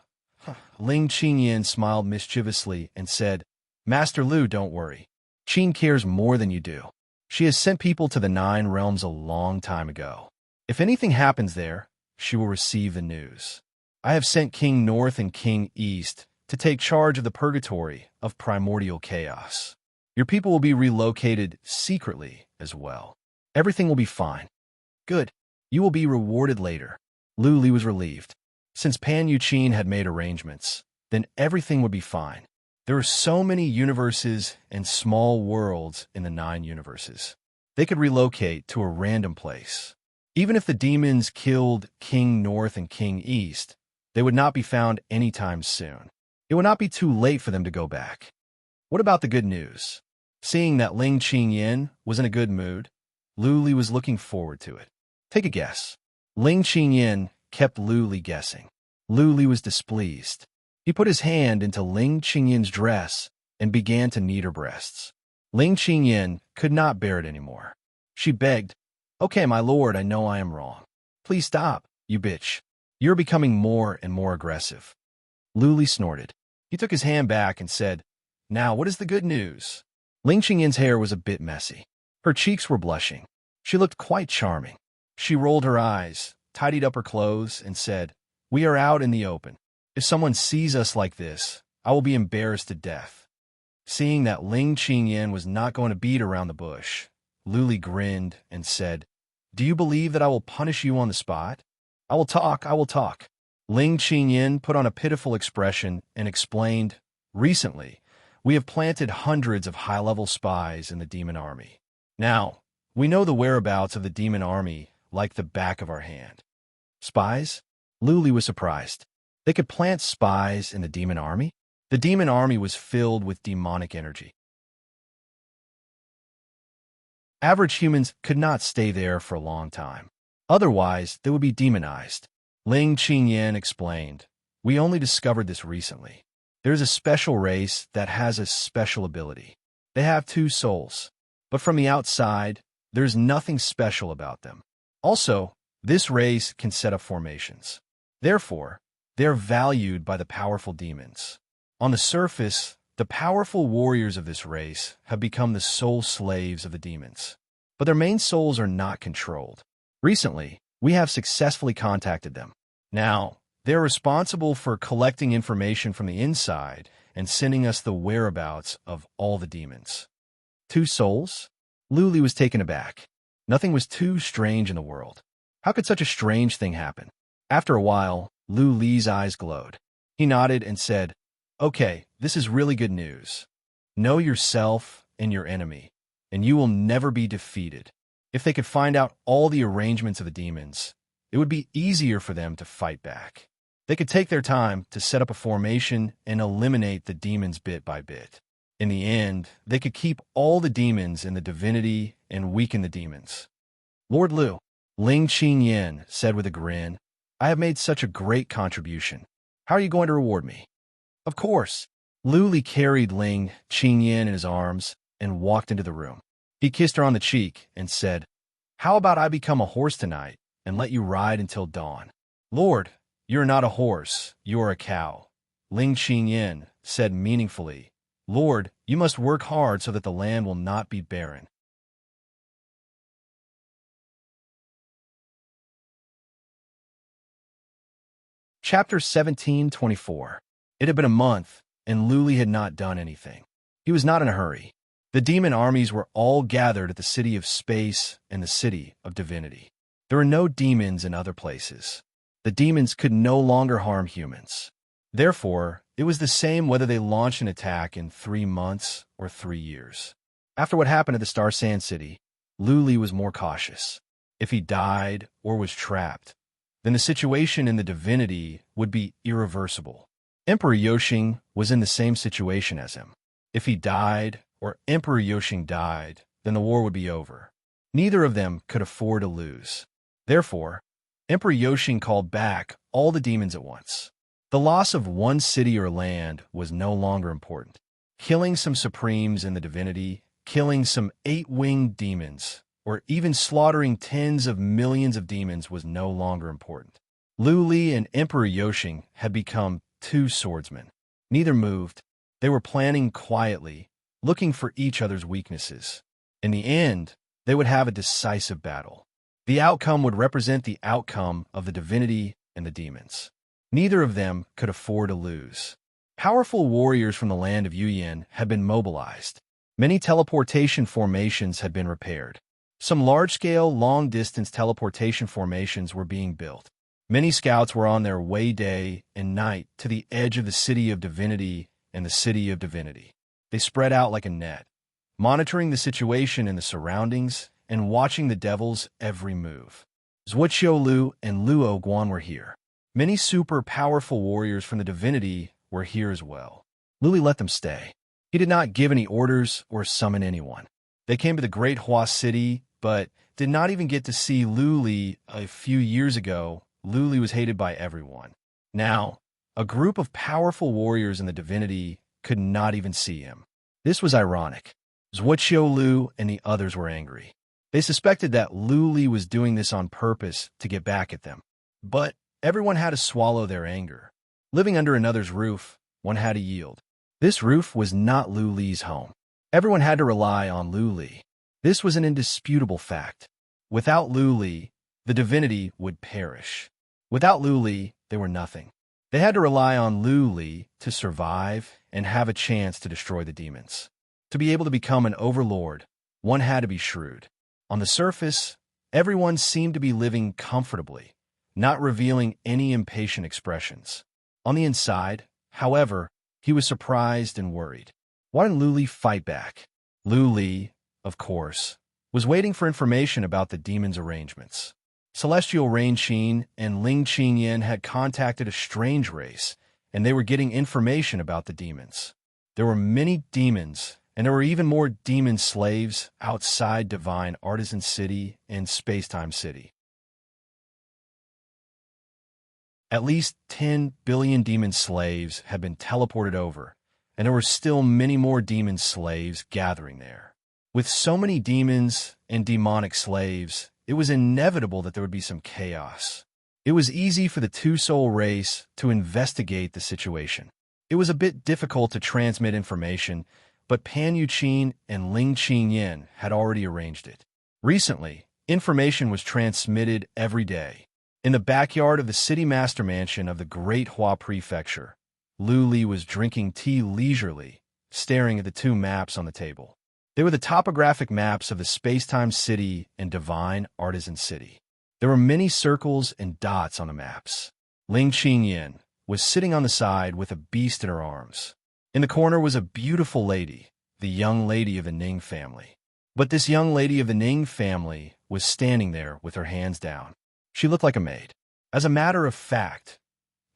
Ling Qingyan smiled mischievously and said, Master Lu, don't worry. Qing cares more than you do. She has sent people to the 9 realms a long time ago. If anything happens there, she will receive the news. I have sent King North and King East to take charge of the purgatory of primordial chaos. Your people will be relocated secretly as well. Everything will be fine. Good. You will be rewarded later. Li was relieved. Since Pan Yuqin had made arrangements, then everything would be fine. There are so many universes and small worlds in the 9 universes. They could relocate to a random place. Even if the demons killed King North and King East, they would not be found anytime soon. It would not be too late for them to go back. What about the good news? Seeing that Ling Qingyan was in a good mood, Li was looking forward to it. Take a guess. Ling Qingyan kept Li guessing. Li was displeased. He put his hand into Ling Qingyan's dress and began to knead her breasts. Ling Qingyan could not bear it anymore. She begged, Okay, my lord, I know I am wrong. Please stop, you bitch. You're becoming more and more aggressive. Li snorted. He took his hand back and said, Now, what is the good news? Ling Qingyan's hair was a bit messy. Her cheeks were blushing. She looked quite charming. She rolled her eyes, tidied up her clothes, and said, We are out in the open. If someone sees us like this, I will be embarrassed to death. Seeing that Ling Qingyan was not going to beat around the bush, Li grinned and said, Do you believe that I will punish you on the spot? I will talk. Ling Qingyan put on a pitiful expression and explained, Recently, we have planted hundreds of high-level spies in the demon army. Now, we know the whereabouts of the demon army like the back of our hand. Spies? Li was surprised. They could plant spies in the demon army? The demon army was filled with demonic energy. Average humans could not stay there for a long time. Otherwise, they would be demonized. Ling Qingyan explained, We only discovered this recently. There is a special race that has a special ability. They have 2 souls. but from the outside, there's nothing special about them. Also, this race can set up formations. Therefore, they are valued by the powerful demons. On the surface, the powerful warriors of this race have become the sole slaves of the demons. But their main souls are not controlled. Recently, we have successfully contacted them. Now, they're responsible for collecting information from the inside and sending us the whereabouts of all the demons. 2 souls? Luli was taken aback. Nothing was too strange in the world. How could such a strange thing happen? After a while, Luli's eyes glowed. He nodded and said, "Okay, this is really good news. Know yourself and your enemy, and you will never be defeated." If they could find out all the arrangements of the demons, it would be easier for them to fight back. They could take their time to set up a formation and eliminate the demons bit by bit. In the end, they could keep all the demons in the divinity and weaken the demons. "Lord Lu," Ling Qingyan said with a grin, "I have made such a great contribution. How are you going to reward me?" "Of course." Lu carried Ling Qingyan in his arms and walked into the room. He kissed her on the cheek and said, "How about I become a horse tonight and let you ride until dawn?" "Lord, you are not a horse, you are a cow," Ling Qingyan said meaningfully. "Lord, you must work hard so that the land will not be barren." Chapter 17:24. It had been a month, and Luli had not done anything. He was not in a hurry. The demon armies were all gathered at the city of space and the city of divinity. There were no demons in other places. The demons could no longer harm humans. Therefore, it was the same whether they launched an attack in 3 months or 3 years. After what happened at the Star Sand City, Luli was more cautious. If he died or was trapped, then the situation in the divinity would be irreversible. Emperor Yoshing was in the same situation as him. If he died or Emperor Yoshing died, then the war would be over. Neither of them could afford to lose. Therefore, Emperor Yoshing called back all the demons at once. The loss of one city or land was no longer important. Killing some supremes in the divinity, killing some 8-winged demons, or even slaughtering tens of millions of demons was no longer important. Luli and Emperor Yoshing had become 2 swordsmen. Neither moved. They were planning quietly, looking for each other's weaknesses. In the end, they would have a decisive battle. The outcome would represent the outcome of the divinity and the demons. Neither of them could afford to lose. Powerful warriors from the land of Yuyan had been mobilized. Many teleportation formations had been repaired. Some large-scale, long-distance teleportation formations were being built. Many scouts were on their way day and night to the edge of the city of divinity and the city of divinity. They spread out like a net, monitoring the situation in the surroundings and watching the devil's every move. Zhuoqiu and Luo Guan were here. Many super powerful warriors from the divinity were here as well. Luli let them stay. He did not give any orders or summon anyone. They came to the Great Hua City, but did not even get to see Luli. A few years ago, Luli was hated by everyone. Now, a group of powerful warriors in the divinity could not even see him. This was ironic. Zhuoqiu and the others were angry. They suspected that Luli was doing this on purpose to get back at them. But everyone had to swallow their anger. Living under another's roof, one had to yield. This roof was not Luli's home. Everyone had to rely on Luli. This was an indisputable fact. Without Luli, the divinity would perish. Without Luli, they were nothing. They had to rely on Luli to survive and have a chance to destroy the demons. To be able to become an overlord, one had to be shrewd. On the surface, everyone seemed to be living comfortably, not revealing any impatient expressions. On the inside, however, he was surprised and worried. Why didn't Luli fight back? Luli, of course, was waiting for information about the demons' arrangements. Celestial Rain Qin and Ling Qingyan had contacted a strange race, and they were getting information about the demons. There were many demons, and there were even more demon slaves outside Divine Artisan City and Spacetime City. At least 10 billion demon slaves had been teleported over, and there were still many more demon slaves gathering there. With so many demons and demonic slaves, it was inevitable that there would be some chaos. It was easy for the two-soul race to investigate the situation. It was a bit difficult to transmit information, but Pan Yuqin and Ling Qingyan had already arranged it. Recently, information was transmitted every day. In the backyard of the city master mansion of the Great Hua Prefecture, Lu Li was drinking tea leisurely, staring at the two maps on the table. They were the topographic maps of the space-time city and divine artisan city. There were many circles and dots on the maps. Ling Qingyan was sitting on the side with a beast in her arms. In the corner was a beautiful lady, the young lady of the Ning family. But this young lady of the Ning family was standing there with her hands down. She looked like a maid. As a matter of fact,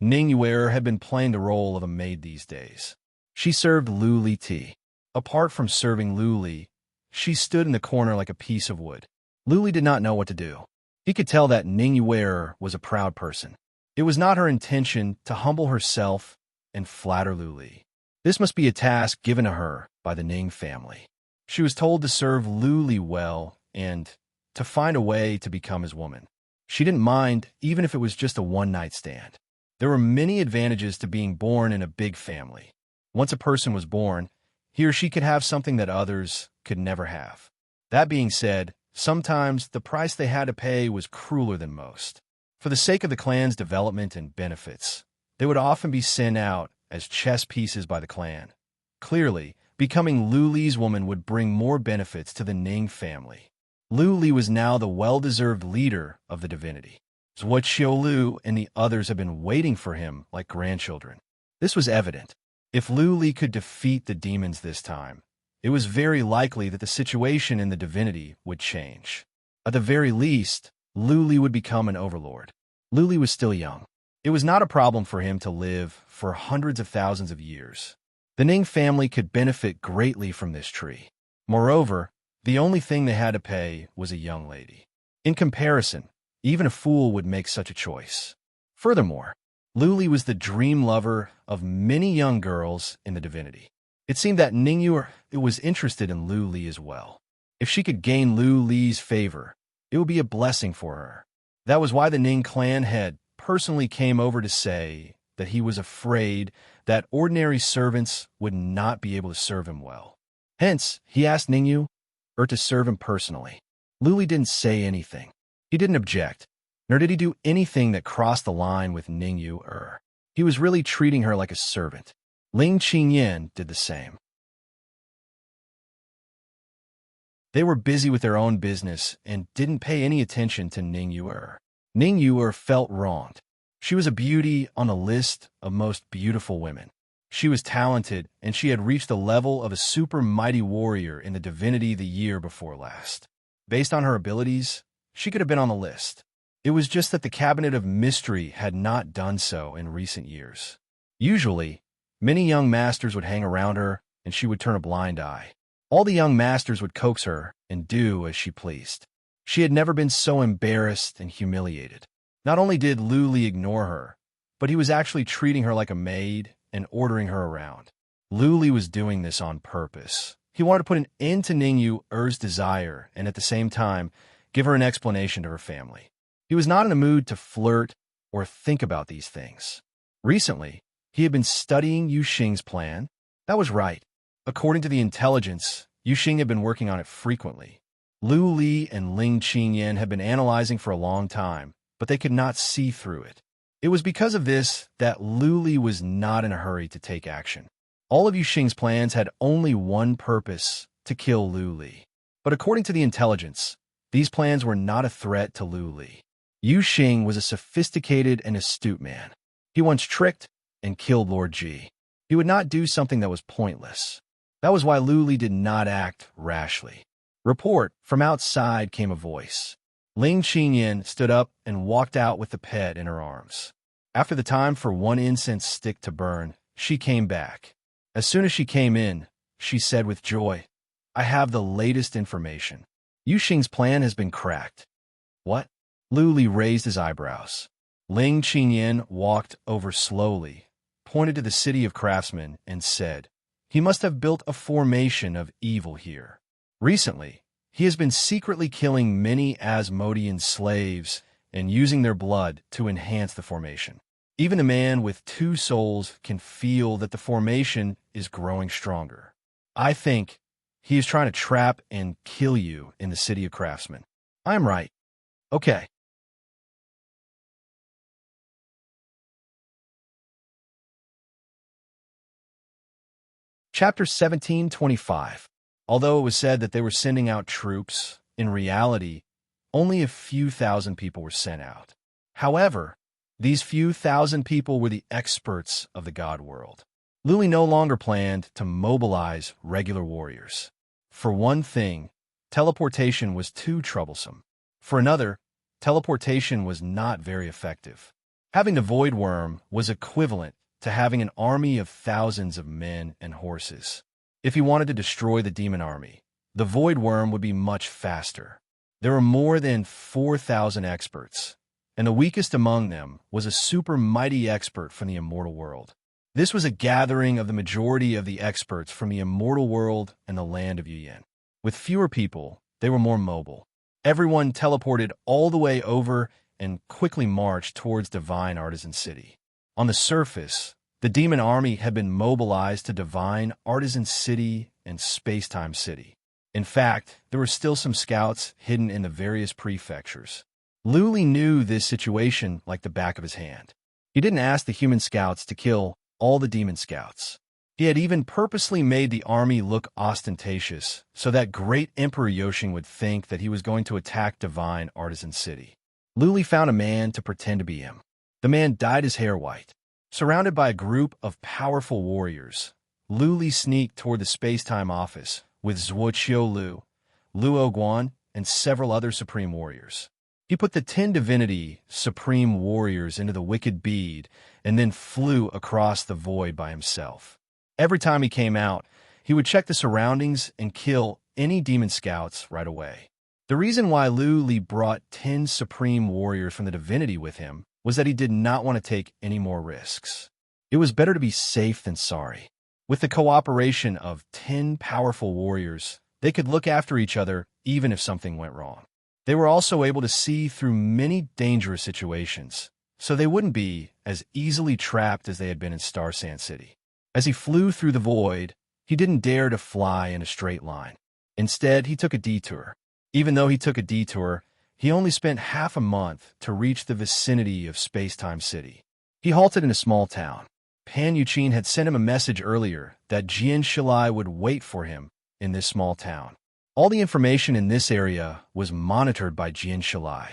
Ning Yuer had been playing the role of a maid these days. She served Lu Li tea. Apart from serving Lu Li, she stood in the corner like a piece of wood. Lu Li did not know what to do. He could tell that Ning Yuer was a proud person. It was not her intention to humble herself and flatter Lu Li. This must be a task given to her by the Ning family. She was told to serve Lu Li well and to find a way to become his woman. She didn't mind even if it was just a one-night stand. There were many advantages to being born in a big family. Once a person was born, he or she could have something that others could never have. That being said, sometimes the price they had to pay was crueler than most. For the sake of the clan's development and benefits, they would often be sent out as chess pieces by the clan. Clearly, becoming Lu Li's woman would bring more benefits to the Ning family. Lu Li was now the well-deserved leader of the divinity. Zhuo Qiulu and the others had been waiting for him like grandchildren. This was evident. If Lu Li could defeat the demons this time, it was very likely that the situation in the divinity would change. At the very least, Lu Li would become an overlord. Lu Li was still young. It was not a problem for him to live for hundreds of thousands of years. The Ning family could benefit greatly from this tree. Moreover, the only thing they had to pay was a young lady. In comparison, even a fool would make such a choice. Furthermore, Lu Li was the dream lover of many young girls in the divinity. It seemed that Ning Yuer was interested in Lu Li as well. If she could gain Lu Li's favor, it would be a blessing for her. That was why the Ning clan head personally came over to say that he was afraid that ordinary servants would not be able to serve him well. Hence, he asked Ning Yuer to serve him personally. Lu Li didn't say anything. He didn't object, nor did he do anything that crossed the line with Ning Yuer. He was really treating her like a servant. Ling Qingyan did the same. They were busy with their own business and didn't pay any attention to Ning Yuer. Ning Yuer felt wronged. She was a beauty on a list of most beautiful women. She was talented, and she had reached the level of a super mighty warrior in the divinity the year before last. Based on her abilities, she could have been on the list. It was just that the Cabinet of Mystery had not done so in recent years. Usually, many young masters would hang around her, and she would turn a blind eye. All the young masters would coax her and do as she pleased. She had never been so embarrassed and humiliated. Not only did Lu Li ignore her, but he was actually treating her like a maid and ordering her around. Lu Li was doing this on purpose. He wanted to put an end to Ning Yuer's desire and at the same time give her an explanation to her family. He was not in a mood to flirt or think about these things. Recently, he had been studying Yu Xing's plan. That was right. According to the intelligence, Yu Xing had been working on it frequently. Lu Li and Ling Qingyan had been analyzing for a long time, but they could not see through it. It was because of this that Lu Li was not in a hurry to take action. All of Yu Xing's plans had only one purpose: to kill Lu Li. But according to the intelligence, these plans were not a threat to Lu Li. Yu Xing was a sophisticated and astute man. He once tricked and killed Lord Ji. He would not do something that was pointless. That was why Lu Li did not act rashly. Report, from outside came a voice. Ling Qingyan stood up and walked out with the pet in her arms. After the time for one incense stick to burn, she came back. As soon as she came in, she said with joy, "I have the latest information. Yu Xing's plan has been cracked." What? Lu Li raised his eyebrows. Ling Qingyan walked over slowly, pointed to the city of craftsmen, and said, "He must have built a formation of evil here. Recently, he has been secretly killing many Asmodean slaves and using their blood to enhance the formation. Even a man with 2 souls can feel that the formation is growing stronger. I think he is trying to trap and kill you in the city of craftsmen. I'm right. Okay. Chapter 1725. Although it was said that they were sending out troops, in reality, only a few thousand people were sent out. However, these few thousand people were the experts of the god world. Luli no longer planned to mobilize regular warriors. For one thing, teleportation was too troublesome. For another, teleportation was not very effective. Having the Void Worm was equivalent to having an army of thousands of men and horses. If he wanted to destroy the demon army, the Void Worm would be much faster. There were more than 4,000 experts, and the weakest among them was a super mighty expert from the immortal world. This was a gathering of the majority of the experts from the immortal world and the land of Yuyan. With fewer people, they were more mobile. Everyone teleported all the way over and quickly marched towards Divine Artisan City. On the surface, the demon army had been mobilized to Divine Artisan City and Spacetime City. In fact, there were still some scouts hidden in the various prefectures. Luli knew this situation like the back of his hand. He didn't ask the human scouts to kill all the demon scouts. He had even purposely made the army look ostentatious so that great Emperor Yoshing would think that he was going to attack Divine Artisan City. Luli found a man to pretend to be him. The man dyed his hair white. Surrounded by a group of powerful warriors, Luli sneaked toward the Spacetime office with Zhuo Qiulu, Luo Guan, and several other supreme warriors. He put the 10 divinity supreme warriors into the wicked bead and then flew across the void by himself. Every time he came out, he would check the surroundings and kill any demon scouts right away. The reason why Luli brought 10 supreme warriors from the divinity with him was that he did not want to take any more risks. It was better to be safe than sorry. With the cooperation of 10 powerful warriors, they could look after each other even if something went wrong. They were also able to see through many dangerous situations, so they wouldn't be as easily trapped as they had been in Star Sand City. As he flew through the void, he didn't dare to fly in a straight line. Instead, he took a detour. Even though he took a detour, he only spent half a month to reach the vicinity of Spacetime City. He halted in a small town. Pan Yuqin had sent him a message earlier that Jian Shilai would wait for him in this small town. All the information in this area was monitored by Jian Shilai.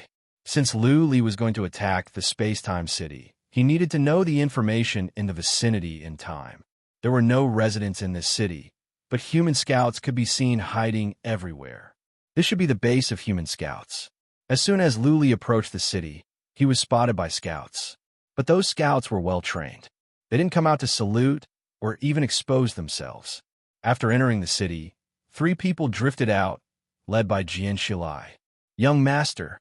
Since Lu Li was going to attack the Spacetime City, he needed to know the information in the vicinity in time. There were no residents in this city, but human scouts could be seen hiding everywhere. This should be the base of human scouts. As soon as Luli approached the city, he was spotted by scouts. But those scouts were well trained. They didn't come out to salute or even expose themselves. After entering the city, 3 people drifted out, led by Jian Shilai. Young master.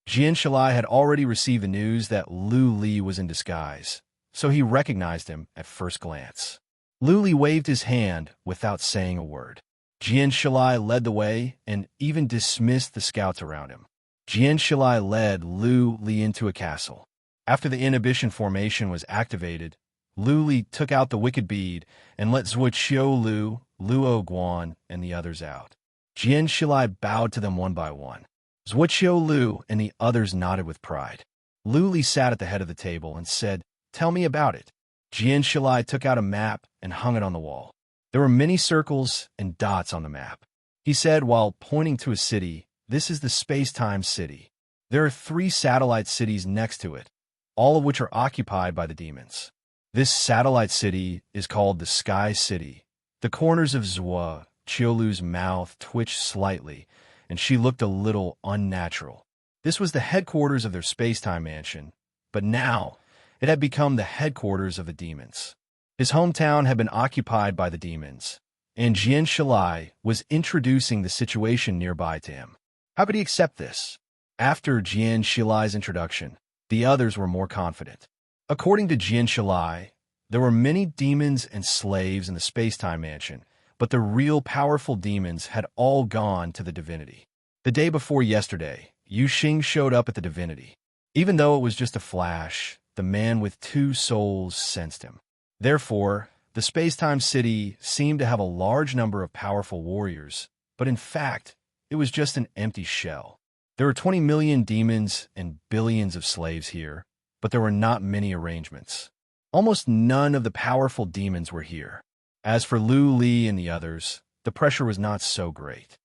Jian Shilai had already received the news that Lu Li was in disguise, so he recognized him at first glance. Lu Li waved his hand without saying a word. Jian Shilai led the way and even dismissed the scouts around him. Jian Shilai led Lu Li into a castle. After the inhibition formation was activated, Lu Li took out the wicked bead and let Zhuo Qiulu, Luo Guan, and the others out. Jian Shilai bowed to them one by one. Zhuo Qiulu and the others nodded with pride. Lu Li sat at the head of the table and said, "Tell me about it." Jian Shilai took out a map and hung it on the wall. There were many circles and dots on the map. He said while pointing to a city, "This is the Spacetime City. There are 3 satellite cities next to it, all of which are occupied by the demons. This satellite city is called the Sky City." The corners of Zhuo Qiulu's mouth twitched slightly, and she looked a little unnatural. This was the headquarters of their Spacetime mansion, but now it had become the headquarters of the demons. His hometown had been occupied by the demons, and Jian Shilai was introducing the situation nearby to him. How could he accept this? After Jian Shilai's introduction, the others were more confident. According to Jian Shilai, there were many demons and slaves in the Spacetime mansion, but the real powerful demons had all gone to the divinity. The day before yesterday, Yu Xing showed up at the divinity. Even though it was just a flash, the man with two souls sensed him. Therefore, the space-time city seemed to have a large number of powerful warriors, but in fact, it was just an empty shell. There were 20 million demons and billions of slaves here, but there were not many arrangements. Almost none of the powerful demons were here. As for Lu Li and the others, the pressure was not so great.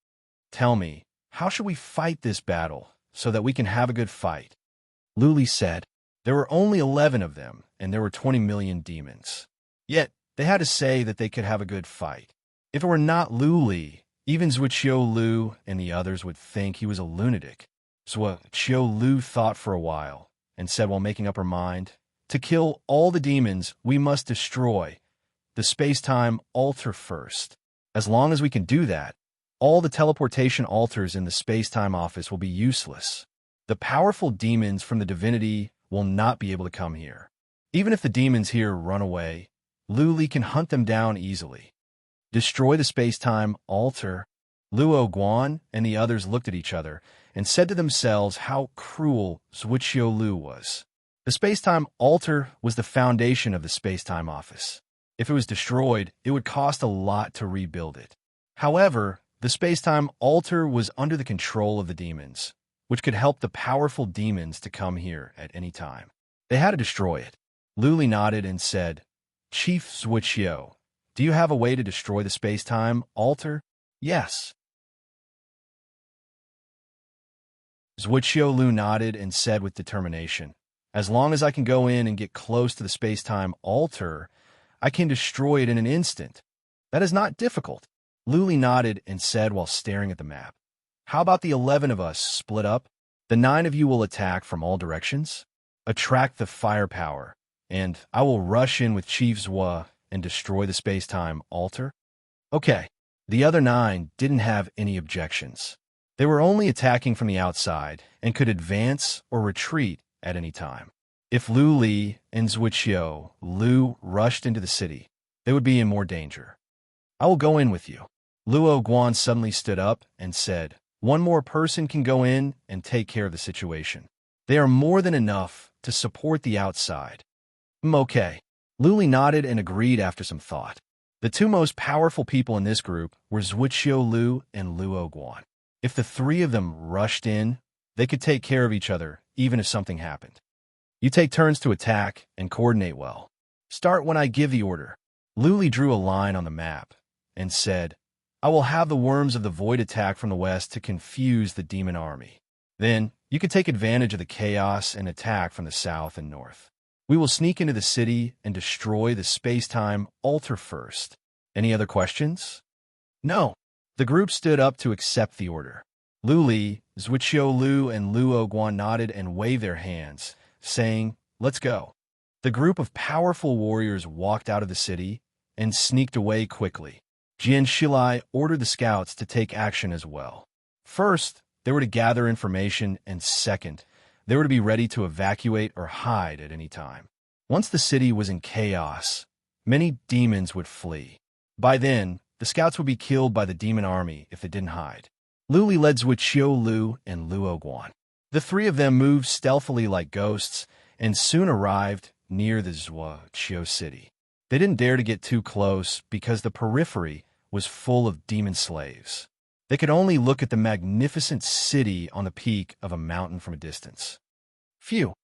Tell me, how should we fight this battle so that we can have a good fight? Lu Li said. There were only 11 of them, and there were 20 million demons. Yet, they had to say that they could have a good fight. If it were not Lu Li, even Zhuqiu Lu and the others would think he was a lunatic. Zhuqiu Lu thought for a while, and said while making up her mind, to kill all the demons, we must destroy the space-time altar first. As long as we can do that, all the teleportation altars in the space-time office will be useless. The powerful demons from the divinity will not be able to come here. Even if the demons here run away, Lu Li can hunt them down easily. Destroy the space-time altar. Luo Guan and the others looked at each other and said to themselves how cruel Zhuqiu Lu was. The space-time altar was the foundation of the space-time office. If it was destroyed, it would cost a lot to rebuild it. However, the space-time altar was under the control of the demons, which could help the powerful demons to come here at any time. They had to destroy it. Lu Li nodded and said, Chief Zhuqiu, do you have a way to destroy the space-time altar? Yes. Zhuqiu Lu nodded and said with determination, as long as I can go in and get close to the space-time altar, I can destroy it in an instant. That is not difficult. Lu Li nodded and said while staring at the map, how about the 11 of us split up? The 9 of you will attack from all directions, attract the firepower, and I will rush in with Chief Zhua and destroy the space-time altar? Okay. The other 9 didn't have any objections. They were only attacking from the outside and could advance or retreat at any time. If Lu Li and Zhuqiu Lu rushed into the city, they would be in more danger. I will go in with you. Luo Guan suddenly stood up and said, one more person can go in and take care of the situation. They are more than enough to support the outside. Okay. Lu Li nodded and agreed after some thought. The 2 most powerful people in this group were Zhuqiu Lu and Luo Guan. If the 3 of them rushed in, they could take care of each other, even if something happened. You take turns to attack and coordinate well. Start when I give the order. Lu Li drew a line on the map and said, I will have the worms of the void attack from the west to confuse the demon army. Then, you can take advantage of the chaos and attack from the south and north. We will sneak into the city and destroy the space-time altar first. Any other questions? No. The group stood up to accept the order. Lu Li, Zhuqiu Lu, and Luo Guan nodded and waved their hands, saying, let's go. The group of powerful warriors walked out of the city and sneaked away quickly. Jian Shilai ordered the scouts to take action as well. First, they were to gather information, and second, they were to be ready to evacuate or hide at any time. Once the city was in chaos, many demons would flee. By then, the scouts would be killed by the demon army if they didn't hide. Lu Li led Zhuqiu Lu and Luo Guan. The 3 of them moved stealthily like ghosts and soon arrived near the Zhuqiu city. They didn't dare to get too close because the periphery was full of demon slaves. They could only look at the magnificent city on the peak of a mountain from a distance. Phew.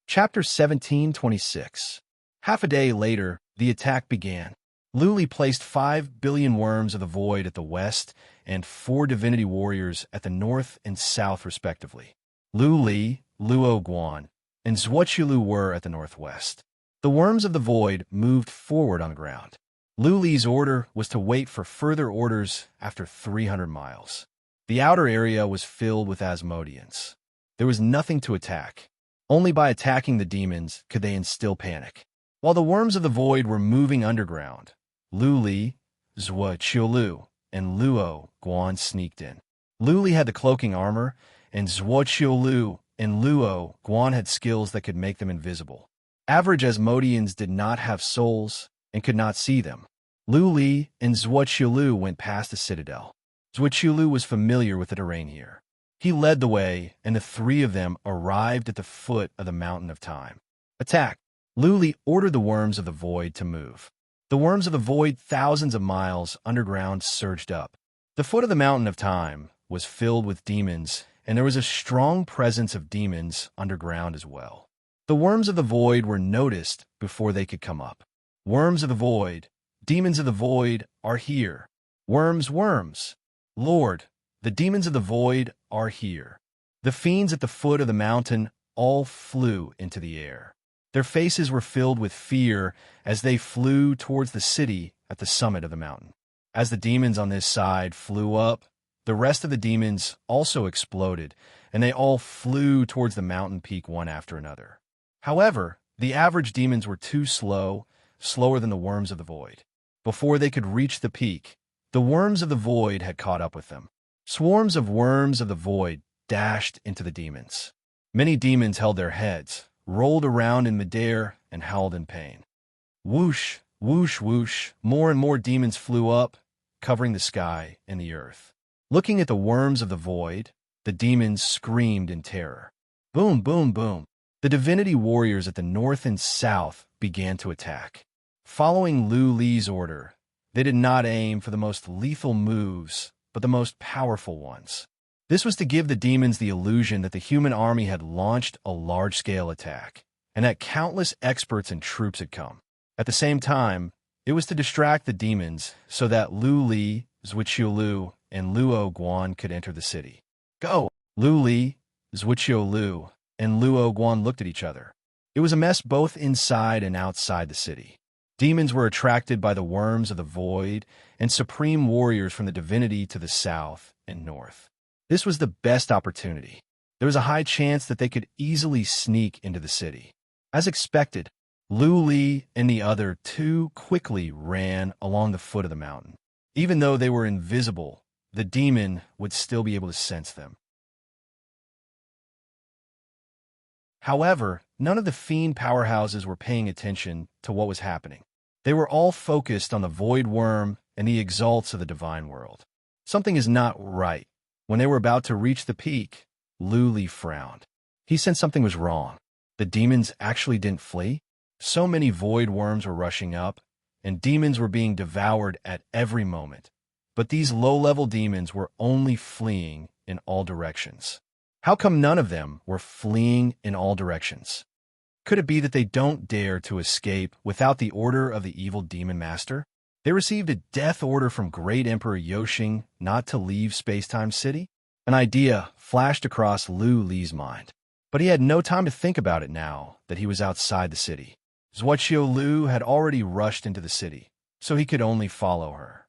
Chapter 17:26. Half a day later, the attack began. Lu Li placed 5 billion worms of the void at the west and 4 divinity warriors at the north and south respectively. Lu Li, Luo Guan, and Zhuqiu Lu were at the northwest. The worms of the void moved forward on the ground. Lu Li's order was to wait for further orders after 300 miles. The outer area was filled with Asmodeans. There was nothing to attack. Only by attacking the demons could they instill panic. While the worms of the void were moving underground, Lu Li, Zhuqiu Lu, and Luo Guan sneaked in. Lu Li had the cloaking armor, and Zhuqiu Lu and Luo Guan had skills that could make them invisible. Average Asmodeans did not have souls and could not see them. Lu Li and Zhuoqiulu went past the citadel. Zhuoqiulu was familiar with the terrain here. He led the way, and the three of them arrived at the foot of the Mountain of Time. Attack! Lu Li ordered the Worms of the Void to move. The Worms of the Void, thousands of miles underground, surged up. The foot of the Mountain of Time was filled with demons, and there was a strong presence of demons underground as well. The Worms of the Void were noticed before they could come up. Worms of the Void, demons of the Void, are here. Worms, worms! Lord, the demons of the Void are here. The fiends at the foot of the mountain all flew into the air. Their faces were filled with fear as they flew towards the city at the summit of the mountain. As the demons on this side flew up, the rest of the demons also exploded, and they all flew towards the mountain peak one after another. However, the average demons were too slow, slower than the Worms of the Void. Before they could reach the peak, the Worms of the Void had caught up with them. Swarms of Worms of the Void dashed into the demons. Many demons held their heads, rolled around in midair, and howled in pain. Whoosh, whoosh, whoosh, more and more demons flew up, covering the sky and the earth. Looking at the Worms of the Void, the demons screamed in terror. Boom, boom, boom. The divinity warriors at the north and south began to attack. Following Lu Li's order, they did not aim for the most lethal moves, but the most powerful ones. This was to give the demons the illusion that the human army had launched a large-scale attack, and that countless experts and troops had come. At the same time, it was to distract the demons so that Lu Li, Zhuoqiulu, and Luo Guan could enter the city. Go! Lu Li, Zhuoqiulu, and Luo Guan looked at each other. It was a mess both inside and outside the city. Demons were attracted by the Worms of the Void and supreme warriors from the divinity to the south and north. This was the best opportunity. There was a high chance that they could easily sneak into the city. As expected, Lu Li and the other two quickly ran along the foot of the mountain. Even though they were invisible, the demon would still be able to sense them. However, none of the fiend powerhouses were paying attention to what was happening. They were all focused on the Void Worm and the exalts of the divine world. Something is not right. When they were about to reach the peak, Lu Li frowned. He sensed something was wrong. The demons actually didn't flee. So many Void Worms were rushing up, and demons were being devoured at every moment. But these low-level demons were only fleeing in all directions. How come none of them were fleeing in all directions? Could it be that they don't dare to escape without the order of the evil demon master? They received a death order from Great Emperor Yoshing not to leave Space-Time City? An idea flashed across Lu Li's mind. But he had no time to think about it now that he was outside the city. Zhuoqiulu had already rushed into the city, so he could only follow her.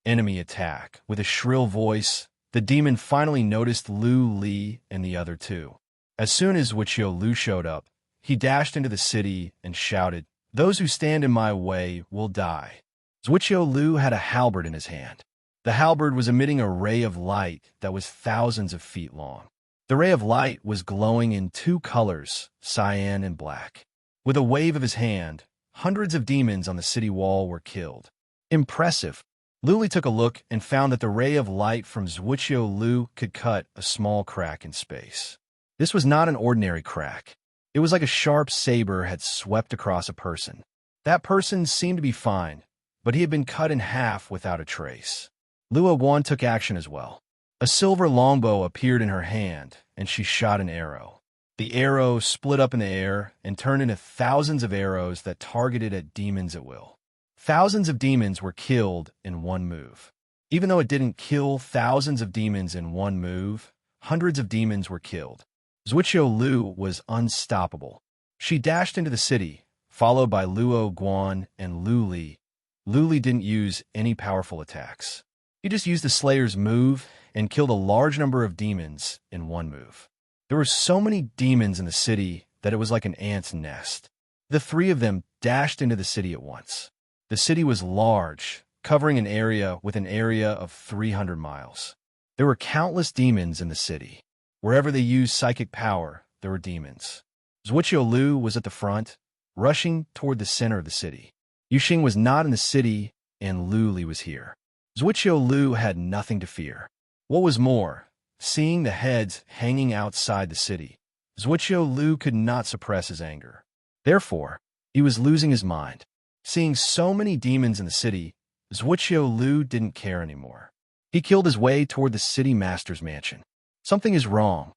Enemy attack. With a shrill voice, the demon finally noticed Lu Li and the other two. As soon as Zhuoqiulu showed up, he dashed into the city and shouted, "Those who stand in my way will die." Zhuoqiulu had a halberd in his hand. The halberd was emitting a ray of light that was thousands of feet long. The ray of light was glowing in two colors, cyan and black. With a wave of his hand, hundreds of demons on the city wall were killed. Impressive. Lu Li took a look and found that the ray of light from Zhuoqiulu could cut a small crack in space. This was not an ordinary crack. It was like a sharp saber had swept across a person. That person seemed to be fine, but he had been cut in half without a trace. Luo Guan took action as well. A silver longbow appeared in her hand, and she shot an arrow. The arrow split up in the air and turned into thousands of arrows that targeted at demons at will. Thousands of demons were killed in one move. Even though it didn't kill thousands of demons in one move, hundreds of demons were killed. Zhuoqiulu was unstoppable. She dashed into the city, followed by Luo Guan and Lu Li. Lu Li didn't use any powerful attacks. He just used the Slayer's move and killed a large number of demons in one move. There were so many demons in the city that it was like an ant's nest. The three of them dashed into the city at once. The city was large, covering an area of 300 miles. There were countless demons in the city. Wherever they used psychic power, there were demons. Zhuqiu Lu was at the front, rushing toward the center of the city. Yuxing was not in the city, and Lu Li was here. Zhuqiu Lu had nothing to fear. What was more, seeing the heads hanging outside the city, Zhuqiu Lu could not suppress his anger. Therefore, he was losing his mind. Seeing so many demons in the city, Zhuqiu Lu didn't care anymore. He killed his way toward the city master's mansion. Something is wrong.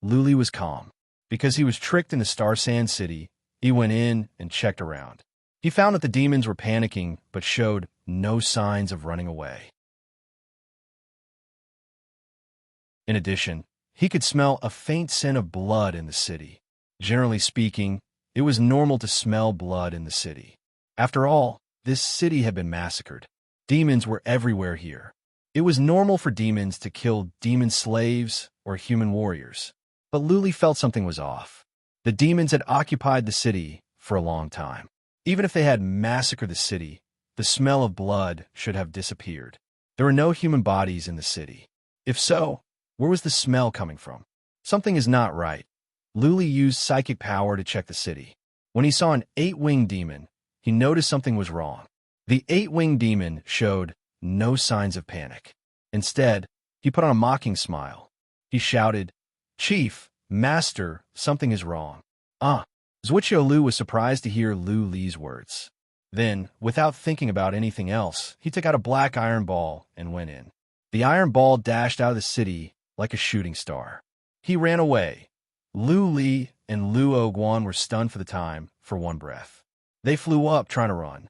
Lu Li was calm. Because he was tricked in the Star Sand City, he went in and checked around. He found that the demons were panicking but showed no signs of running away. In addition, he could smell a faint scent of blood in the city. Generally speaking, it was normal to smell blood in the city. After all, this city had been massacred. Demons were everywhere here. It was normal for demons to kill demon slaves or human warriors. But Lu Li felt something was off. The demons had occupied the city for a long time. Even if they had massacred the city, the smell of blood should have disappeared. There were no human bodies in the city. If so, where was the smell coming from? Something is not right. Lu Li used psychic power to check the city. When he saw an 8-winged demon, he noticed something was wrong. The 8-winged demon showed no signs of panic. Instead, he put on a mocking smile. He shouted, "Chief, Master, something is wrong." Zhuqiu Lu was surprised to hear Lu Li's words. Then, without thinking about anything else, he took out a black iron ball and went in. The iron ball dashed out of the city like a shooting star. He ran away. Lu Li and Luo Guan were stunned for the time for one breath. They flew up trying to run.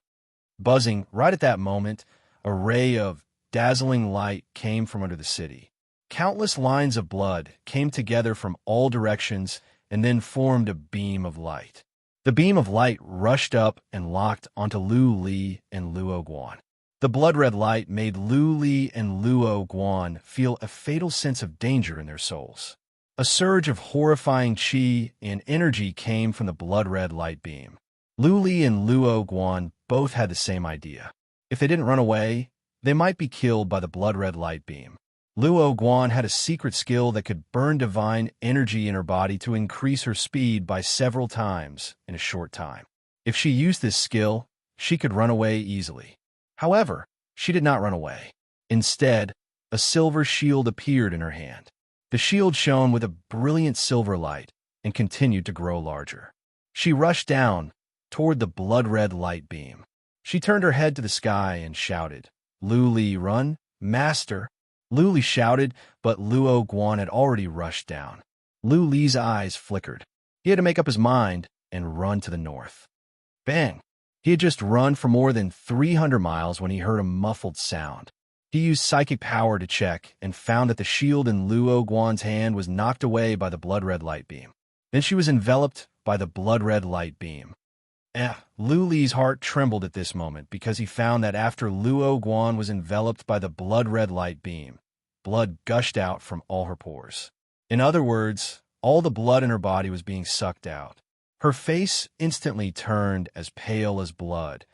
Buzzing right at that moment, a ray of dazzling light came from under the city. Countless lines of blood came together from all directions and then formed a beam of light. The beam of light rushed up and locked onto Lu Li and Luo Guan. The blood-red light made Lu Li and Luo Guan feel a fatal sense of danger in their souls. A surge of horrifying qi and energy came from the blood-red light beam. Lu Li and Luo Guan both had the same idea. If they didn't run away, they might be killed by the blood-red light beam. Luo Guan had a secret skill that could burn divine energy in her body to increase her speed by several times in a short time. If she used this skill, she could run away easily. However, she did not run away. Instead, a silver shield appeared in her hand. The shield shone with a brilliant silver light and continued to grow larger. She rushed down toward the blood-red light beam. She turned her head to the sky and shouted, "Lu Li, run, Master!" Lu Li shouted, but Luo Guan had already rushed down. Lu Li's eyes flickered. He had to make up his mind and run to the north. Bang! He had just run for more than 300 miles when he heard a muffled sound. He used psychic power to check and found that the shield in Luo Guan's hand was knocked away by the blood-red light beam. Then she was enveloped by the blood-red light beam. Lu Li's heart trembled at this moment because he found that after Luo Guan was enveloped by the blood-red light beam, blood gushed out from all her pores. In other words, all the blood in her body was being sucked out. Her face instantly turned as pale as blood,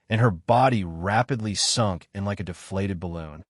and her body rapidly sunk in like a deflated balloon.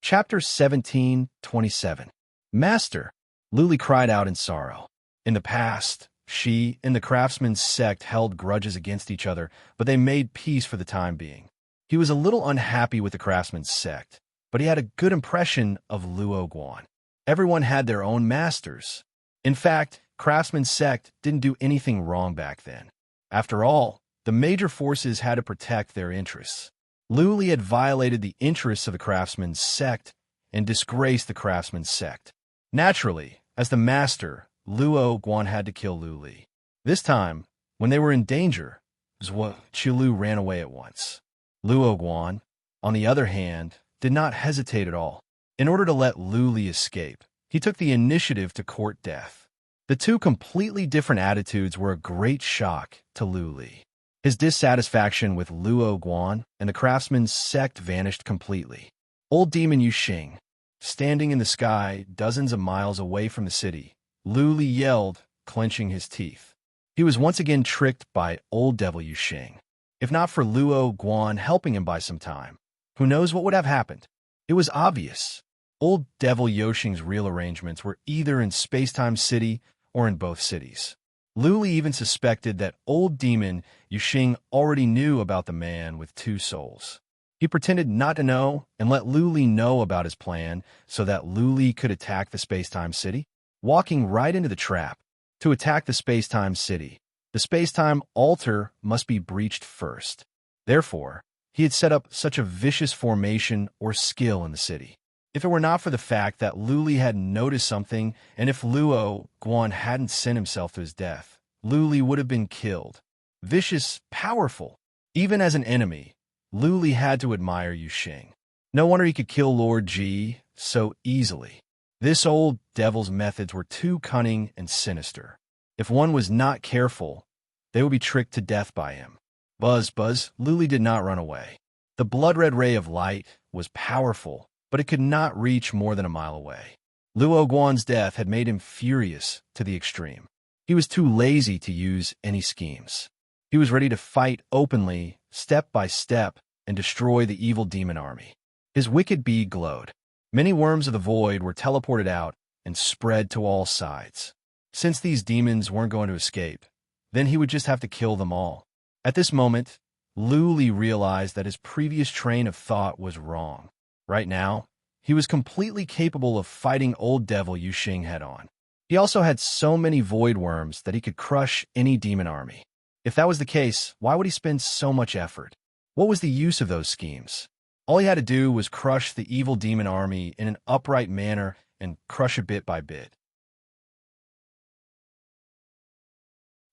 Chapter 17:27. Master, Lu Li cried out in sorrow. In the past, she and the craftsman's sect held grudges against each other, but they made peace for the time being. He was a little unhappy with the craftsman's sect, but he had a good impression of Luo Guan. Everyone had their own masters. In fact, craftsman's sect didn't do anything wrong back then. After all, the major forces had to protect their interests. Lu Li had violated the interests of the craftsman's sect and disgraced the craftsman's sect. Naturally, as the master, Luo Guan had to kill Lu Li. This time, when they were in danger, Zhuqiu Lu ran away at once. Luo Guan, on the other hand, did not hesitate at all. In order to let Lu Li escape, he took the initiative to court death. The two completely different attitudes were a great shock to Lu Li. His dissatisfaction with Luo Guan and the craftsman's sect vanished completely. Old demon Yuxing, standing in the sky dozens of miles away from the city, Lu Li yelled, clenching his teeth. He was once again tricked by old devil Yuxing. If not for Luo Guan helping him by some time, Who knows what would have happened? It was obvious. Old Devil Yoshing's real arrangements were either in Spacetime City or in both cities. Luli even suspected that old demon Yuxing already knew about the man with two souls. He pretended not to know and let Luli know about his plan so that Luli could attack the Spacetime City, walking right into the trap. To attack the Spacetime City, the Spacetime altar must be breached first. Therefore, he had set up such a vicious formation or skill in the city. If it were not for the fact that Luli had noticed something, and if Luo Guan hadn't sent himself to his death, Luli would have been killed. Vicious, powerful. Even as an enemy, Luli had to admire Yuxing. No wonder he could kill Lord Ji so easily. This old devil's methods were too cunning and sinister. If one was not careful, they would be tricked to death by him. Buzz, Luli did not run away. The blood-red ray of light was powerful, but it could not reach more than a mile away. Luo Guan's death had made him furious to the extreme. He was too lazy to use any schemes. He was ready to fight openly, step by step, and destroy the evil demon army. His wicked bee glowed. Many worms of the void were teleported out and spread to all sides. Since these demons weren't going to escape, then he would just have to kill them all. At this moment, Luli realized that his previous train of thought was wrong. Right now, he was completely capable of fighting old devil Yuxing head-on. He also had so many void worms that he could crush any demon army. If that was the case, why would he spend so much effort? What was the use of those schemes? All he had to do was crush the evil demon army in an upright manner and crush it bit by bit.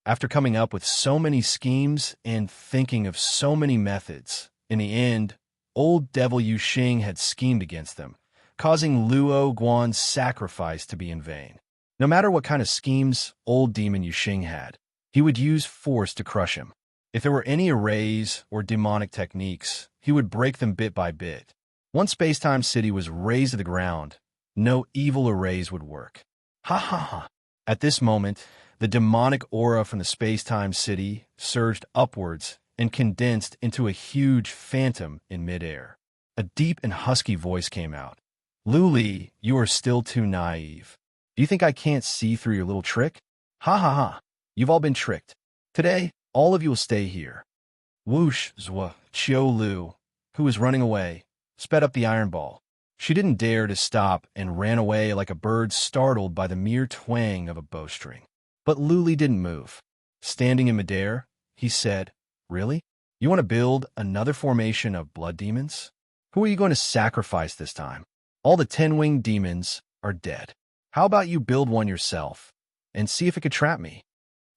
After coming up with so many schemes and thinking of so many methods, in the end, old devil Yuxing had schemed against them, causing Luo Guan's sacrifice to be in vain. No matter what kind of schemes old demon Yuxing had, he would use force to crush him. If there were any arrays or demonic techniques, he would break them bit by bit. Once Spacetime City was razed to the ground, no evil arrays would work. Ha ha ha. At this moment, the demonic aura from the Spacetime City surged upwards and condensed into a huge phantom in midair. A deep and husky voice came out. Luli, you are still too naive. Do you think I can't see through your little trick? Ha ha ha. You've all been tricked. Today, all of you will stay here. Whoosh, Zwa, Chiu Lu, who was running away, sped up the iron ball. She didn't dare to stop and ran away like a bird startled by the mere twang of a bowstring. But Luli didn't move. Standing in midair, he said, Really? You want to build another formation of blood demons? Who are you going to sacrifice this time? All the 10-winged demons are dead. How about you build one yourself and see if it could trap me?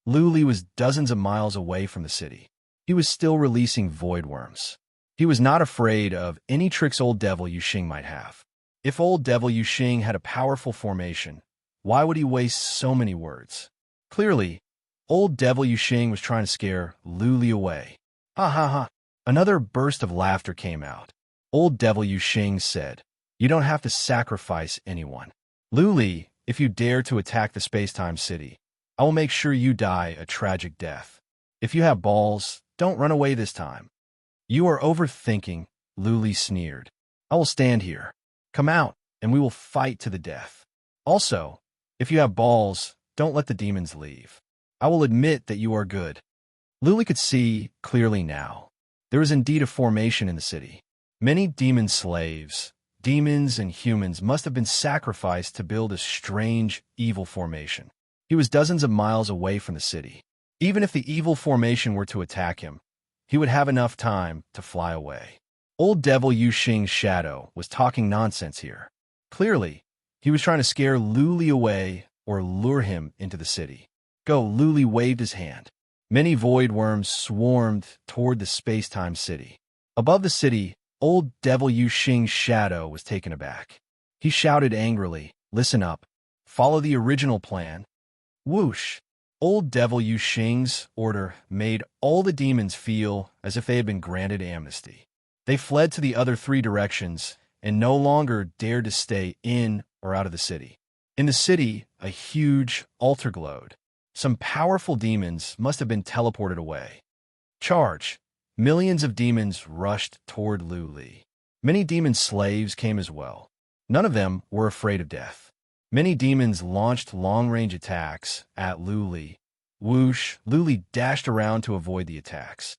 Luli was dozens of miles away from the city. He was still releasing void worms. He was not afraid of any tricks old devil Yuxing might have. If old devil Yuxing had a powerful formation, why would he waste so many words? Clearly, old devil Yuxing was trying to scare Luli away. Ha ha ha. Another burst of laughter came out. Old devil Yuxing said, You don't have to sacrifice anyone. Luli, if you dare to attack the Spacetime City, I will make sure you die a tragic death. If you have balls, don't run away this time. You are overthinking, Luli sneered. I will stand here. Come out, and we will fight to the death. Also, if you have balls, don't let the demons leave. I will admit that you are good. Luli could see clearly now. There was indeed a formation in the city. Many demon slaves, demons and humans must have been sacrificed to build a strange, evil formation. He was dozens of miles away from the city. Even if the evil formation were to attack him, he would have enough time to fly away. Old devil Yuxing's shadow was talking nonsense here. Clearly, he was trying to scare Luli away or lure him into the city. Go, Luli waved his hand. Many void worms swarmed toward the Spacetime City. Above the city, old devil Yuxing's shadow was taken aback. He shouted angrily, Listen up. Follow the original plan. Whoosh! Old devil Yuxing's order made all the demons feel as if they had been granted amnesty. They fled to the other 3 directions and no longer dared to stay in or out of the city. In the city, a huge altar glowed. Some powerful demons must have been teleported away. Charge! Millions of demons rushed toward Luli. Many demon slaves came as well. None of them were afraid of death. Many demons launched long-range attacks at Luli. Whoosh, Luli dashed around to avoid the attacks.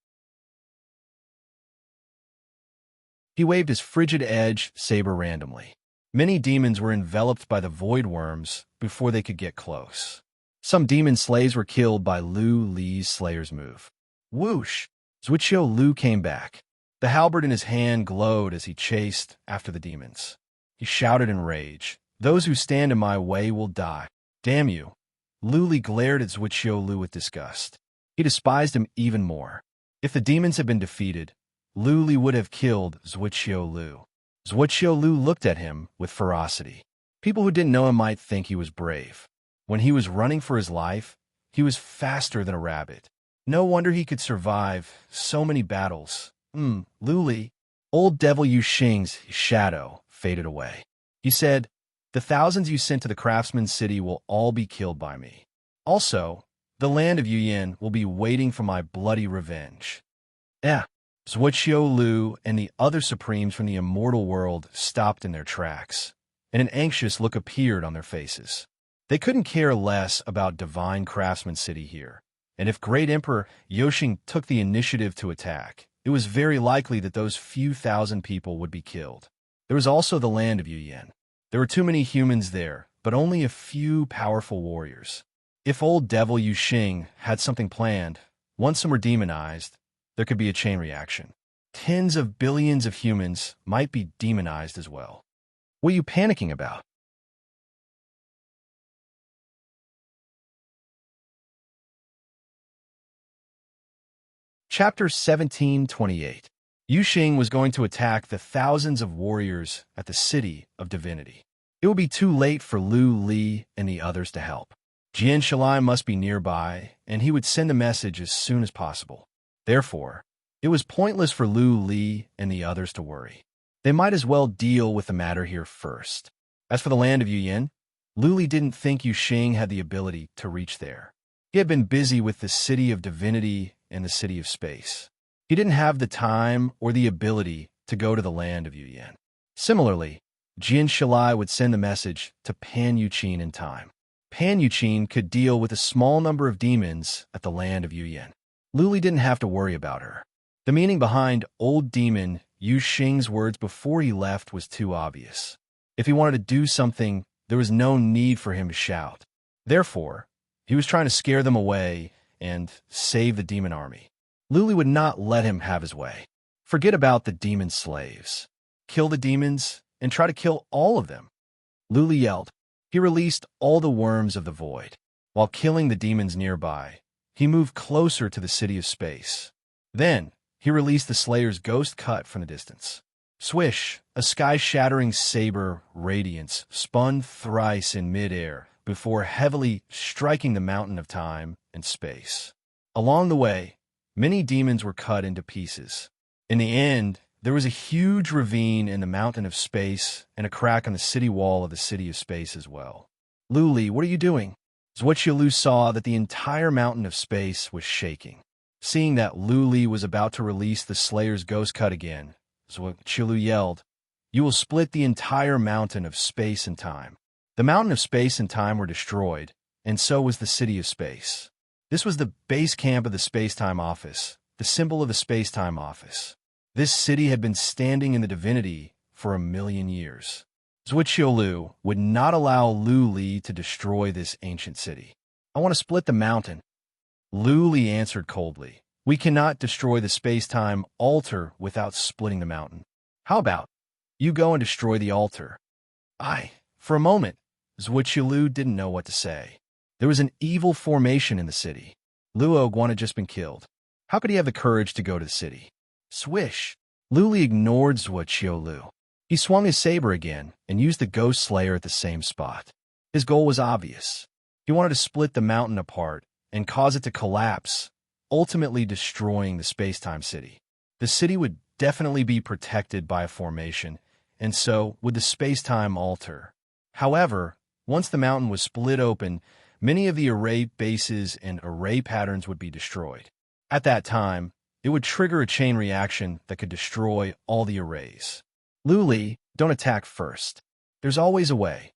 He waved his frigid edge saber randomly. Many demons were enveloped by the void worms before they could get close. Some demon slaves were killed by Lu Li's Slayer's move. Whoosh! Zhuqiu Lu came back. The halberd in his hand glowed as he chased after the demons. He shouted in rage, "Those who stand in my way will die. Damn you!" Lu Li glared at Zhuqiu Lu with disgust. He despised him even more. If the demons had been defeated, Lu Li would have killed Zhuqiu Lu. Zhuqiu Lu looked at him with ferocity. People who didn't know him might think he was brave. When he was running for his life, he was faster than a rabbit. No wonder he could survive so many battles. Lu Li. Old devil Yu Xing's shadow faded away. He said, "The thousands you sent to the craftsman's city will all be killed by me. Also, the land of Yuyan will be waiting for my bloody revenge." Zhuqiu Lu and the other supremes from the immortal world stopped in their tracks, and an anxious look appeared on their faces. They couldn't care less about divine craftsman city here, and if Great Emperor Yoshing took the initiative to attack, it was very likely that those few thousand people would be killed. There was also the land of Yuyan. There were too many humans there, but only a few powerful warriors. If old devil Yu Xing had something planned, once some were demonized, there could be a chain reaction. Tens of billions of humans might be demonized as well. What are you panicking about? Chapter 1728. Yu Xing was going to attack the thousands of warriors at the City of Divinity. It would be too late for Lu Li and the others to help. Jian Shalai must be nearby, and he would send a message as soon as possible. Therefore, it was pointless for Lu Li and the others to worry. They might as well deal with the matter here first. As for the land of Yuyan, Lu Li didn't think Yu Xing had the ability to reach there. He had been busy with the City of Divinity and the City of Space. He didn't have the time or the ability to go to the land of Yuyan. Similarly, Jian Shalai would send the message to Pan Yuqin in time. Pan Yuqin could deal with a small number of demons at the land of Yuyan. Lu Li didn't have to worry about her. The meaning behind old demon Yu Xing's words before he left was too obvious. If he wanted to do something, there was no need for him to shout. Therefore, he was trying to scare them away and save the demon army. Lu Li would not let him have his way. Forget about the demon slaves. Kill the demons and try to kill all of them. Lu Li yelled. He released all the worms of the void. While killing the demons nearby, he moved closer to the City of Space. Then, he released the Slayer's ghost cut from the distance. Swish, a sky-shattering saber radiance spun thrice in midair before heavily striking the mountain of time and space. Along the way, many demons were cut into pieces. In the end, there was a huge ravine in the mountain of space and a crack on the city wall of the City of Space as well. Lu Li, what are you doing? Zhuqiu Lu saw that the entire mountain of space was shaking. Seeing that Lu Li was about to release the Slayer's ghost cut again, Zhuqiu Lu yelled, "You will split the entire mountain of space and time." The mountain of space and time were destroyed, and so was the City of Space. This was the base camp of the Space-Time Office, the symbol of the Space-Time Office. This city had been standing in the divinity for 1,000,000 years. Zhuqiu Lu would not allow Lu Li to destroy this ancient city. "I want to split the mountain." Lu Li answered coldly, "We cannot destroy the space-time altar without splitting the mountain. How about you go and destroy the altar?" For a moment, Zhuqiu Lu didn't know what to say. There was an evil formation in the city. Luo had just been killed. How could he have the courage to go to the city? Swish! Lu Li ignored Zhuqiu Lu. He swung his saber again and used the Ghost Slayer at the same spot. His goal was obvious. He wanted to split the mountain apart and cause it to collapse, ultimately destroying the space-time city. The city would definitely be protected by a formation, and so would the space-time altar. However, once the mountain was split open, many of the array bases and array patterns would be destroyed. At that time, it would trigger a chain reaction that could destroy all the arrays. Luli, don't attack first. There's always a way.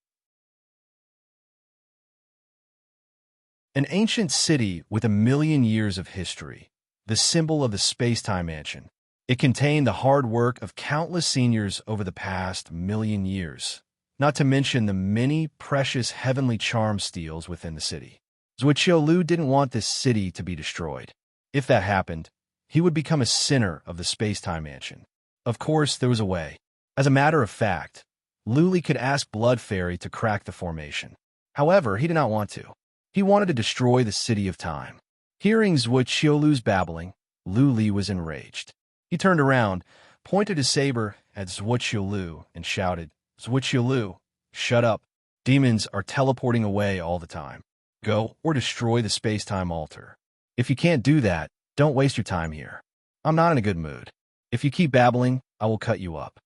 An ancient city with 1,000,000 years of history, the symbol of the space-time mansion. It contained the hard work of countless seniors over the past 1,000,000 years, not to mention the many precious heavenly charm steals within the city. Zhuqiu didn't want this city to be destroyed. If that happened, he would become a sinner of the space-time mansion. Of course, there was a way. As a matter of fact, Luli could ask Blood Fairy to crack the formation. However, he did not want to. He wanted to destroy the City of Time. Hearing Zhuqiu's babbling, Luli was enraged. He turned around, pointed his saber at Zhuqiu, and shouted, "Zhuqiu, shut up. Demons are teleporting away all the time. Go or destroy the space-time altar. If you can't do that, don't waste your time here. I'm not in a good mood. If you keep babbling, I will cut you up."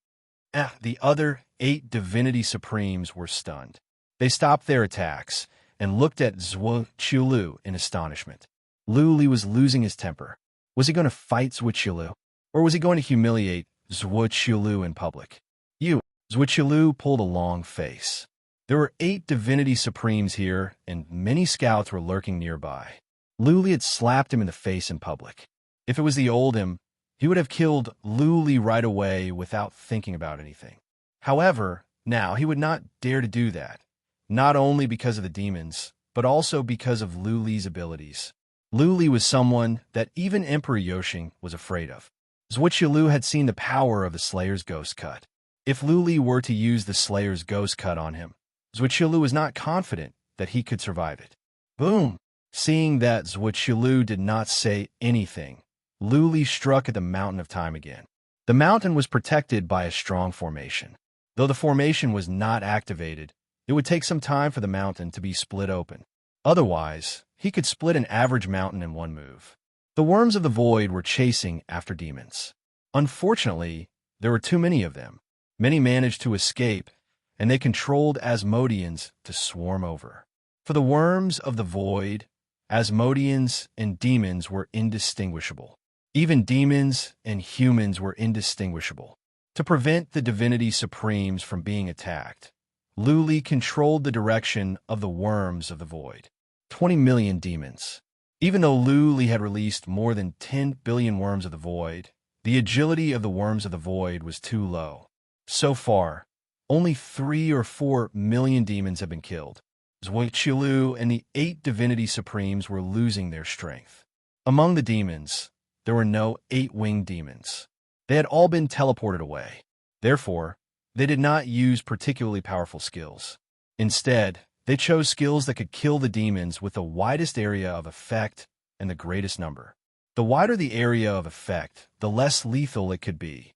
The other 8 Divinity Supremes were stunned. They stopped their attacks and looked at Zhuqiu in astonishment. Luli was losing his temper. Was he going to fight Zhuqiu? Or was he going to humiliate Zhuqiu in public? Zhuqiu pulled a long face. There were 8 Divinity Supremes here, and many scouts were lurking nearby. Luli had slapped him in the face in public. If it was the old him, he would have killed Luli right away without thinking about anything. However, now he would not dare to do that, not only because of the demons, but also because of Luli's abilities. Luli was someone that even Emperor Yoshing was afraid of. Zhuqiu had seen the power of the Slayer's Ghost Cut. If Luli were to use the Slayer's Ghost Cut on him, Zhuqiu was not confident that he could survive it. Boom! Seeing that Zhuqiu did not say anything, Luli struck at the Mountain of Time again. The mountain was protected by a strong formation. Though the formation was not activated, it would take some time for the mountain to be split open. Otherwise, he could split an average mountain in one move. The worms of the void were chasing after demons. Unfortunately, there were too many of them. Many managed to escape, and they controlled Asmodeans to swarm over. For the worms of the void, Asmodeans and demons were indistinguishable. Even demons and humans were indistinguishable. To prevent the Divinity Supremes from being attacked, Luli controlled the direction of the worms of the void. 20 million demons. Even though Luli had released more than 10 billion worms of the void, the agility of the worms of the void was too low. So far, only 3 or 4 million demons have been killed. Zhuqiu and the 8 Divinity Supremes were losing their strength. Among the demons, there were no 8-winged demons. They had all been teleported away. Therefore, they did not use particularly powerful skills. Instead, they chose skills that could kill the demons with the widest area of effect and the greatest number. The wider the area of effect, the less lethal it could be.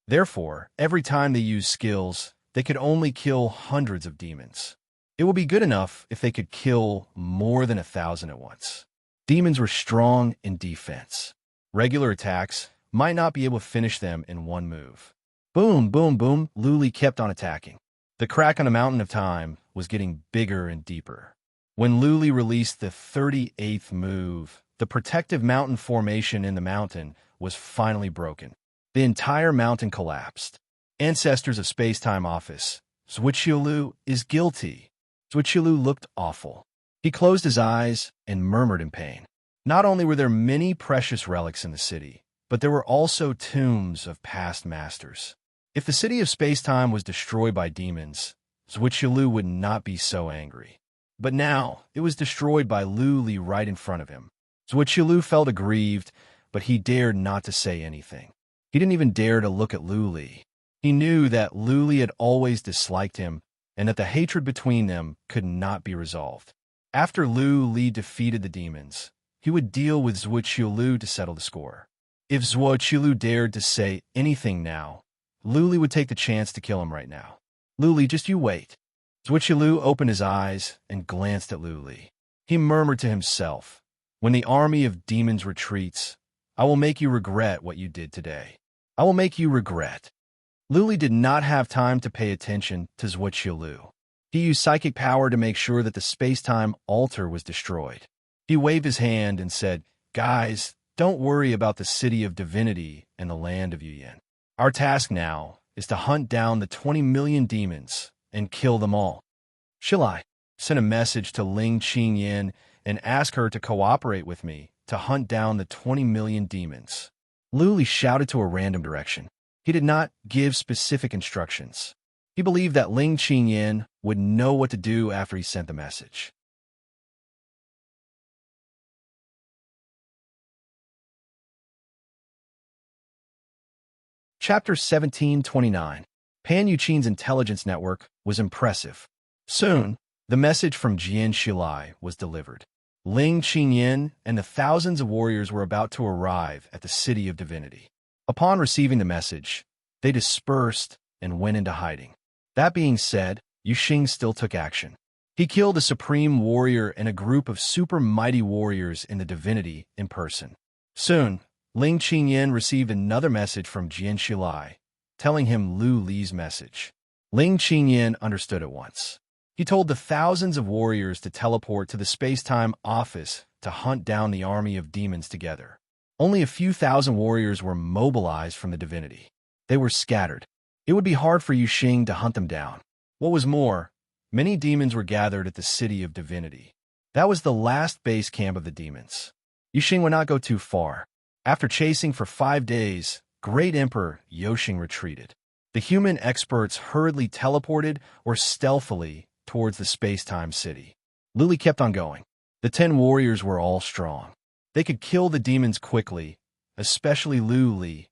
Therefore, every time they used skills, they could only kill hundreds of demons. It would be good enough if they could kill more than 1,000 at once. Demons were strong in defense. Regular attacks might not be able to finish them in one move. Boom, boom, boom, Luli kept on attacking. The crack on the Mountain of Time was getting bigger and deeper. When Luli released the 38th move, the protective mountain formation in the mountain was finally broken. The entire mountain collapsed. Ancestors of Space-Time Office, Zhuqiu is guilty. Zhuqiu looked awful. He closed his eyes and murmured in pain. Not only were there many precious relics in the city, but there were also tombs of past masters. If the city of Space-Time was destroyed by demons, Zhuqiu would not be so angry. But now, it was destroyed by Luli right in front of him. Zhuqiu felt aggrieved, but he dared not to say anything. He didn't even dare to look at Luli. He knew that Luli had always disliked him, and that the hatred between them could not be resolved. After Luli defeated the demons, he would deal with Zhuqiu to settle the score. If Zhuqiu dared to say anything now, Luli would take the chance to kill him right now. Luli, just you wait. Zhuqiu opened his eyes and glanced at Luli. He murmured to himself, "When the army of demons retreats, I will make you regret what you did today. I will make you regret." Luli did not have time to pay attention to Zhuqiu. He used psychic power to make sure that the space-time altar was destroyed. He waved his hand and said, "Guys, don't worry about the city of divinity and the land of Yuyin. Our task now is to hunt down the 20 million demons and kill them all. Shilai sent a message to Ling Qingyan and asked her to cooperate with me to hunt down the 20 million demons. Luli shouted to a random direction. He did not give specific instructions. He believed that Ling Qingyan would know what to do after he sent the message. Chapter 1729. Pan Yuqin's intelligence network was impressive. Soon, the message from Jian Shilai was delivered. Ling Qingyan and the thousands of warriors were about to arrive at the City of Divinity. Upon receiving the message, they dispersed and went into hiding. That being said, Yuxing still took action. He killed a supreme warrior and a group of super mighty warriors in the divinity in person. Soon, Ling Qingyan received another message from Jian Shilai, telling him Lu Li's message. Ling Qingyan understood at once. He told the thousands of warriors to teleport to the space-time office to hunt down the army of demons together. Only a few thousand warriors were mobilized from the divinity. They were scattered. It would be hard for Yuxing to hunt them down. What was more, many demons were gathered at the City of Divinity. That was the last base camp of the demons. Yuxing would not go too far. After chasing for 5 days, Great Emperor Yoxing retreated. The human experts hurriedly teleported or stealthily towards the space-time city. Luli kept on going. The 10 warriors were all strong. They could kill the demons quickly, especially Luli.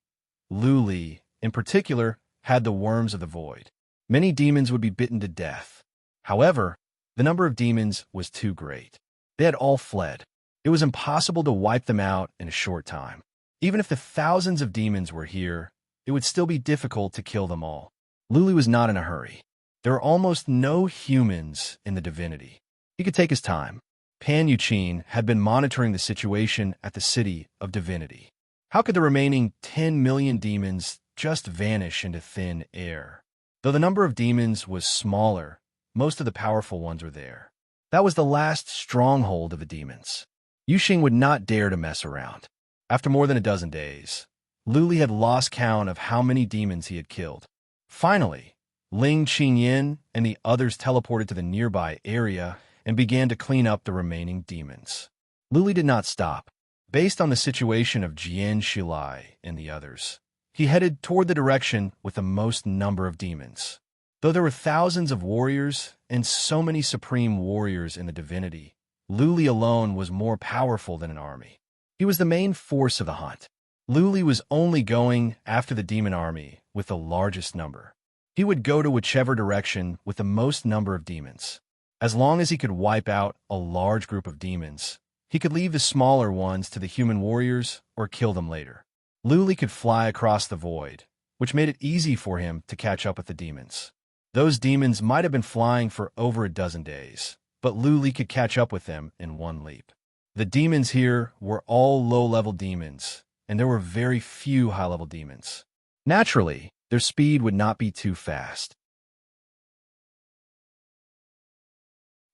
Luli, in particular, had the worms of the void. Many demons would be bitten to death. However, the number of demons was too great. They had all fled. It was impossible to wipe them out in a short time. Even if the thousands of demons were here, it would still be difficult to kill them all. Luli was not in a hurry. There were almost no humans in the divinity. He could take his time. Pan Yuqin had been monitoring the situation at the City of Divinity. How could the remaining 10 million demons just vanish into thin air? Though the number of demons was smaller, most of the powerful ones were there. That was the last stronghold of the demons. Yuxing would not dare to mess around. After more than a dozen days, Luli had lost count of how many demons he had killed. Finally, Ling Qingyan and the others teleported to the nearby area and began to clean up the remaining demons. Luli did not stop. Based on the situation of Jian Shilai and the others, he headed toward the direction with the most number of demons. Though there were thousands of warriors and so many supreme warriors in the divinity, Luli alone was more powerful than an army. He was the main force of the hunt. Luli was only going after the demon army with the largest number. He would go to whichever direction with the most number of demons. As long as he could wipe out a large group of demons, he could leave the smaller ones to the human warriors or kill them later. Luli could fly across the void, which made it easy for him to catch up with the demons. Those demons might have been flying for over a dozen days, but Luli could catch up with them in one leap. The demons here were all low-level demons, and there were very few high-level demons. Naturally, their speed would not be too fast.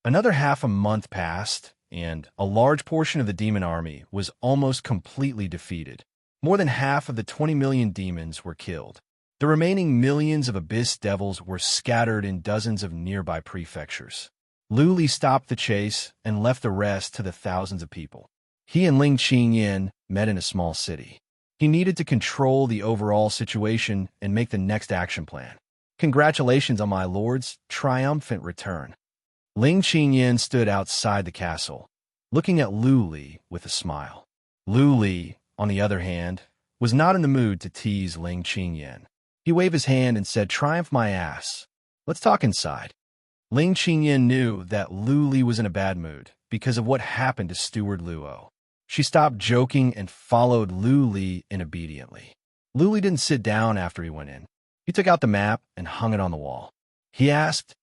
Another half a month passed, and a large portion of the demon army was almost completely defeated. More than half of the 20 million demons were killed. The remaining millions of abyss devils were scattered in dozens of nearby prefectures. Luli stopped the chase and left the rest to the thousands of people. He and Ling Qingyan met in a small city. He needed to control the overall situation and make the next action plan. Congratulations on my lord's triumphant return. Ling Qingyan stood outside the castle, looking at Luli with a smile. Luli, on the other hand, was not in the mood to tease Ling Qingyan. He waved his hand and said, "Triumph my ass. Let's talk inside." Ling Qingyan knew that Luli was in a bad mood because of what happened to Steward Luo. She stopped joking and followed Luli in obediently. Luli didn't sit down after he went in. He took out the map and hung it on the wall. He asked,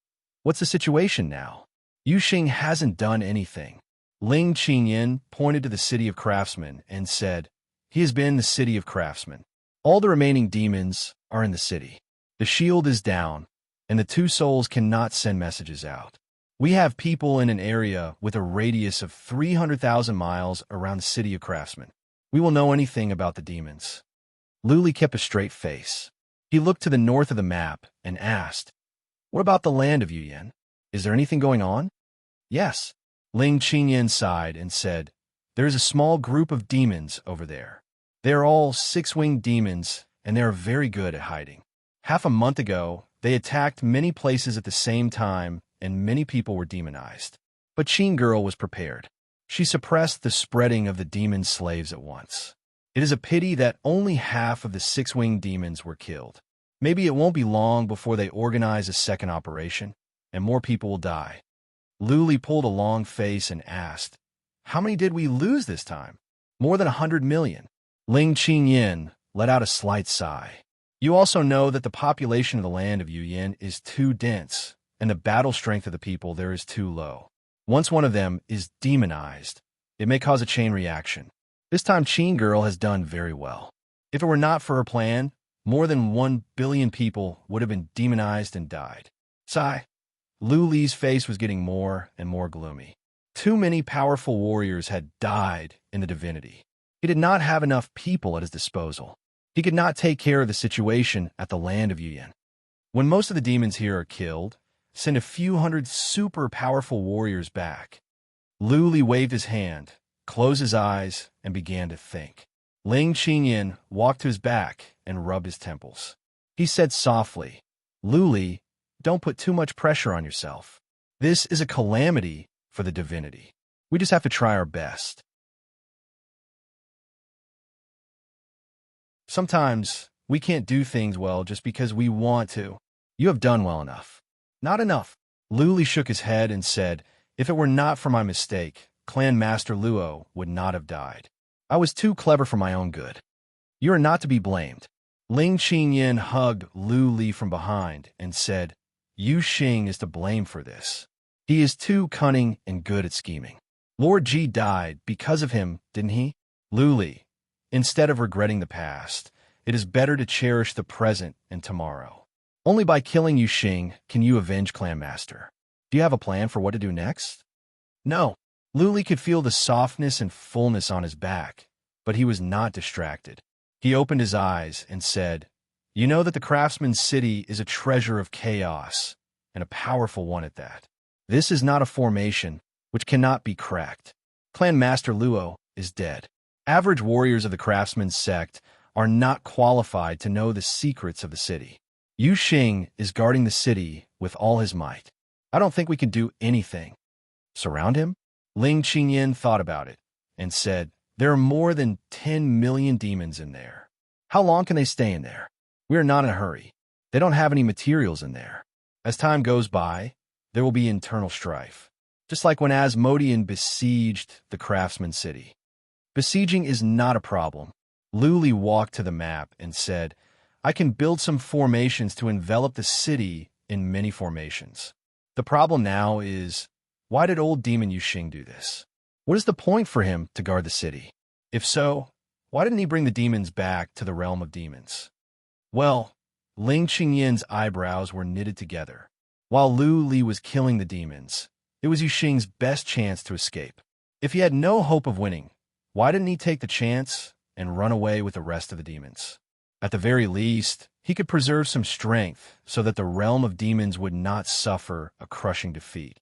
"What's the situation now?" Yuxing hasn't done anything. Ling Qingyan pointed to the City of Craftsmen and said, "He has been in the City of Craftsmen. All the remaining demons are in the city. The shield is down, and the two souls cannot send messages out. We have people in an area with a radius of 300,000 miles around the City of Craftsmen. we will know anything about the demons. Luli kept a straight face. He looked to the north of the map and asked, what about the land of Yuyan? Is there anything going on? Yes. Ling Qingyan sighed and said, there is a small group of demons over there. They are all six-winged demons, and they are very good at hiding. Half a month ago, they attacked many places at the same time, and many people were demonized. But Qing Girl was prepared. She suppressed the spreading of the demon slaves at once. It is a pity that only half of the six-winged demons were killed. Maybe it won't be long before they organize a second operation, and more people will die. Luli pulled a long face and asked, how many did we lose this time? More than 100 million. Ling Qingyan let out a slight sigh. You also know that the population of the land of Yuyan is too dense, and the battle strength of the people there is too low. Once one of them is demonized, it may cause a chain reaction. This time Qing Girl has done very well. If it were not for her plan, more than 1 billion people would have been demonized and died. Sigh. Luli's face was getting more and more gloomy. Too many powerful warriors had died in the divinity. He did not have enough people at his disposal. He could not take care of the situation at the land of Yuyan. When most of the demons here are killed, send a few hundred super powerful warriors back. Luli waved his hand, closed his eyes, and began to think. Ling Qingyan walked to his back and rubbed his temples. He said softly, Luli, don't put too much pressure on yourself. This is a calamity for the divinity. We just have to try our best. Sometimes we can't do things well just because we want to. You have done well enough. Not enough. Luli shook his head and said, if it were not for my mistake, Clan Master Luo would not have died. I was too clever for my own good. You are not to be blamed. Ling Qingyan hugged Luli from behind and said, Yu Xing is to blame for this. He is too cunning and good at scheming. Lord Ji died because of him, didn't he? Luli, instead of regretting the past, it is better to cherish the present and tomorrow. Only by killing Yu Xing can you avenge Clan Master. Do you have a plan for what to do next? No. Luli could feel the softness and fullness on his back, but he was not distracted. He opened his eyes and said, you know that the craftsman's city is a treasure of chaos, and a powerful one at that. This is not a formation which cannot be cracked. Clan Master Luo is dead. Average warriors of the craftsman's sect are not qualified to know the secrets of the city. Yu Xing is guarding the city with all his might. I don't think we can do anything. Surround him? Ling Qingyan thought about it and said, there are more than 10 million demons in there. How long can they stay in there? We are not in a hurry. They don't have any materials in there. As time goes by, there will be internal strife, just like when Asmodean besieged the craftsman's city. Besieging is not a problem. Luli walked to the map and said, I can build some formations to envelop the city in many formations. The problem now is, why did old demon Yu Xing do this? What is the point for him to guard the city? If so, why didn't he bring the demons back to the realm of demons? Well, Ling Qingyan's eyebrows were knitted together. While Luli was killing the demons, it was Yu Xing's best chance to escape. If he had no hope of winning, why didn't he take the chance and run away with the rest of the demons? At the very least, he could preserve some strength so that the realm of demons would not suffer a crushing defeat.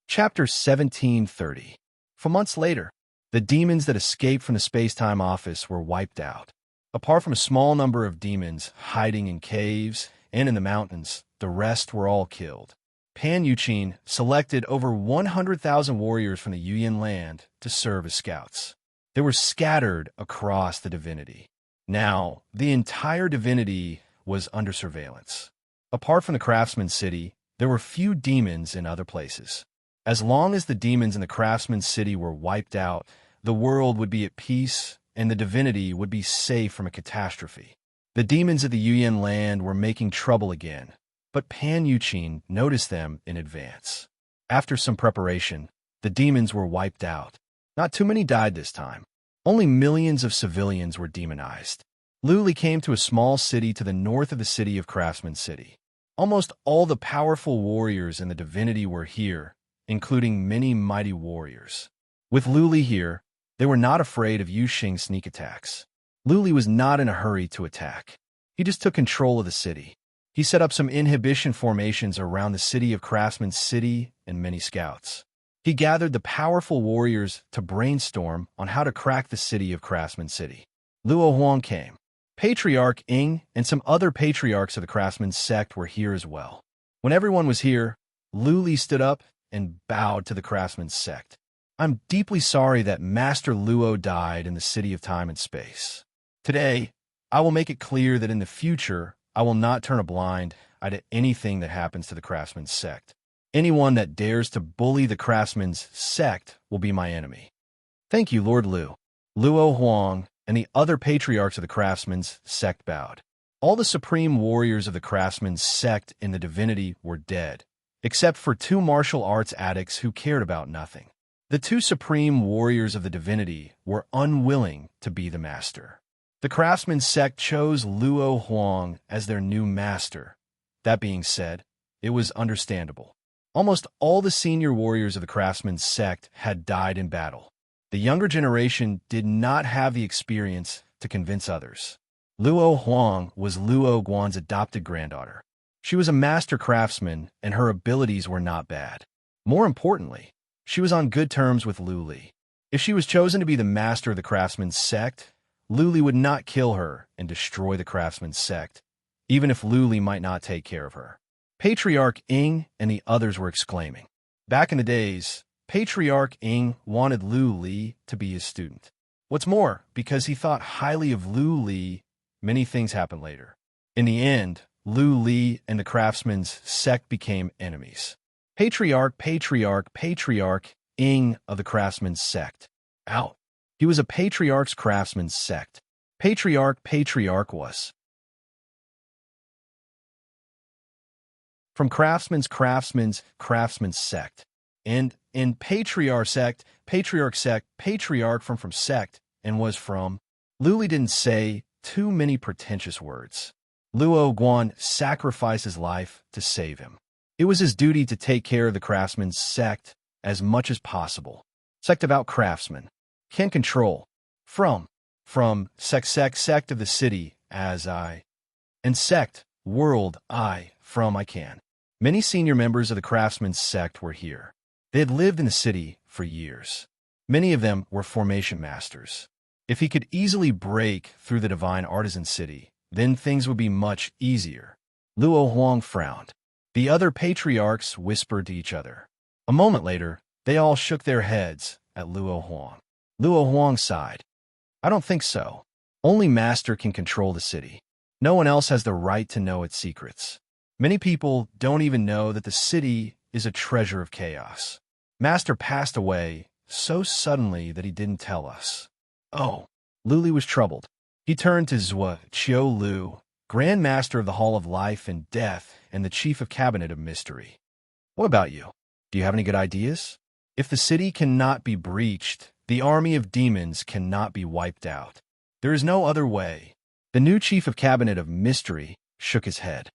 Chapter 1730. For months later, the demons that escaped from the space-time office were wiped out. Apart from a small number of demons hiding in caves and in the mountains, the rest were all killed. Pan Yuqin selected over 100,000 warriors from the Yuyan land to serve as scouts. They were scattered across the divinity. Now, the entire divinity was under surveillance. Apart from the craftsman's city, there were few demons in other places. As long as the demons in the craftsman's city were wiped out, the world would be at peace and the divinity would be safe from a catastrophe. The demons of the Yuyan land were making trouble again, but Pan Yuqin noticed them in advance. After some preparation, the demons were wiped out. Not too many died this time. Only millions of civilians were demonized. Luli came to a small city to the north of the city of Craftsman City. Almost all the powerful warriors in the divinity were here, including many mighty warriors. With Luli here, they were not afraid of Yuxing's sneak attacks. Luli was not in a hurry to attack. He just took control of the city. He set up some inhibition formations around the city of Craftsman City and many scouts. He gathered the powerful warriors to brainstorm on how to crack the city of Craftsman City. Luo Huang came. Patriarch Ing and some other patriarchs of the Craftsman sect were here as well. When everyone was here, Luli stood up and bowed to the Craftsman sect. I'm deeply sorry that Master Luo died in the city of time and space. Today, I will make it clear that in the future, I will not turn a blind eye to anything that happens to the Craftsman sect. Anyone that dares to bully the Craftsman's sect will be my enemy. Thank you, Lord Lu. Luo Huang and the other patriarchs of the Craftsman's sect bowed. All the supreme warriors of the Craftsman's sect in the divinity were dead, except for 2 martial arts addicts who cared about nothing. The 2 supreme warriors of the divinity were unwilling to be the master. The Craftsman sect chose Luo Huang as their new master. That being said, it was understandable. Almost all the senior warriors of the Craftsman sect had died in battle. The younger generation did not have the experience to convince others. Luo Huang was Luo Guan's adopted granddaughter. She was a master craftsman, and her abilities were not bad. More importantly, she was on good terms with Luli. If she was chosen to be the master of the Craftsman sect, Luli would not kill her and destroy the Craftsman sect, even if Luli might not take care of her. Patriarch Ing and the others were exclaiming. Back in the days, Patriarch Ing wanted Lu Li to be his student. What's more, because he thought highly of Lu Li, many things happened later. In the end, Lu Li and the Craftsman's sect became enemies. Patriarch Ing of the Craftsman's sect. Out. He was a patriarch's craftsman's sect. Patriarch was. From craftsman's sect. And in patriarch sect, patriarch from sect, and was from. Luli didn't say too many pretentious words. Luo Guan sacrificed his life to save him. It was his duty to take care of the craftsman's sect as much as possible. Sect about craftsmen. Can control. From sect of the city as I. And sect, world, I can. Many senior members of the craftsman's sect were here. They had lived in the city for years. Many of them were formation masters. If he could easily break through the divine artisan city, then things would be much easier. Luo Huang frowned. The other patriarchs whispered to each other. A moment later, they all shook their heads at Luo Huang. Luo Huang sighed. I don't think so. Only Master can control the city. No one else has the right to know its secrets. Many people don't even know that the city is a treasure of chaos. Master passed away so suddenly that he didn't tell us. Oh, Luli was troubled. He turned to Zhua Qiu Lu, Grand Master of the Hall of Life and Death and the Chief of Cabinet of Mystery. What about you? Do you have any good ideas? If the city cannot be breached, the army of demons cannot be wiped out. There is no other way. The new Chief of Cabinet of Mystery shook his head.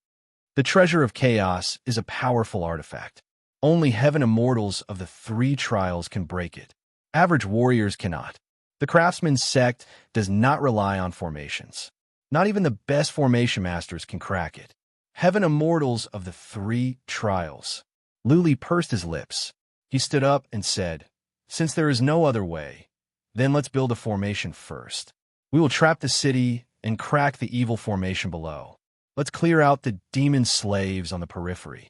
The Treasure of Chaos is a powerful artifact. Only heaven immortals of the 3 trials can break it. Average warriors cannot. The Craftsman's sect does not rely on formations. Not even the best formation masters can crack it. Heaven immortals of the 3 trials. Luli pursed his lips. He stood up and said, Since there is no other way, then let's build a formation first. We will trap the city and crack the evil formation below. Let's clear out the demon slaves on the periphery.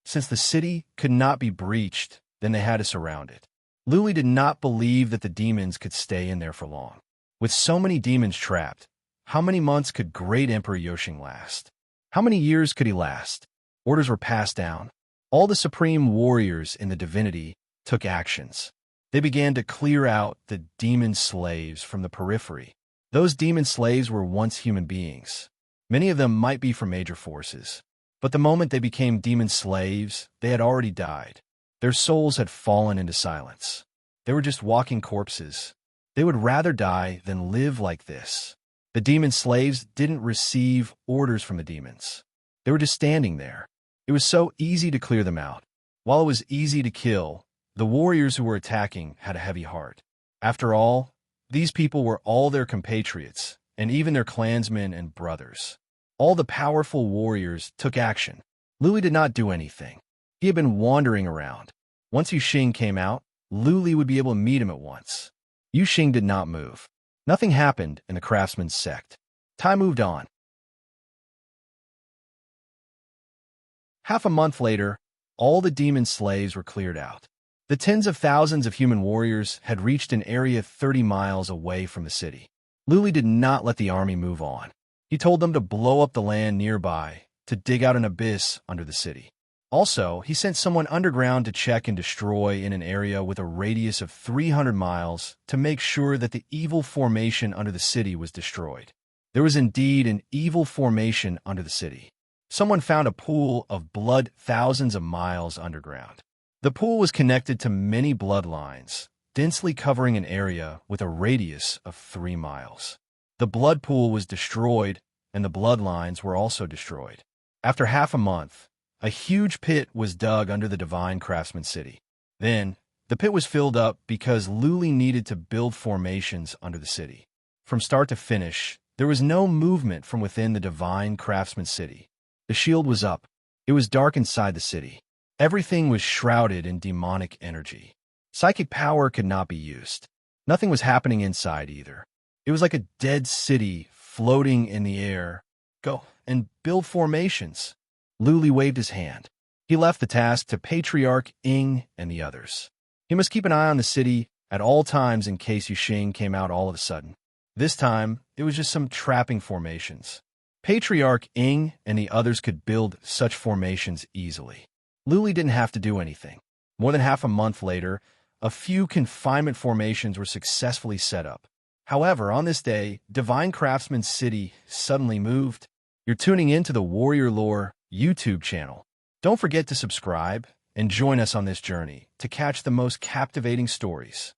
Since the city could not be breached, then they had to surround it. Luli did not believe that the demons could stay in there for long. With so many demons trapped, how many months could Great Emperor Yoshing last? How many years could he last? Orders were passed down. All the supreme warriors in the divinity took actions. They began to clear out the demon slaves from the periphery. Those demon slaves were once human beings. Many of them might be from major forces. But the moment they became demon slaves, they had already died. Their souls had fallen into silence. They were just walking corpses. They would rather die than live like this. The demon slaves didn't receive orders from the demons. They were just standing there. It was so easy to clear them out. While it was easy to kill, the warriors who were attacking had a heavy heart. After all, these people were all their compatriots, and even their clansmen and brothers. All the powerful warriors took action. Luli did not do anything. He had been wandering around. Once Yuxing came out, Luli would be able to meet him at once. Yuxing did not move. Nothing happened in the craftsman's sect. Time moved on. Half a month later, all the demon slaves were cleared out. The tens of thousands of human warriors had reached an area 30 miles away from the city. Luli did not let the army move on. He told them to blow up the land nearby, to dig out an abyss under the city. Also, he sent someone underground to check and destroy in an area with a radius of 300 miles to make sure that the evil formation under the city was destroyed. There was indeed an evil formation under the city. Someone found a pool of blood thousands of miles underground. The pool was connected to many bloodlines, densely covering an area with a radius of 3 miles. The blood pool was destroyed, and the bloodlines were also destroyed. After half a month, a huge pit was dug under the divine craftsman city. Then, the pit was filled up because Luli needed to build formations under the city. From start to finish, there was no movement from within the divine craftsman city. The shield was up. It was dark inside the city. Everything was shrouded in demonic energy. Psychic power could not be used. Nothing was happening inside either. It was like a dead city floating in the air. Go and build formations. Luli waved his hand. He left the task to Patriarch Ing and the others. He must keep an eye on the city at all times in case Yuxing came out all of a sudden. This time, it was just some trapping formations. Patriarch Ing and the others could build such formations easily. Luli didn't have to do anything. More than half a month later, a few confinement formations were successfully set up. However, on this day, Divine Craftsman City suddenly moved. You're tuning in to the Warrior Lore YouTube channel. Don't forget to subscribe and join us on this journey to catch the most captivating stories.